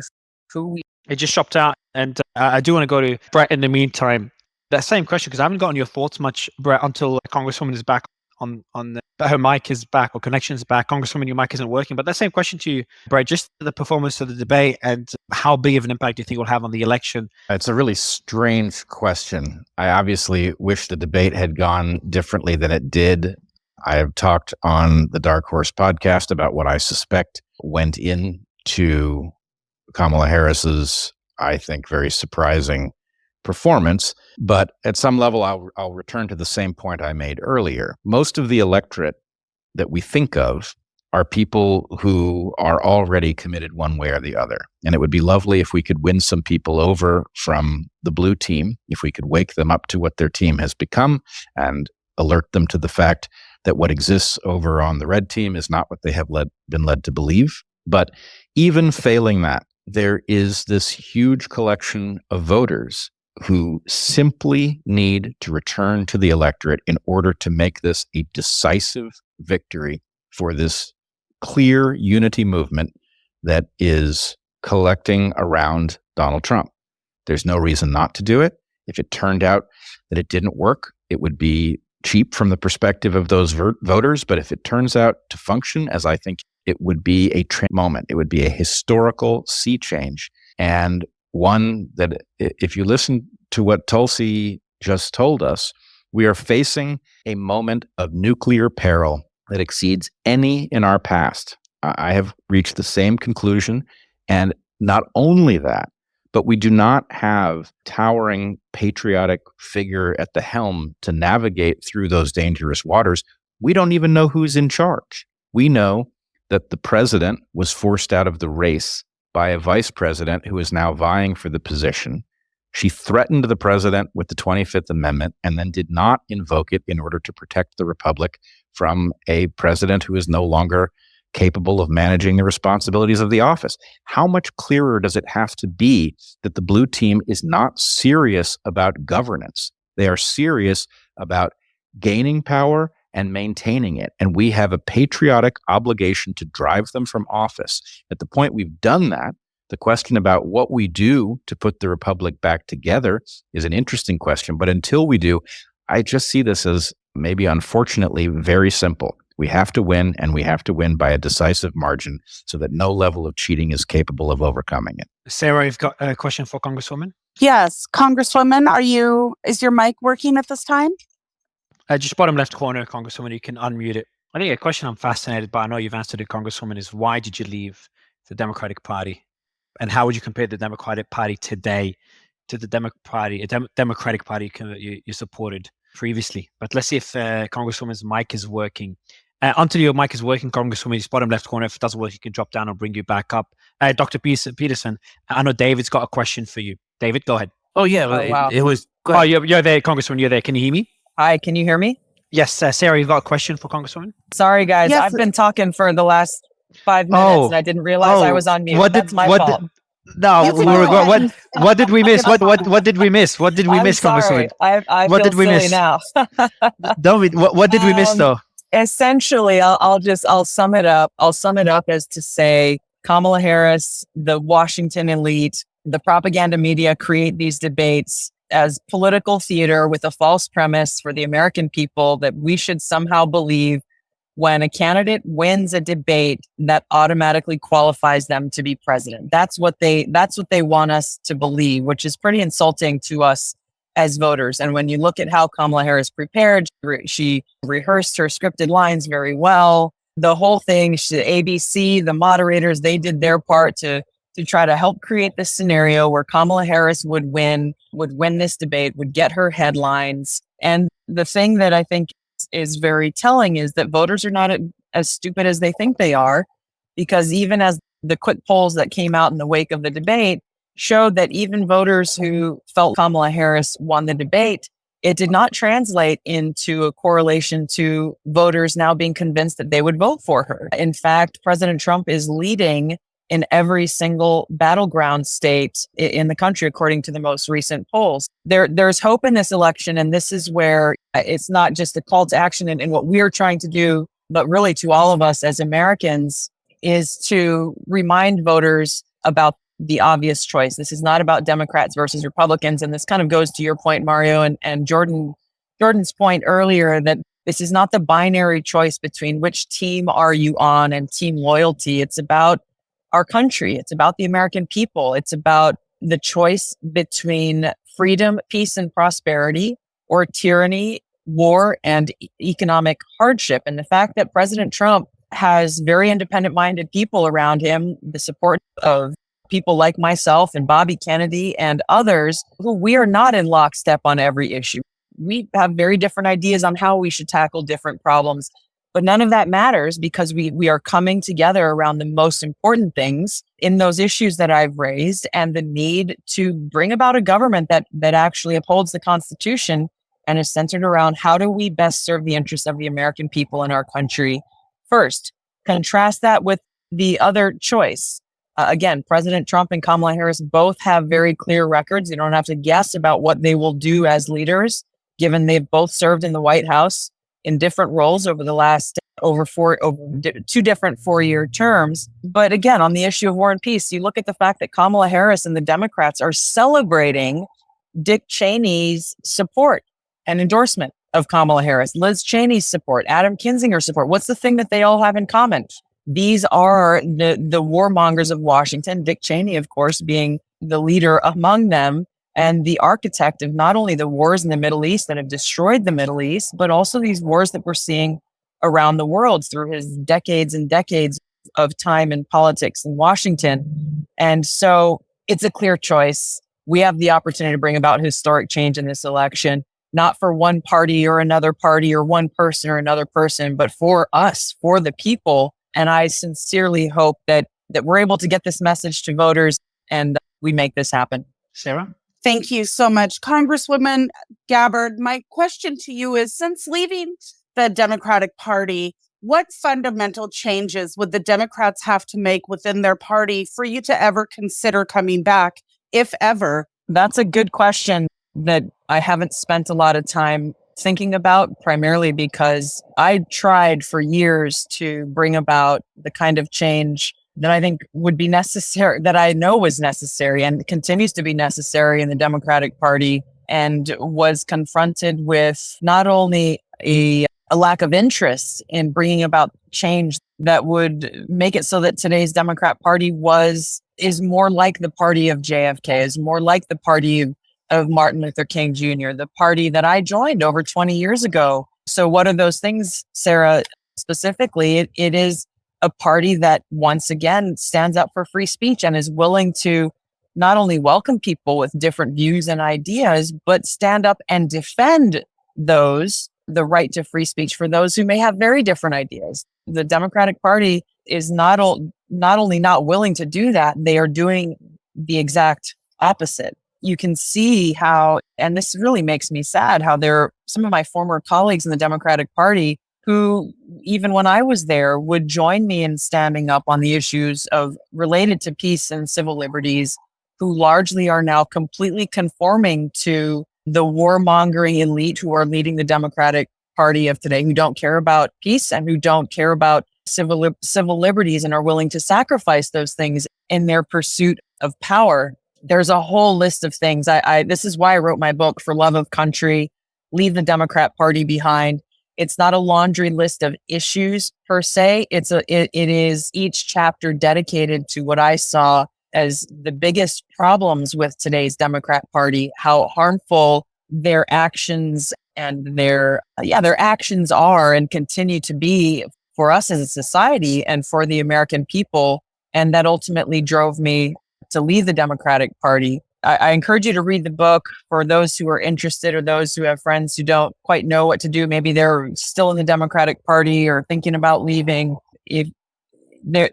who we. It just chopped out. And I do want to go to Bret in the meantime. That same question, because I haven't gotten your thoughts much, Bret, until Congresswoman is back her mic is back or connection is back. Congresswoman, your mic isn't working. But that same question to you, Bret, just the performance of the debate and how big of an impact do you think it will have on the election? It's a really strange question. I obviously wish the debate had gone differently than it did. I have talked on the Dark Horse podcast about what I suspect went into Kamala Harris's, I think, very surprising performance. But at some level, I'll return to the same point I made earlier. Most of the electorate that we think of are people who are already committed one way or the other. And it would be lovely if we could win some people over from the blue team, if we could wake them up to what their team has become and alert them to the fact that what exists over on the red team is not what they have been led to believe. But even failing that, there is this huge collection of voters who simply need to return to the electorate in order to make this a decisive victory for this clear unity movement that is collecting around Donald Trump. There's no reason not to do it. If it turned out that it didn't work, it would be cheap from the perspective of those voters. But if it turns out to function, as I think it would be a moment, it would be a historical sea change, and one that, if you listen to what Tulsi just told us, we are facing a moment of nuclear peril that exceeds any in our past. I have reached the same conclusion. And not only that, but we do not have towering patriotic figure at the helm to navigate through those dangerous waters. We don't even know who's in charge. We know that the president was forced out of the race by a vice president who is now vying for the position. She threatened the president with the 25th Amendment and then did not invoke it in order to protect the republic from a president who is no longer capable of managing the responsibilities of the office. How much clearer does it have to be that the blue team is not serious about governance? They are serious about gaining power and maintaining it. And we have a patriotic obligation to drive them from office. At the point we've done that, the question about what we do to put the republic back together is an interesting question. But until we do, I just see this as maybe unfortunately very simple. We have to win, and we have to win by a decisive margin so that no level of cheating is capable of overcoming it. Sarah, you've got a question for Congresswoman? Yes, Congresswoman, is your mic working at this time? Just bottom left corner, Congresswoman, you can unmute it. I think a question I'm fascinated by, I know you've answered it, Congresswoman, is why did you leave the Democratic Party? And how would you compare the Democratic Party today to the Democratic Party you supported previously? But let's see if Congresswoman's mic is working. Until your mic is working, Congresswoman, it's bottom left corner. If it doesn't work, you can drop down and bring you back up. Dr. Peterson, I know David's got a question for you. David, go ahead. Oh, yeah. wow. It was. Oh, you're there, Congresswoman. You're there. Can you hear me? Hi, can you hear me? Yes, Sarah, you've got a question for Congresswoman? Sorry, guys. Yes. I've been talking for the last 5 minutes and I didn't realize I was on mute. That's my fault. What did we miss? What did we miss? What did we miss, Congresswoman? I What feel did we silly miss? now. What did we miss though? Essentially, I'll sum it up. I'll sum it up as to say Kamala Harris, the Washington elite, the propaganda media create these debates as political theater with a false premise for the American people that we should somehow believe when a candidate wins a debate that automatically qualifies them to be president. That's what they want us to believe, which is pretty insulting to us as voters. And when you look at how Kamala Harris prepared, she rehearsed her scripted lines very well. The whole thing, ABC, the moderators, they did their part to try to help create this scenario where Kamala Harris would win this debate, would get her headlines. And the thing that I think is very telling is that voters are not as stupid as they think they are, because even as the quick polls that came out in the wake of the debate showed that even voters who felt Kamala Harris won the debate, it did not translate into a correlation to voters now being convinced that they would vote for her. In fact, President Trump is leading in every single battleground state in the country, according to the most recent polls. There's hope in this election, and this is where it's not just a call to action in what we're trying to do, but really to all of us as Americans, is to remind voters about the obvious choice. This is not about Democrats versus Republicans, and this kind of goes to your point, Mario, and Jordan's point earlier, that this is not the binary choice between which team are you on and team loyalty. It's about our country. It's about the American people. It's about the choice between freedom, peace, and prosperity, or tyranny, war, and economic hardship. And the fact that President Trump has very independent-minded people around him, the support of people like myself and Bobby Kennedy and others, who we are not in lockstep on every issue. We have very different ideas on how we should tackle different problems. But none of that matters because we are coming together around the most important things in those issues that I've raised, and the need to bring about a government that actually upholds the Constitution and is centered around how do we best serve the interests of the American people in our country first. Contrast that with the other choice. Again, President Trump and Kamala Harris both have very clear records. You don't have to guess about what they will do as leaders, given they've both served in the White House in different roles over the last over two different 4-year terms. But again, on the issue of war and peace, you look at the fact that Kamala Harris and the Democrats are celebrating Dick Cheney's support and endorsement of Kamala Harris, Liz Cheney's support, Adam Kinzinger's support. What's the thing that they all have in common? These are the warmongers of Washington, Dick Cheney, of course, being the leader among them, and the architect of not only the wars in the Middle East that have destroyed the Middle East, but also these wars that we're seeing around the world through his decades and decades of time in politics in Washington. And so it's a clear choice. We have the opportunity to bring about historic change in this election, not for one party or another party or one person or another person, but for us, for the people. And I sincerely hope that we're able to get this message to voters and we make this happen. Sarah? Thank you so much. Congresswoman Gabbard, my question to you is, since leaving the Democratic Party, what fundamental changes would the Democrats have to make within their party for you to ever consider coming back, if ever? That's a good question that I haven't spent a lot of time thinking about, primarily because I tried for years to bring about the kind of change that I think would be necessary, that I know was necessary and continues to be necessary in the Democratic Party, and was confronted with not only a lack of interest in bringing about change that would make it so that today's Democrat Party is more like the party of JFK, is more like the party of Martin Luther King Jr., the party that I joined over 20 years ago. So what are those things, Sarah? Specifically, it is a party that once again stands up for free speech and is willing to not only welcome people with different views and ideas, but stand up and defend the right to free speech for those who may have very different ideas. The Democratic Party is not only not willing to do that, they are doing the exact opposite. You can see how, and this really makes me sad, how there are some of my former colleagues in the Democratic Party who, even when I was there, would join me in standing up on the issues related to peace and civil liberties, who largely are now completely conforming to the warmongering elite who are leading the Democratic Party of today, who don't care about peace and who don't care about civil liberties and are willing to sacrifice those things in their pursuit of power. There's a whole list of things. This is why I wrote my book, For Love of Country, Leave the Democrat Party Behind. It's not a laundry list of issues per se. It is each chapter dedicated to what I saw as the biggest problems with today's Democrat Party, how harmful their actions and their actions are and continue to be for us as a society and for the American people. And that ultimately drove me to leave the Democratic Party. I encourage you to read the book for those who are interested or those who have friends who don't quite know what to do. Maybe they're still in the Democratic Party or thinking about leaving. If they're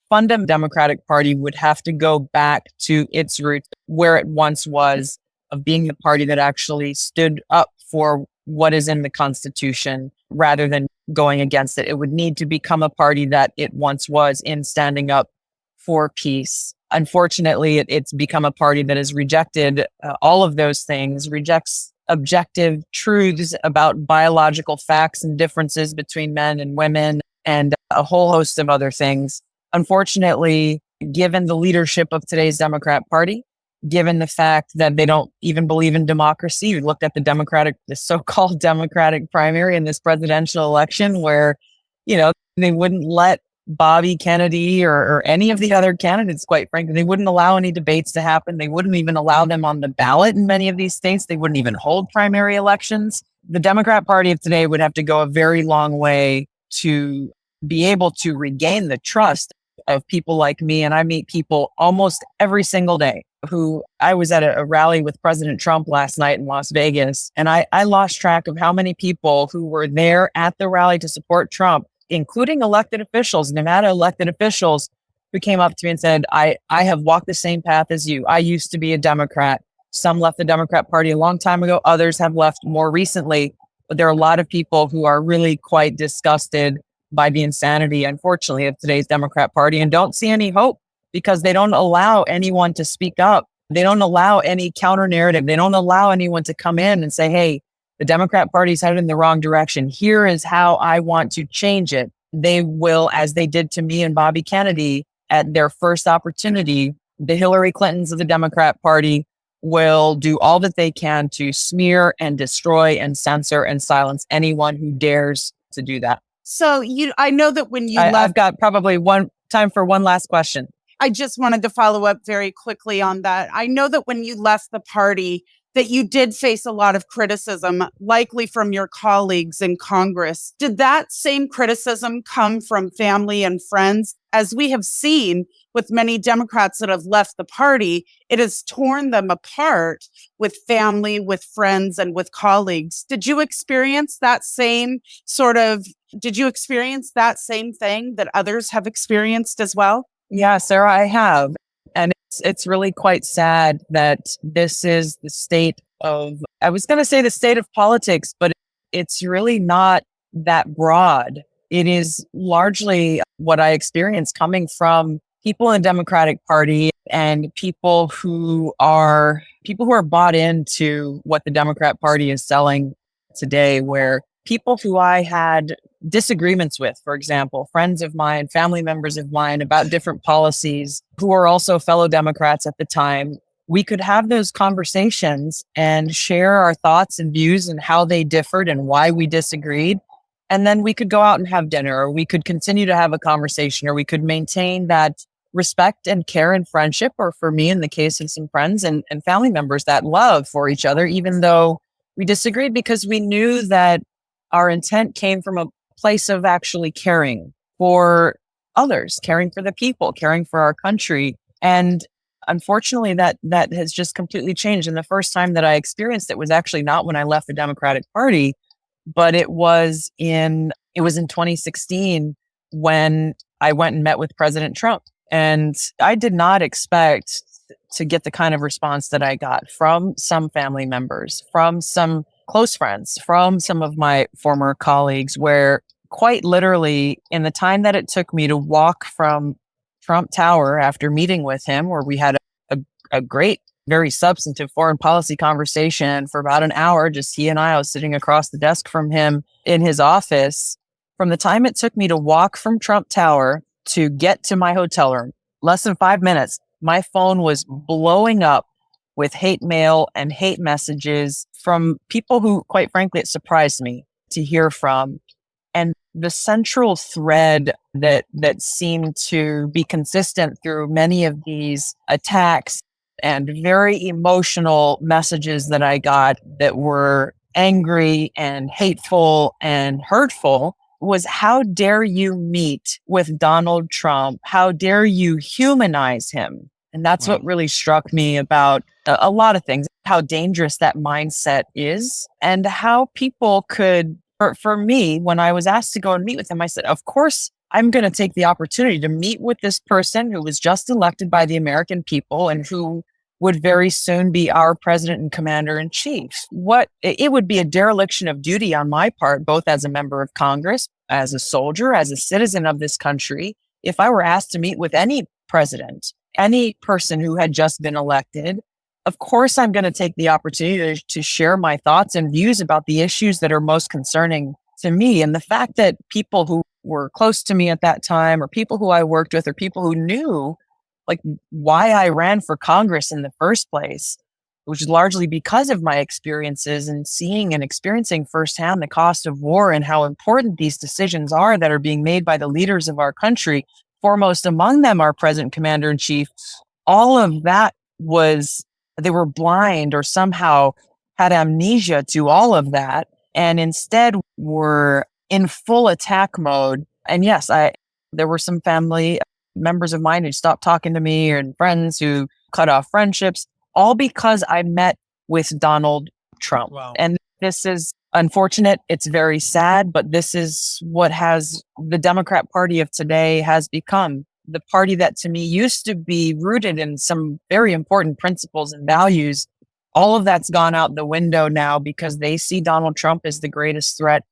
fundamental Democratic Party would have to go back to its roots, where it once was, of being the party that actually stood up for what is in the Constitution rather than going against it. It would need to become a party that it once was in standing up for peace. Unfortunately, it's become a party that has rejected all of those things, rejects objective truths about biological facts and differences between men and women, and a whole host of other things. Unfortunately, given the leadership of today's Democrat Party, given the fact that they don't even believe in democracy, we looked at the so-called Democratic primary in this presidential election where, they wouldn't let Bobby Kennedy or any of the other candidates, quite frankly, they wouldn't allow any debates to happen. They wouldn't even allow them on the ballot in many of these states. They wouldn't even hold primary elections. The Democrat Party of today would have to go a very long way to be able to regain the trust of people like me. And I meet people almost every single day I was at a rally with President Trump last night in Las Vegas, and I lost track of how many people who were there at the rally to support Trump, including elected officials, Nevada elected officials, who came up to me and said, I have walked the same path as you. I used to be a Democrat. Some left the Democrat Party a long time ago. Others have left more recently. But there are a lot of people who are really quite disgusted by the insanity, unfortunately, of today's Democrat Party and don't see any hope because they don't allow anyone to speak up. They don't allow any counter narrative. They don't allow anyone to come in and say, hey, the Democrat Party is headed in the wrong direction. Here is how I want to change it. They will, as they did to me and Bobby Kennedy at their first opportunity, the Hillary Clintons of the Democrat Party will do all that they can to smear and destroy and censor and silence anyone who dares to do that. So I know that when you left, I've got probably time for one last question. I just wanted to follow up very quickly on that. I know that when you left the party, that you did face a lot of criticism, likely from your colleagues in Congress. Did that same criticism come from family and friends? As we have seen with many Democrats that have left the party, it has torn them apart with family, with friends, and with colleagues. Did you experience that same thing that others have experienced as well? Yeah, Sarah, I have. And it's really quite sad that this is the state of, I was going to say the state of politics, but it's really not that broad. It is largely what I experienced coming from people in the Democratic Party and people who are bought into what the Democrat Party is selling today, where people who I had disagreements with, for example, friends of mine, family members of mine about different policies who are also fellow Democrats at the time, we could have those conversations and share our thoughts and views and how they differed and why we disagreed. And then we could go out and have dinner, or we could continue to have a conversation, or we could maintain that respect and care and friendship, or for me, in the case of some friends and family members, that love for each other, even though we disagreed, because we knew that our intent came from a place of actually caring for others, caring for the people, caring for our country. And unfortunately, that has just completely changed. And the first time that I experienced it was actually not when I left the Democratic Party, but it was in 2016 when I went and met with President Trump. And I did not expect to get the kind of response that I got from some family members, from some close friends, from some of my former colleagues, where quite literally, in the time that it took me to walk from Trump Tower after meeting with him, where we had a great, very substantive foreign policy conversation for about an hour, just he and I was sitting across the desk from him in his office. From the time it took me to walk from Trump Tower to get to my hotel room, less than 5 minutes, my phone was blowing up with hate mail and hate messages from people who, quite frankly, it surprised me to hear from. And the central thread that seemed to be consistent through many of these attacks and very emotional messages that I got that were angry and hateful and hurtful was, how dare you meet with Donald Trump? How dare you humanize him? And that's what really struck me about a lot of things, how dangerous that mindset is, and how people could, for me, when I was asked to go and meet with him, I said, of course, I'm going to take the opportunity to meet with this person who was just elected by the American people and who would very soon be our president and commander in chief. It would be a dereliction of duty on my part, both as a member of Congress, as a soldier, as a citizen of this country, if I were asked to meet with any president, any person who had just been elected. Of course, I'm going to take the opportunity to share my thoughts and views about the issues that are most concerning to me. And the fact that people who were close to me at that time, or people who I worked with, or people who knew like why I ran for Congress in the first place, which is largely because of my experiences and seeing and experiencing firsthand the cost of war and how important these decisions are that are being made by the leaders of our country, foremost among them our president, commander in chief. All of that they were blind or somehow had amnesia to all of that, and instead were in full attack mode. And yes, there were some family members of mine who stopped talking to me, and friends who cut off friendships, all because I met with Donald Trump. Wow. And this is unfortunate. It's very sad, but this is what the Democrat Party of today has become. The party that to me used to be rooted in some very important principles and values. All of that's gone out the window now because they see Donald Trump as the greatest threat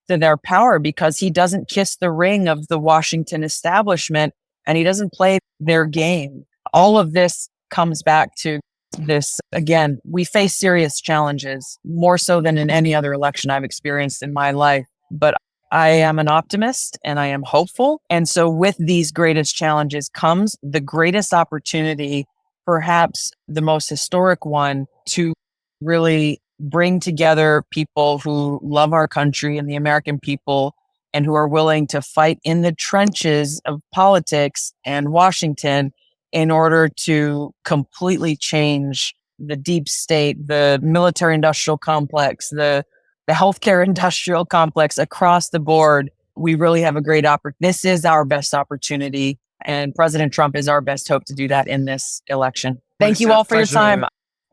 to their power, because he doesn't kiss the ring of the Washington establishment and he doesn't play their game. All of this comes back to this. Again, we face serious challenges, more so than in any other election I've experienced in my life. But I am an optimist and I am hopeful. And so with these greatest challenges comes the greatest opportunity, perhaps the most historic one, to really bring together people who love our country and the American people, and who are willing to fight in the trenches of politics and Washington in order to completely change the deep state, the military industrial complex, the healthcare industrial complex across the board. We really have a great opportunity. This is our best opportunity, and President Trump is our best hope to do that in this election. Thank you all for your time.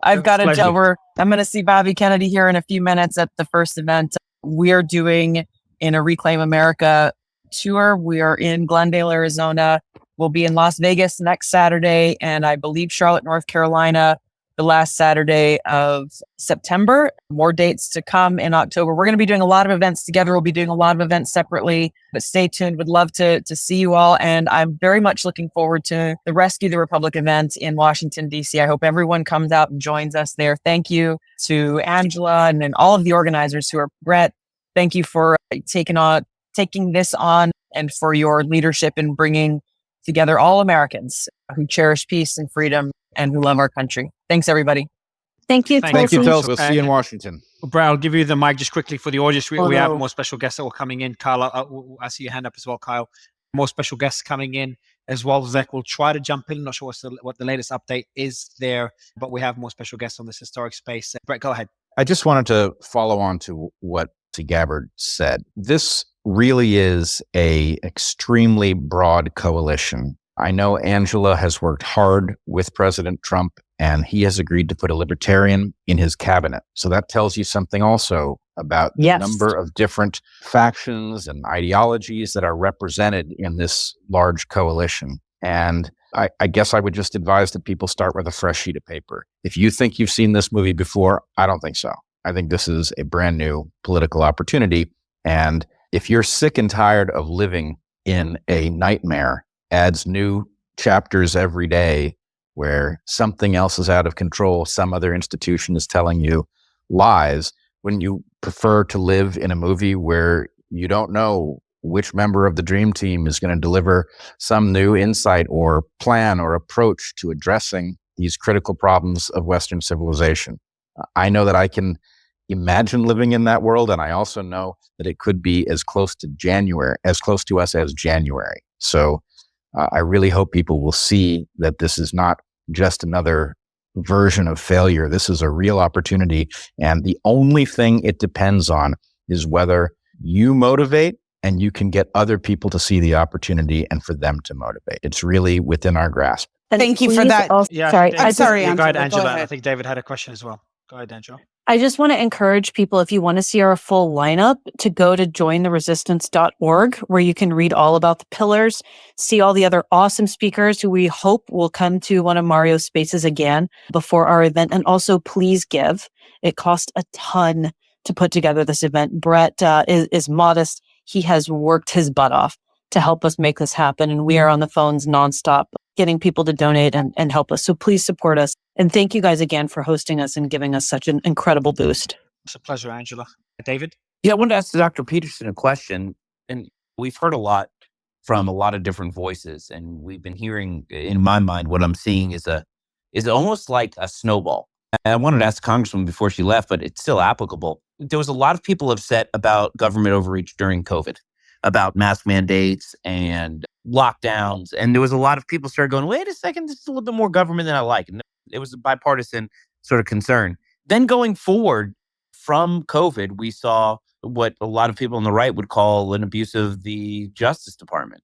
I've got to jump. I'm going to see Bobby Kennedy here in a few minutes at the first event we are doing in a Reclaim America tour. We are in Glendale, Arizona. We'll be in Las Vegas next Saturday, and I believe Charlotte, North Carolina the last Saturday of September. More dates to come in October. We're going to be doing a lot of events together. We'll be doing a lot of events separately, but stay tuned. Would love to see you all. And I'm very much looking forward to the Rescue the Republic event in Washington, D.C. I hope everyone comes out and joins us there. Thank you to Angela and all of the organizers who are Bret. Thank you for taking this on and for your leadership in bringing together all Americans who cherish peace and freedom and who love our country. Thanks, everybody. Thank you, Thank you, Tulsi. Tulsi. We'll see you in Washington. Brad, I'll give you the mic just quickly for the audience. We have Hello. more special guests that are coming in. Kyle, I see your hand up as well, Kyle. More special guests coming in as well. Zach will try to jump in. I'm not sure what the latest update is there, but we have more special guests on this historic space. Brett, go ahead. I just wanted to follow on to what Tulsi Gabbard said. This really is a extremely broad coalition. I know Angela has worked hard with President Trump, and he has agreed to put a libertarian in his cabinet. So that tells you something also about the number of different factions and ideologies that are represented in this large coalition. And I guess I would just advise that people start with a fresh sheet of paper. If you think you've seen this movie before, I don't think so. I think this is a brand new political opportunity. And if you're sick and tired of living in a nightmare, adds new chapters every day where something else is out of control, some other institution is telling you lies, wouldn't you prefer to live in a movie where you don't know which member of the dream team is going to deliver some new insight or plan or approach to addressing these critical problems of Western civilization? I know that I can imagine living in that world, and I also know that it could be as close to us as January. So I really hope people will see that this is not just another version of failure. This is a real opportunity. And the only thing it depends on is whether you motivate and you can get other people to see the opportunity and for them to motivate. It's really within our grasp. Thank you for that. Sorry. Sorry, Go ahead, Angela. Angela. I think David had a question as well. Go ahead, Angela. I just want to encourage people, if you want to see our full lineup, to go to jointheresistance.org, where you can read all about the pillars, see all the other awesome speakers who we hope will come to one of Mario's spaces again before our event. And also, please give. It cost a ton to put together this event. Bret is modest. He has worked his butt off to help us make this happen. And we are on the phones nonstop, getting people to donate and help us. So please support us. And thank you guys again for hosting us and giving us such an incredible boost. It's a pleasure, Angela. David? Yeah, I wanted to ask Dr. Peterson a question. And we've heard a lot from a lot of different voices. And we've been hearing, in my mind, what I'm seeing is almost like a snowball. And I wanted to ask Congresswoman before she left, but it's still applicable. There was a lot of people upset about government overreach during COVID, about mask mandates and lockdowns. And there was a lot of people started going, wait a second, this is a little bit more government than I like. And it was a bipartisan sort of concern. Then going forward from COVID, we saw what a lot of people on the right would call an abuse of the Justice Department.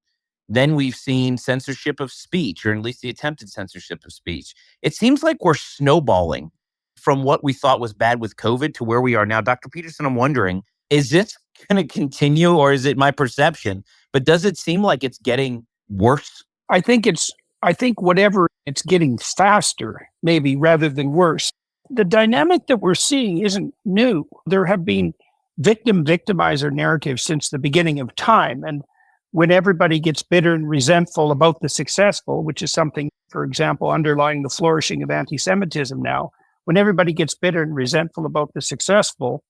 Then we've seen censorship of speech, or at least the attempted censorship of speech. It seems like we're snowballing from what we thought was bad with COVID to where we are now. Dr. Peterson, I'm wondering, is this going to continue, or is it my perception? But does it seem like it's getting worse? I think whatever, it's getting faster, maybe, rather than worse. The dynamic that we're seeing isn't new. There have been victimizer narratives since the beginning of time. And when everybody gets bitter and resentful about the successful, which is something, for example, underlying the flourishing of anti-Semitism now, when everybody gets bitter and resentful about the successful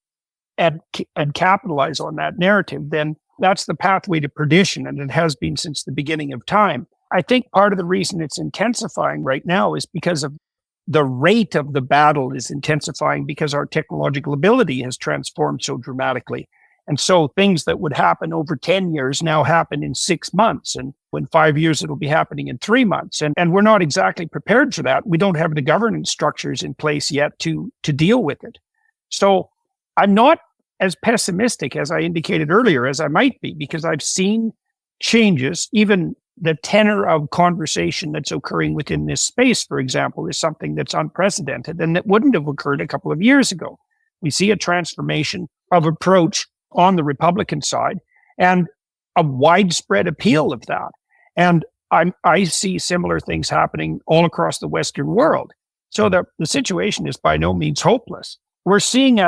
and capitalize on that narrative, then that's the pathway to perdition. And it has been since the beginning of time. I think part of the reason it's intensifying right now is because of the rate of the battle is intensifying because our technological ability has transformed so dramatically. And so things that would happen over 10 years now happen in 6 months. And in 5 years, it'll be happening in 3 months. And we're not exactly prepared for that. We don't have the governance structures in place yet to deal with it. So I'm not as pessimistic as I indicated earlier as I might be, because I've seen changes. Even the tenor of conversation that's occurring within this space, for example, is something that's unprecedented and that wouldn't have occurred a couple of years ago. We see a transformation of approach on the Republican side and a widespread appeal of that. And I see similar things happening all across the Western world. So the situation is by no means hopeless. We're seeing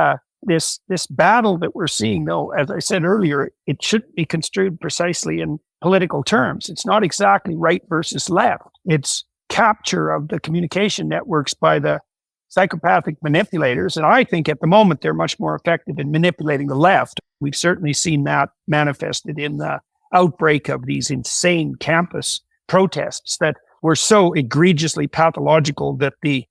this battle that we're seeing, though, as I said earlier, it shouldn't be construed precisely in political terms. It's not exactly right versus left. It's capture of the communication networks by the psychopathic manipulators. And I think at the moment, they're much more effective in manipulating the left. We've certainly seen that manifested in the outbreak of these insane campus protests that were so egregiously pathological that the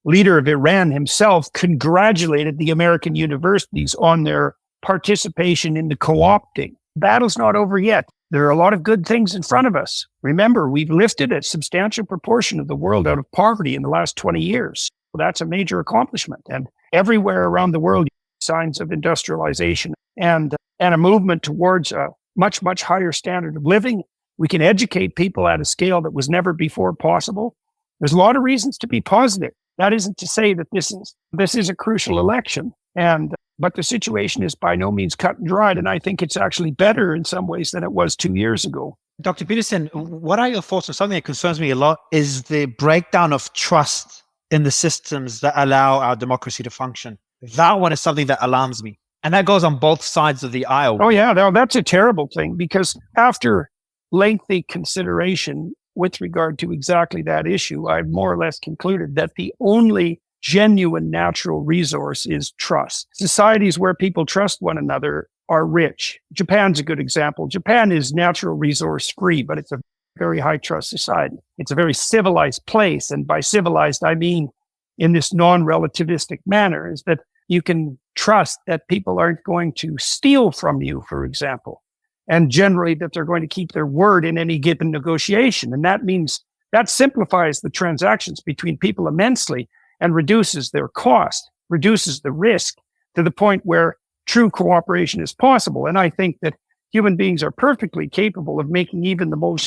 leader of Iran himself congratulated the American universities on their participation in the co-opting. Battle's not over yet. There are a lot of good things in front of us. Remember, we've lifted a substantial proportion of the world out of poverty in the last 20 years. Well, that's a major accomplishment. And everywhere around the world, signs of industrialization and a movement towards a much, much higher standard of living. We can educate people at a scale that was never before possible. There's a lot of reasons to be positive. That isn't to say that this is a crucial election, but the situation is by no means cut and dried, and I think it's actually better in some ways than it was 2 years ago. Dr. Peterson, what are your thoughts on something that concerns me a lot is the breakdown of trust in the systems that allow our democracy to function. That one is something that alarms me. And that goes on both sides of the aisle. Oh, yeah, no, that's a terrible thing, because after lengthy consideration with regard to exactly that issue, I've more or less concluded that the only genuine natural resource is trust. Societies where people trust one another are rich. Japan's a good example. Japan is natural resource free, but it's a very high trust society. It's a very civilized place. And by civilized, I mean in this non-relativistic manner, is that you can trust that people aren't going to steal from you, for example, and generally that they're going to keep their word in any given negotiation. And that means that simplifies the transactions between people immensely and reduces their cost, reduces the risk to the point where true cooperation is possible. And I think that human beings are perfectly capable of making even the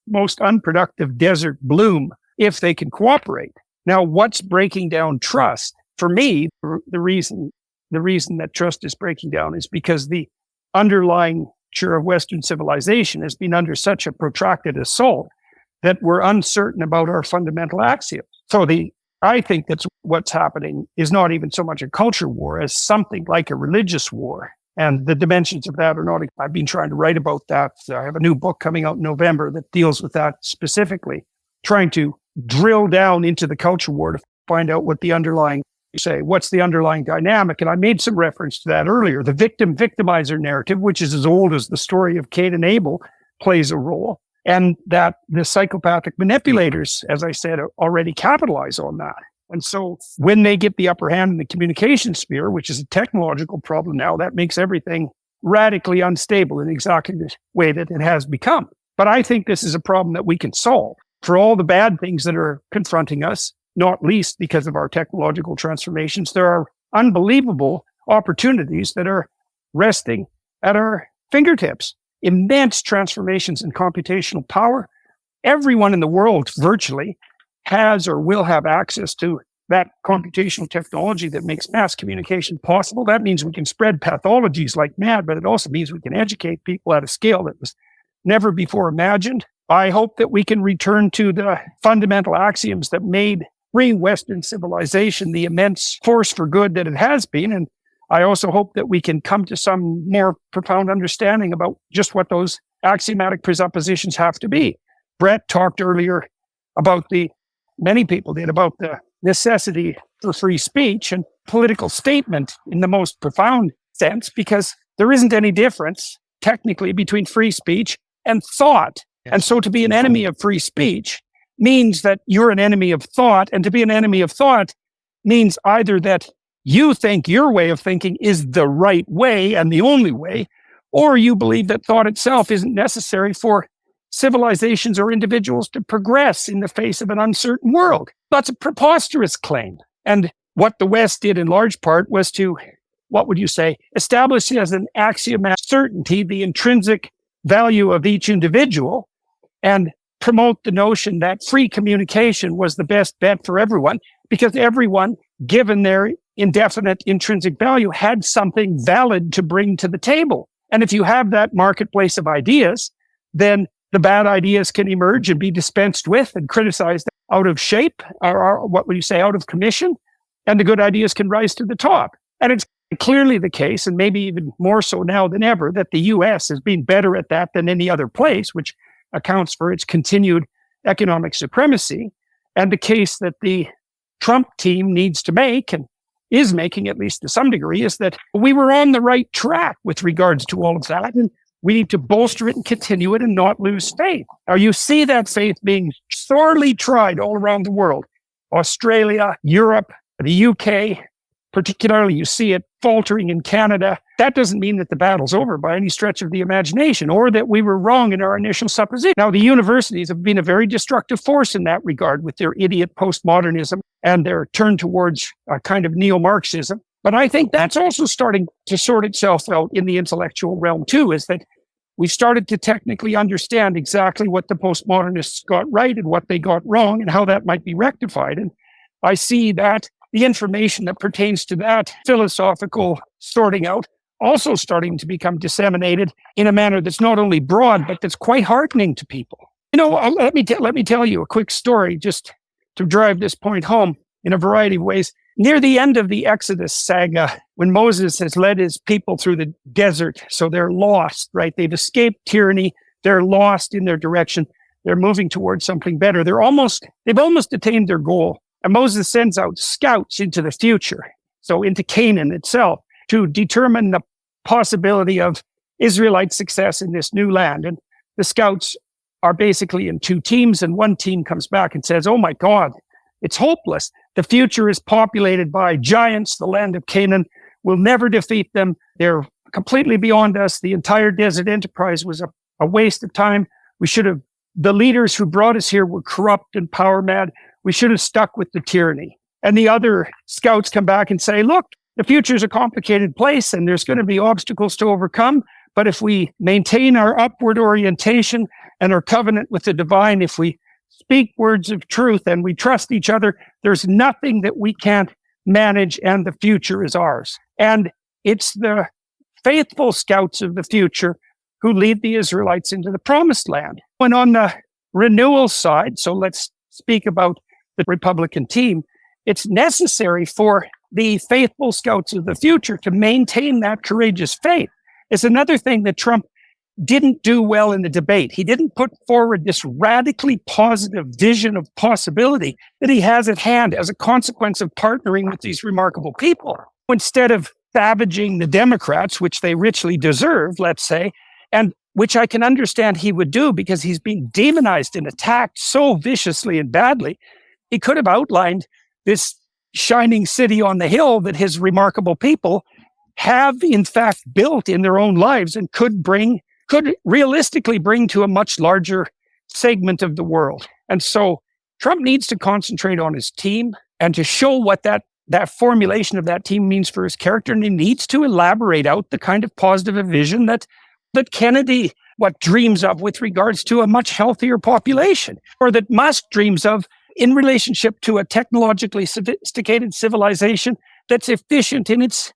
most unproductive desert bloom if they can cooperate. Now, what's breaking down trust? For me, the reason that trust is breaking down is because the underlying nature of Western civilization has been under such a protracted assault that we're uncertain about our fundamental axioms. So I think that's what's happening is not even so much a culture war as something like a religious war. And the dimensions of that are not, I've been trying to write about that. I have a new book coming out in November that deals with that specifically, trying to drill down into the culture war to find out what the underlying, what's the underlying dynamic. And I made some reference to that earlier. The victim-victimizer narrative, which is as old as the story of Cain and Abel, plays a role. And that the psychopathic manipulators, as I said, already capitalize on that. And so when they get the upper hand in the communication sphere, which is a technological problem now, that makes everything radically unstable in exactly the way that it has become. But I think this is a problem that we can solve. For all the bad things that are confronting us, not least because of our technological transformations, there are unbelievable opportunities that are resting at our fingertips. Immense transformations in computational power. Everyone in the world virtually has or will have access to that computational technology that makes mass communication possible. That means we can spread pathologies like mad, but it also means we can educate people at a scale that was never before imagined. I hope that we can return to the fundamental axioms that made free Western civilization the immense force for good that it has been. And I also hope that we can come to some more profound understanding about just what those axiomatic presuppositions have to be. Bret talked earlier about many people did, about the necessity for free speech and political statement in the most profound sense, because there isn't any difference technically between free speech and thought. Yes. And so to be an enemy of free speech means that you're an enemy of thought. And to be an enemy of thought means either that you think your way of thinking is the right way and the only way, or you believe that thought itself isn't necessary for civilizations or individuals to progress in the face of an uncertain world. That's a preposterous claim. And what the West did in large part was to, establish as an axiomatic certainty the intrinsic value of each individual and promote the notion that free communication was the best bet for everyone, because everyone, given their indefinite intrinsic value, had something valid to bring to the table. And if you have that marketplace of ideas, then the bad ideas can emerge and be dispensed with and criticized out of shape, or what would you say, out of commission, and the good ideas can rise to the top. And it's clearly the case, and maybe even more so now than ever, that the US has been better at that than any other place, which accounts for its continued economic supremacy. And the case that the Trump team needs to make, and is making at least to some degree, is that we were on the right track with regards to all of that. And we need to bolster it and continue it and not lose faith. Now, you see that faith being sorely tried all around the world. Australia, Europe, the UK, particularly, you see it faltering in Canada. That doesn't mean that the battle's over by any stretch of the imagination, or that we were wrong in our initial supposition. Now, the universities have been a very destructive force in that regard with their idiot postmodernism and their turn towards a kind of neo-Marxism. But I think that's also starting to sort itself out in the intellectual realm too, is that we started to technically understand exactly what the postmodernists got right and what they got wrong and how that might be rectified. And I see that the information that pertains to that philosophical sorting out also starting to become disseminated in a manner that's not only broad, but that's quite heartening to people. Let me tell you a quick story just to drive this point home in a variety of ways. Near the end of the Exodus saga, when Moses has led his people through the desert, so they're lost, right? They've escaped tyranny. They're lost in their direction. They're moving towards something better. They've almost attained their goal. And Moses sends out scouts into the future, so into Canaan itself, to determine the possibility of Israelite success in this new land. And the scouts are basically in two teams, and one team comes back and says, "Oh my God, it's hopeless. The future is populated by giants. The land of Canaan will never defeat them. They're completely beyond us. The entire desert enterprise was a waste of time. The leaders who brought us here were corrupt and power mad. We should have stuck with the tyranny." And the other scouts come back and say, "Look, the future is a complicated place and there's going to be obstacles to overcome. But if we maintain our upward orientation and our covenant with the divine, if we speak words of truth and we trust each other, there's nothing that we can't manage, and the future is ours." And it's the faithful scouts of the future who lead the Israelites into the promised land. And on the renewal side, so let's speak about the Republican team, it's necessary for the faithful scouts of the future to maintain that courageous faith. It's another thing that Trump didn't do well in the debate. He didn't put forward this radically positive vision of possibility that he has at hand as a consequence of partnering with these remarkable people. Instead of savaging the Democrats, which they richly deserve, let's say, and which I can understand he would do because he's being demonized and attacked so viciously and badly, he could have outlined this shining city on the hill that his remarkable people have in fact built in their own lives and could realistically bring to a much larger segment of the world. And so Trump needs to concentrate on his team and to show what that formulation of that team means for his character. And he needs to elaborate out the kind of positive vision that Kennedy dreams of with regards to a much healthier population, or that Musk dreams of in relationship to a technologically sophisticated civilization that's efficient in its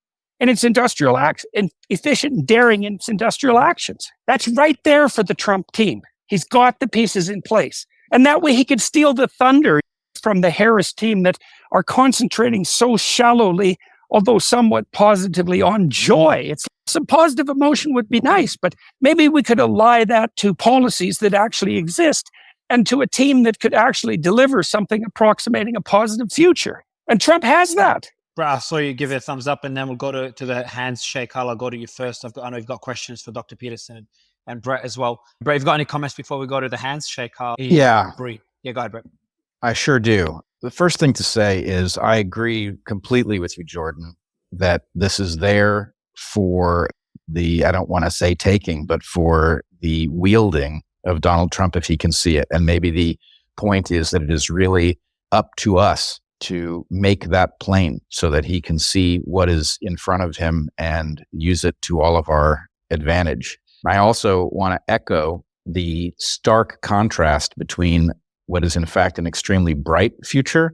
industrial acts and efficient and daring in its industrial actions. That's right there for the Trump team. He's got the pieces in place. And that way he could steal the thunder from the Harris team that are concentrating so shallowly, although somewhat positively, on joy. Some positive emotion would be nice, but maybe we could ally that to policies that actually exist and to a team that could actually deliver something approximating a positive future. And Trump has that. Bret, I saw you give it a thumbs up, and then we'll go to the handshake. I'll go to you first. I know you've got questions for Dr. Peterson and Bret as well. Bret, you've got any comments before we go to the handshake? Yeah. Yeah, go ahead, Bret. I sure do. The first thing to say is I agree completely with you, Jordan, that this is there for I don't want to say taking, but for the wielding of Donald Trump if he can see it. And maybe the point is that it is really up to us to make that plain so that he can see what is in front of him and use it to all of our advantage. I also want to echo the stark contrast between what is in fact an extremely bright future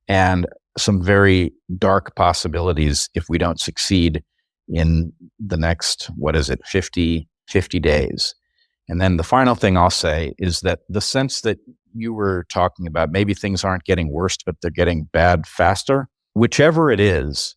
and some very dark possibilities if we don't succeed in the next, 50 days. And then the final thing I'll say is that the sense that you were talking about, maybe things aren't getting worse, but they're getting bad faster. Whichever it is,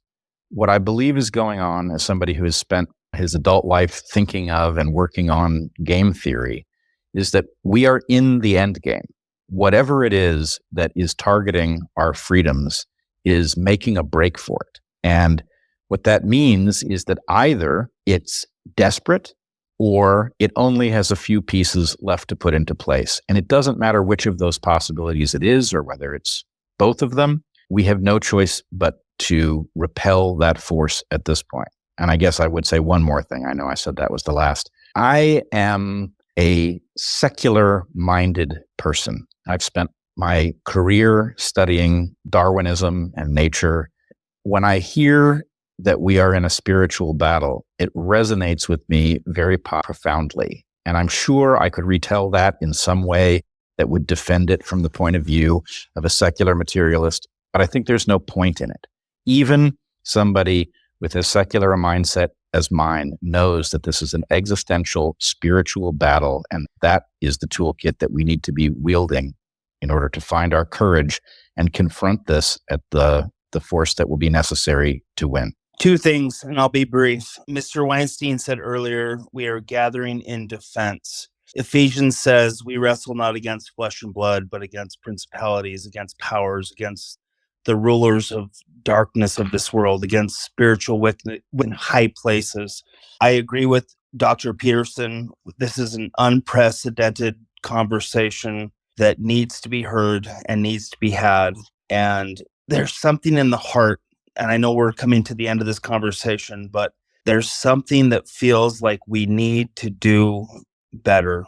what I believe is going on as somebody who has spent his adult life thinking of and working on game theory is that we are in the end game. Whatever it is that is targeting our freedoms is making a break for it. And what that means is that either it's desperate or it only has a few pieces left to put into place. And it doesn't matter which of those possibilities it is or whether it's both of them. We have no choice but to repel that force at this point. And I guess I would say one more thing. I know I said that was the last. I am a secular-minded person. I've spent my career studying Darwinism and nature. When I hear that we are in a spiritual battle, it resonates with me very profoundly. And I'm sure I could retell that in some way that would defend it from the point of view of a secular materialist. But I think there's no point in it. Even somebody with as secular a mindset as mine knows that this is an existential spiritual battle, and that is the toolkit that we need to be wielding in order to find our courage and confront this at the force that will be necessary to win. Two things, and I'll be brief. Mr. Weinstein said earlier, we are gathering in defense. Ephesians says we wrestle not against flesh and blood, but against principalities, against powers, against the rulers of darkness of this world, against spiritual wickedness in high places. I agree with Dr. Peterson. This is an unprecedented conversation that needs to be heard and needs to be had. And there's something in the heart, and I know we're coming to the end of this conversation, but there's something that feels like we need to do better.